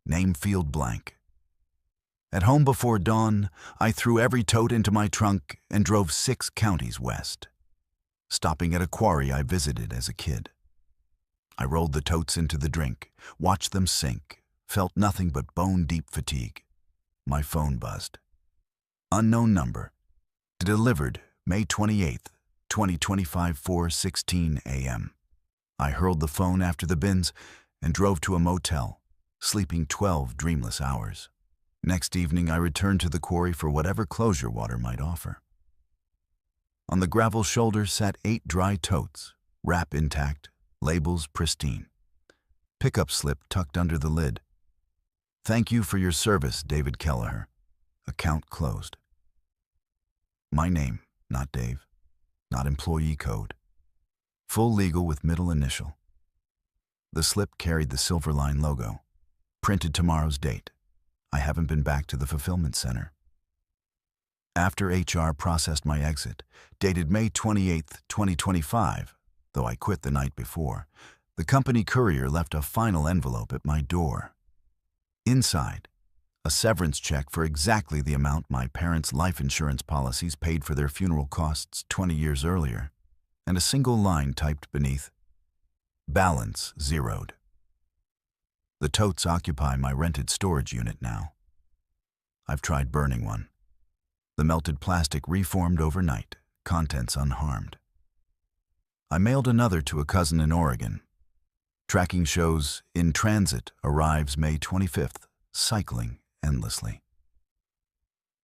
name field blank. At home before dawn, I threw every tote into my trunk and drove 6 counties west, stopping at a quarry I visited as a kid. I rolled the totes into the drink, watched them sink, felt nothing but bone-deep fatigue. My phone buzzed. Unknown number. Delivered May 28th, 2025, 4:16 a.m. I hurled the phone after the bins and drove to a motel, sleeping 12 dreamless hours. Next evening, I returned to the quarry for whatever closure water might offer. On the gravel shoulder sat 8 dry totes, wrap intact, labels pristine. Pickup slip tucked under the lid. Thank you for your service, David Kelleher. Account closed. My name, not Dave. Not employee code. Full legal with middle initial. The slip carried the Silverline logo. Printed tomorrow's date. I haven't been back to the fulfillment center. After HR processed my exit, dated May 28th, 2025, though I quit the night before, the company courier left a final envelope at my door. Inside, a severance check for exactly the amount my parents' life insurance policies paid for their funeral costs 20 years earlier, and a single line typed beneath, balance zeroed. The totes occupy my rented storage unit now. I've tried burning one. The melted plastic reformed overnight, contents unharmed. I mailed another to a cousin in Oregon. Tracking shows in transit arrives May 25th, cycling endlessly.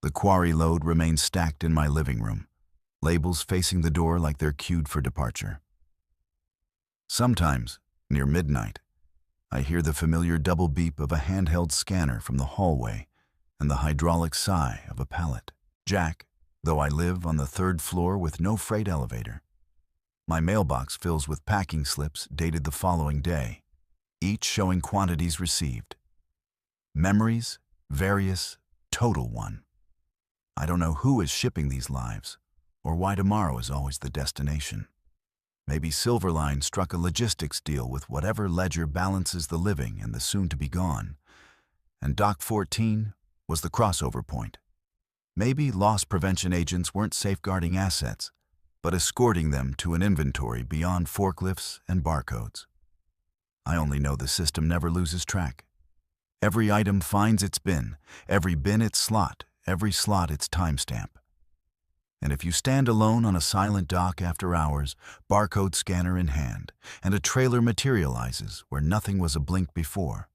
The quarry load remains stacked in my living room, labels facing the door like they're queued for departure. Sometimes, near midnight, I hear the familiar double beep of a handheld scanner from the hallway and the hydraulic sigh of a pallet. Jack, though I live on the 3rd floor with no freight elevator. My mailbox fills with packing slips dated the following day, each showing quantities received. Memories, various, total 1. I don't know who is shipping these lives, or why tomorrow is always the destination. Maybe Silverline struck a logistics deal with whatever ledger balances the living and the soon-to-be-gone, and Dock 14 was the crossover point. Maybe loss prevention agents weren't safeguarding assets, but escorting them to an inventory beyond forklifts and barcodes. I only know the system never loses track. Every item finds its bin, every bin its slot, every slot its timestamp. And if you stand alone on a silent dock after hours, barcode scanner in hand, and a trailer materializes where nothing was a blink before,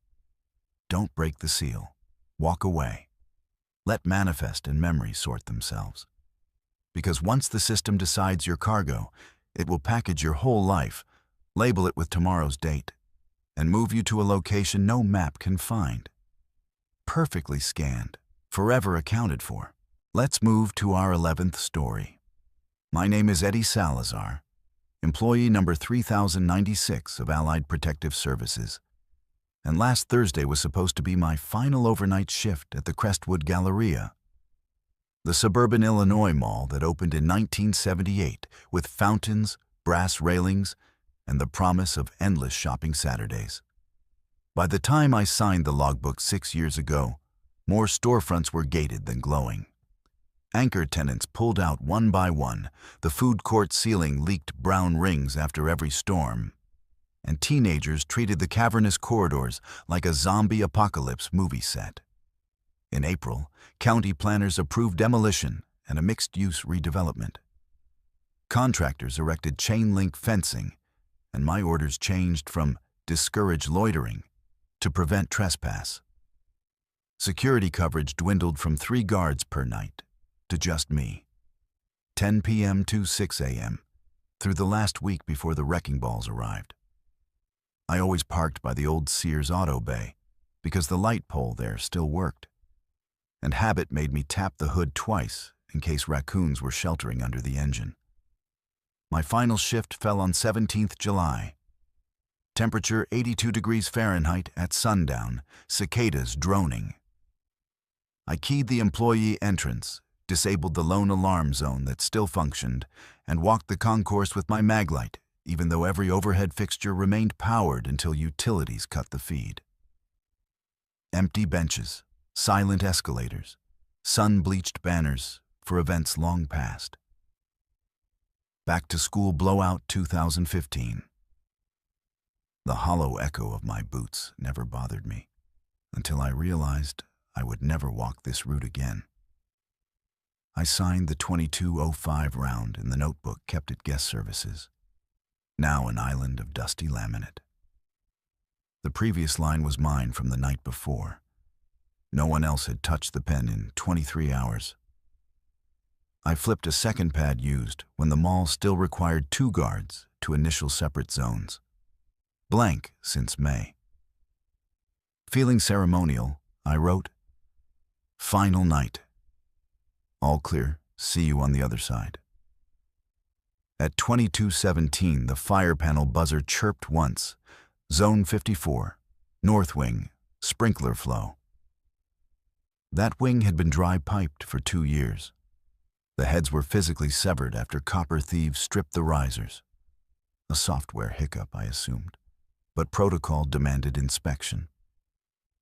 don't break the seal. Walk away. Let manifest and memory sort themselves. Because once the system decides your cargo, it will package your whole life, label it with tomorrow's date, and move you to a location no map can find. Perfectly scanned, forever accounted for. Let's move to our 11th story. My name is Eddie Salazar, employee number 3096 of Allied Protective Services. And last Thursday was supposed to be my final overnight shift at the Crestwood Galleria, the suburban Illinois mall that opened in 1978 with fountains, brass railings, and the promise of endless shopping Saturdays. By the time I signed the logbook 6 years ago, more storefronts were gated than glowing. Anchor tenants pulled out one by one, the food court ceiling leaked brown rings after every storm, and teenagers treated the cavernous corridors like a zombie apocalypse movie set. In April, county planners approved demolition and a mixed-use redevelopment. Contractors erected chain-link fencing, and my orders changed from discourage loitering to prevent trespass. Security coverage dwindled from 3 guards per night to just me, 10 p.m. to 6 a.m., through the last week before the wrecking balls arrived. I always parked by the old Sears Auto Bay because the light pole there still worked, and habit made me tap the hood twice in case raccoons were sheltering under the engine. My final shift fell on 17th July. Temperature 82 degrees Fahrenheit at sundown, cicadas droning. I keyed the employee entrance, disabled the lone alarm zone that still functioned, and walked the concourse with my maglite, even though every overhead fixture remained powered until utilities cut the feed. Empty benches, silent escalators, sun-bleached banners for events long past. Back to school blowout 2015. The hollow echo of my boots never bothered me until I realized I would never walk this route again. I signed the 2205 round in the notebook kept at guest services, now an island of dusty laminate. The previous line was mine from the night before. No one else had touched the pen in 23 hours. I flipped a second pad used when the mall still required 2 guards to initial separate zones. Blank since May. Feeling ceremonial, I wrote, "Final night. All clear, see you on the other side." At 22:17, the fire panel buzzer chirped once. Zone 54, North Wing, sprinkler flow. That wing had been dry piped for 2 years. The heads were physically severed after copper thieves stripped the risers. A software hiccup, I assumed, but protocol demanded inspection.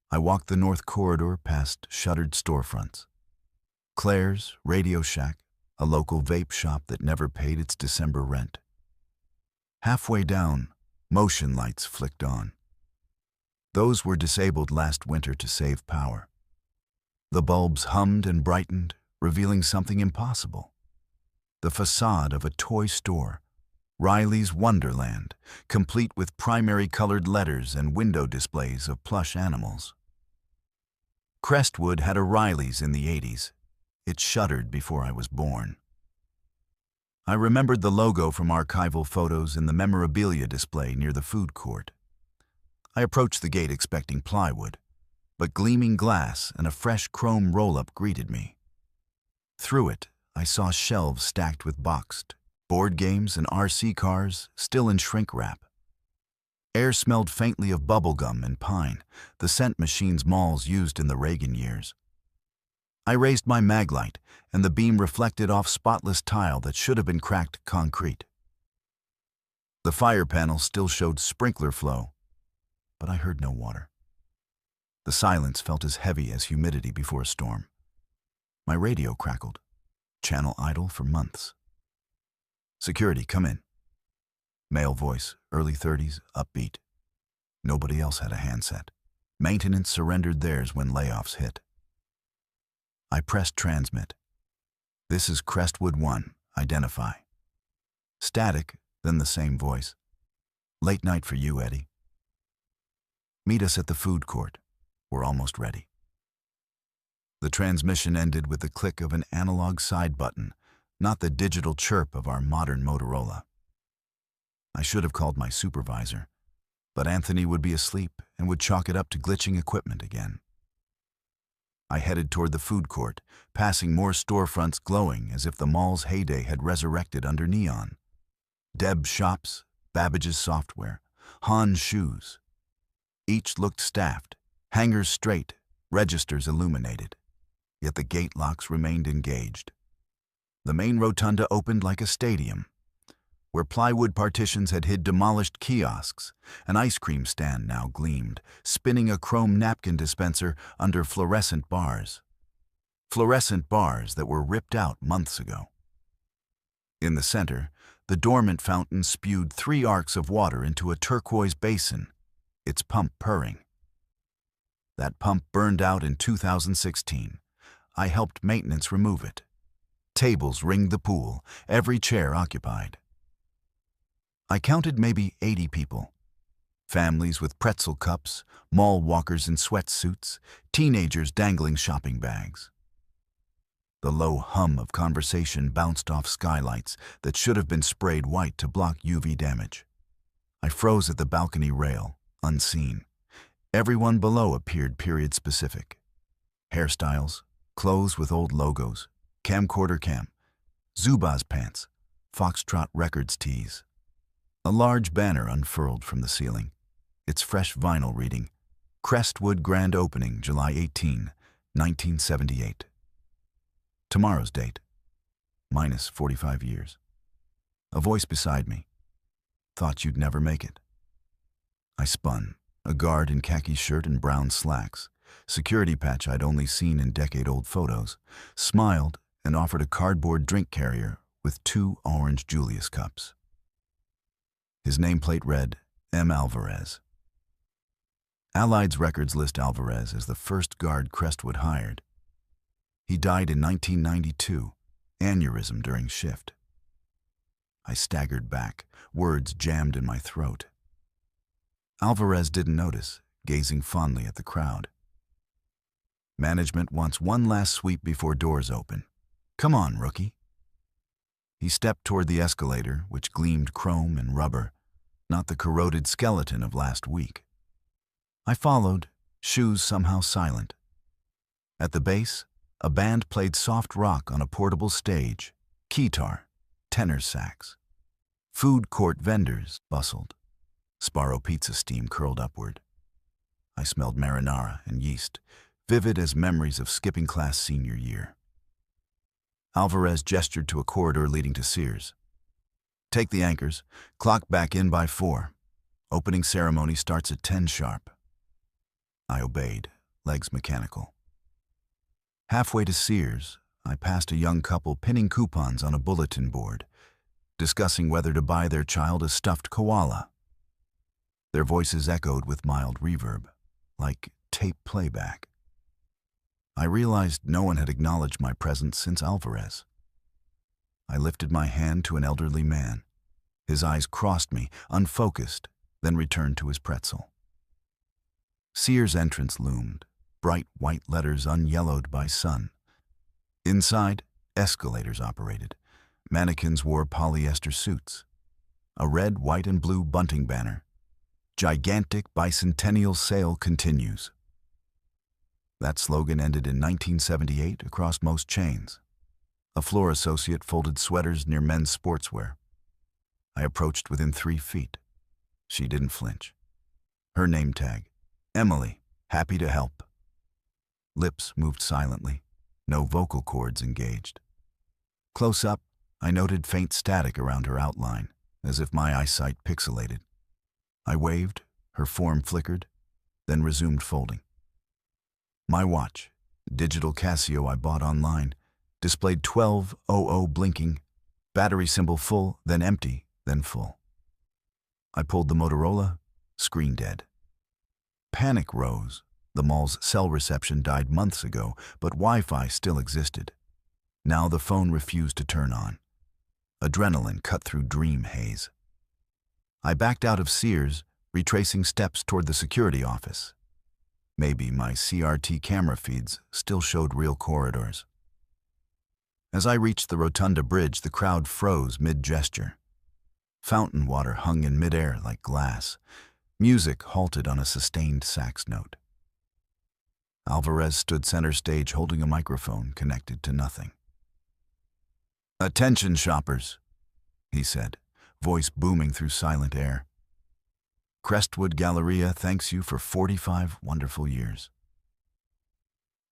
I walked the north corridor past shuttered storefronts. Claire's, Radio Shack, a local vape shop that never paid its December rent. Halfway down, motion lights flicked on. Those were disabled last winter to save power. The bulbs hummed and brightened, revealing something impossible. The facade of a toy store, Riley's Wonderland, complete with primary colored letters and window displays of plush animals. Crestwood had a Riley's in the 80s. It shuttered before I was born. I remembered the logo from archival photos in the memorabilia display near the food court. I approached the gate expecting plywood, but gleaming glass and a fresh chrome roll-up greeted me. Through it, I saw shelves stacked with boxed board games and RC cars still in shrink wrap. Air smelled faintly of bubblegum and pine, the scent machines malls used in the Reagan years. I raised my maglite, and the beam reflected off spotless tile that should have been cracked concrete. The fire panel still showed sprinkler flow, but I heard no water. The silence felt as heavy as humidity before a storm. My radio crackled, channel idle for months. "Security, come in." Male voice, early 30s, upbeat. Nobody else had a handset. Maintenance surrendered theirs when layoffs hit. I pressed transmit. "This is Crestwood 1, identify." Static, then the same voice. "Late night for you, Eddie. Meet us at the food court. We're almost ready." The transmission ended with the click of an analog side button, not the digital chirp of our modern Motorola. I should have called my supervisor, but Anthony would be asleep and would chalk it up to glitching equipment again. I headed toward the food court, passing more storefronts glowing as if the mall's heyday had resurrected under neon. Deb's shops, Babbage's software, Han's shoes. Each looked staffed, hangers straight, registers illuminated. Yet the gate locks remained engaged. The main rotunda opened like a stadium. Where plywood partitions had hid demolished kiosks, an ice cream stand now gleamed, spinning a chrome napkin dispenser under fluorescent bars. Fluorescent bars that were ripped out months ago. In the center, the dormant fountain spewed 3 arcs of water into a turquoise basin, its pump purring. That pump burned out in 2016. I helped maintenance remove it. Tables ringed the pool, every chair occupied. I counted maybe 80 people. Families with pretzel cups, mall walkers in sweatsuits, teenagers dangling shopping bags. The low hum of conversation bounced off skylights that should have been sprayed white to block UV damage. I froze at the balcony rail, unseen. Everyone below appeared period-specific. Hairstyles, clothes with old logos, camcorder cam, Zubaz pants, Foxtrot Records tees. A large banner unfurled from the ceiling, its fresh vinyl reading, Crestwood Grand Opening, July 18, 1978. Tomorrow's date, minus 45 years. A voice beside me. Thought you'd never make it. I spun, a guard in khaki shirt and brown slacks, security patch I'd only seen in decade-old photos, smiled and offered a cardboard drink carrier with 2 orange Julius cups. His nameplate read, M. Alvarez. Allied's records list Alvarez as the first guard Crestwood hired. He died in 1992, aneurysm during shift. I staggered back, words jammed in my throat. Alvarez didn't notice, gazing fondly at the crowd. Management wants one last sweep before doors open. Come on, rookie. He stepped toward the escalator, which gleamed chrome and rubber, not the corroded skeleton of last week. I followed, shoes somehow silent. At the base, a band played soft rock on a portable stage, keytar, tenor sax. Food court vendors bustled. Sparrow pizza steam curled upward. I smelled marinara and yeast, vivid as memories of skipping class senior year. Alvarez gestured to a corridor leading to Sears. Take the anchors, clock back in by 4. Opening ceremony starts at 10 sharp. I obeyed, legs mechanical. Halfway to Sears, I passed a young couple pinning coupons on a bulletin board, discussing whether to buy their child a stuffed koala. Their voices echoed with mild reverb, like tape playback. I realized no one had acknowledged my presence since Alvarez. I lifted my hand to an elderly man. His eyes crossed me, unfocused, then returned to his pretzel. Sears' entrance loomed, bright white letters unyellowed by sun. Inside, escalators operated. Mannequins wore polyester suits. A red, white, and blue bunting banner. Gigantic bicentennial sale continues. That slogan ended in 1978 across most chains. A floor associate folded sweaters near men's sportswear. I approached within 3 feet. She didn't flinch. Her name tag, Emily, happy to help. Lips moved silently, no vocal cords engaged. Close up, I noted faint static around her outline, as if my eyesight pixelated. I waved, her form flickered, then resumed folding. My watch, digital Casio I bought online, displayed 12:00 blinking, battery symbol full, then empty, then full. I pulled the Motorola, screen dead. Panic rose. The mall's cell reception died months ago, but Wi-Fi still existed. Now the phone refused to turn on. Adrenaline cut through dream haze. I backed out of Sears, retracing steps toward the security office. Maybe my CRT camera feeds still showed real corridors. As I reached the Rotunda Bridge, the crowd froze mid-gesture. Fountain water hung in midair like glass. Music halted on a sustained sax note. Alvarez stood center stage holding a microphone connected to nothing. "Attention, shoppers," he said, voice booming through silent air. "Crestwood Galleria thanks you for 45 wonderful years."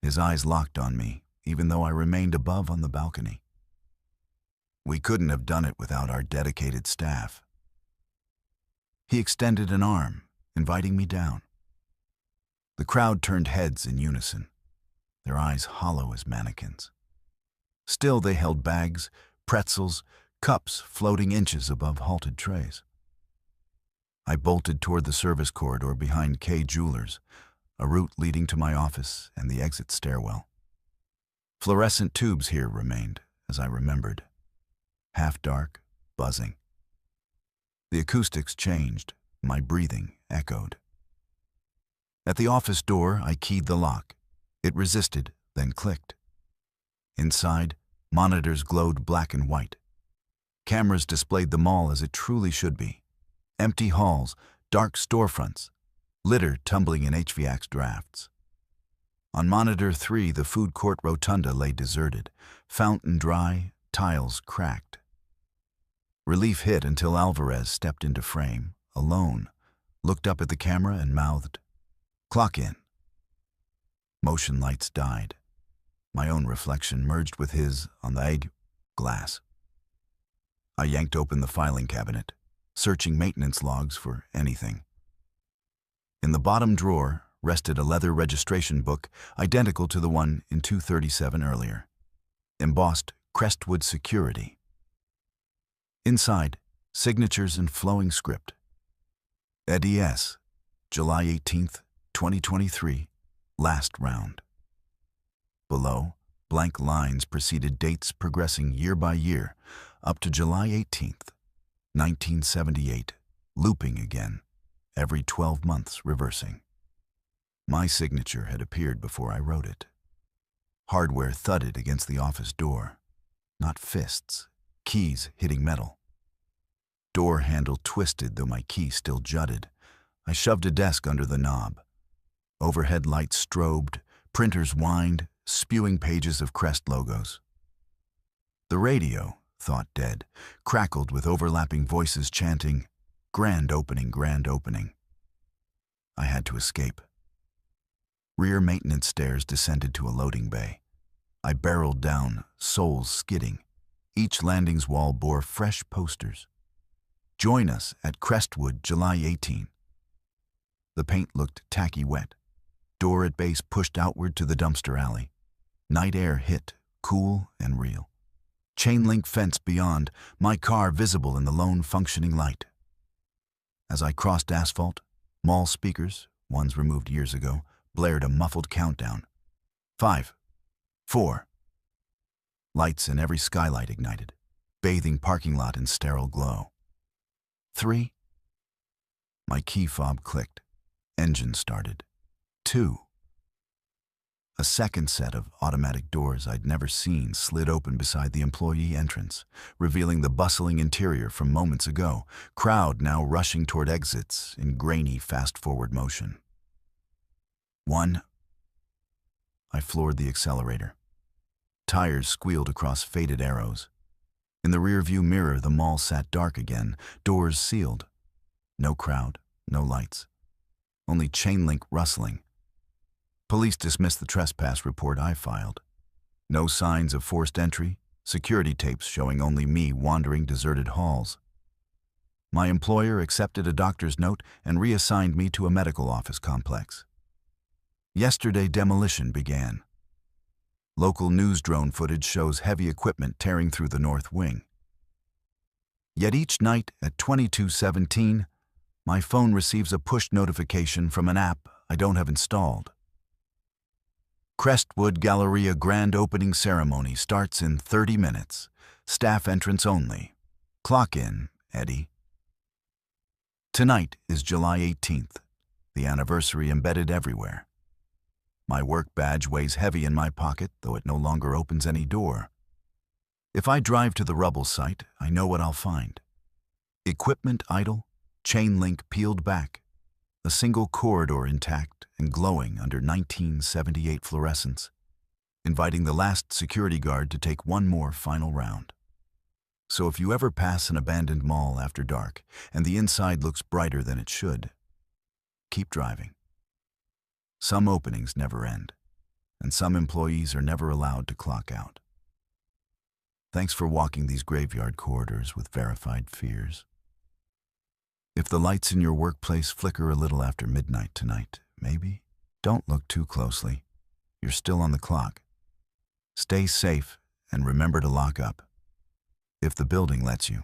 His eyes locked on me, even though I remained above on the balcony. We couldn't have done it without our dedicated staff. He extended an arm, inviting me down. The crowd turned heads in unison, their eyes hollow as mannequins. Still they held bags, pretzels, cups floating inches above halted trays. I bolted toward the service corridor behind K Jewelers, a route leading to my office and the exit stairwell. Fluorescent tubes here remained, as I remembered. Half dark, buzzing. The acoustics changed, my breathing echoed. At the office door, I keyed the lock. It resisted, then clicked. Inside, monitors glowed black and white. Cameras displayed the mall as it truly should be. Empty halls, dark storefronts, litter tumbling in HVAC drafts. On monitor 3, the food court rotunda lay deserted, fountain dry, tiles cracked. Relief hit until Alvarez stepped into frame, alone, looked up at the camera and mouthed, "Clock in." Motion lights died. My own reflection merged with his on the egg glass. I yanked open the filing cabinet, searching maintenance logs for anything. In the bottom drawer, rested a leather registration book identical to the one in 237 earlier. Embossed Crestwood Security. Inside, signatures and flowing script. Eddie S., July 18th, 2023, last round. Below, blank lines preceded dates progressing year by year, up to July 18th, 1978, looping again, every 12 months reversing. My signature had appeared before I wrote it. Hardware thudded against the office door. Not fists, keys hitting metal. Door handle twisted, though my key still jutted. I shoved a desk under the knob. Overhead lights strobed, printers whined, spewing pages of Crest logos. The radio, thought dead, crackled with overlapping voices chanting, "Grand opening, grand opening." I had to escape. Rear maintenance stairs descended to a loading bay. I barreled down, soles skidding. Each landing's wall bore fresh posters. Join us at Crestwood, July 18. The paint looked tacky wet. Door at base pushed outward to the dumpster alley. Night air hit, cool and real. Chain link fence beyond, my car visible in the lone functioning light. As I crossed asphalt, mall speakers, ones removed years ago, blared a muffled countdown. 5, 4. Lights in every skylight ignited, bathing parking lot in sterile glow. 3. My key fob clicked. Engine started. 2. A second set of automatic doors I'd never seen slid open beside the employee entrance, revealing the bustling interior from moments ago, crowd now rushing toward exits in grainy fast-forward motion. 1. I floored the accelerator. Tires squealed across faded arrows. In the rearview mirror, the mall sat dark again, doors sealed. No crowd, no lights. Only chain link rustling. Police dismissed the trespass report I filed. No signs of forced entry, security tapes showing only me wandering deserted halls. My employer accepted a doctor's note and reassigned me to a medical office complex. Yesterday, demolition began. Local news drone footage shows heavy equipment tearing through the north wing. Yet each night at 22:17, my phone receives a push notification from an app I don't have installed. Crestwood Galleria grand opening ceremony starts in 30 minutes. Staff entrance only. Clock in, Eddie. Tonight is July 18th, the anniversary embedded everywhere. My work badge weighs heavy in my pocket, though it no longer opens any door. If I drive to the rubble site, I know what I'll find. Equipment idle, chain link peeled back, a single corridor intact and glowing under 1978 fluorescence, inviting the last security guard to take one more final round. So if you ever pass an abandoned mall after dark and the inside looks brighter than it should, keep driving. Some openings never end, and some employees are never allowed to clock out. Thanks for walking these graveyard corridors with verified fears. If the lights in your workplace flicker a little after midnight tonight, maybe don't look too closely. You're still on the clock. Stay safe and remember to lock up, if the building lets you.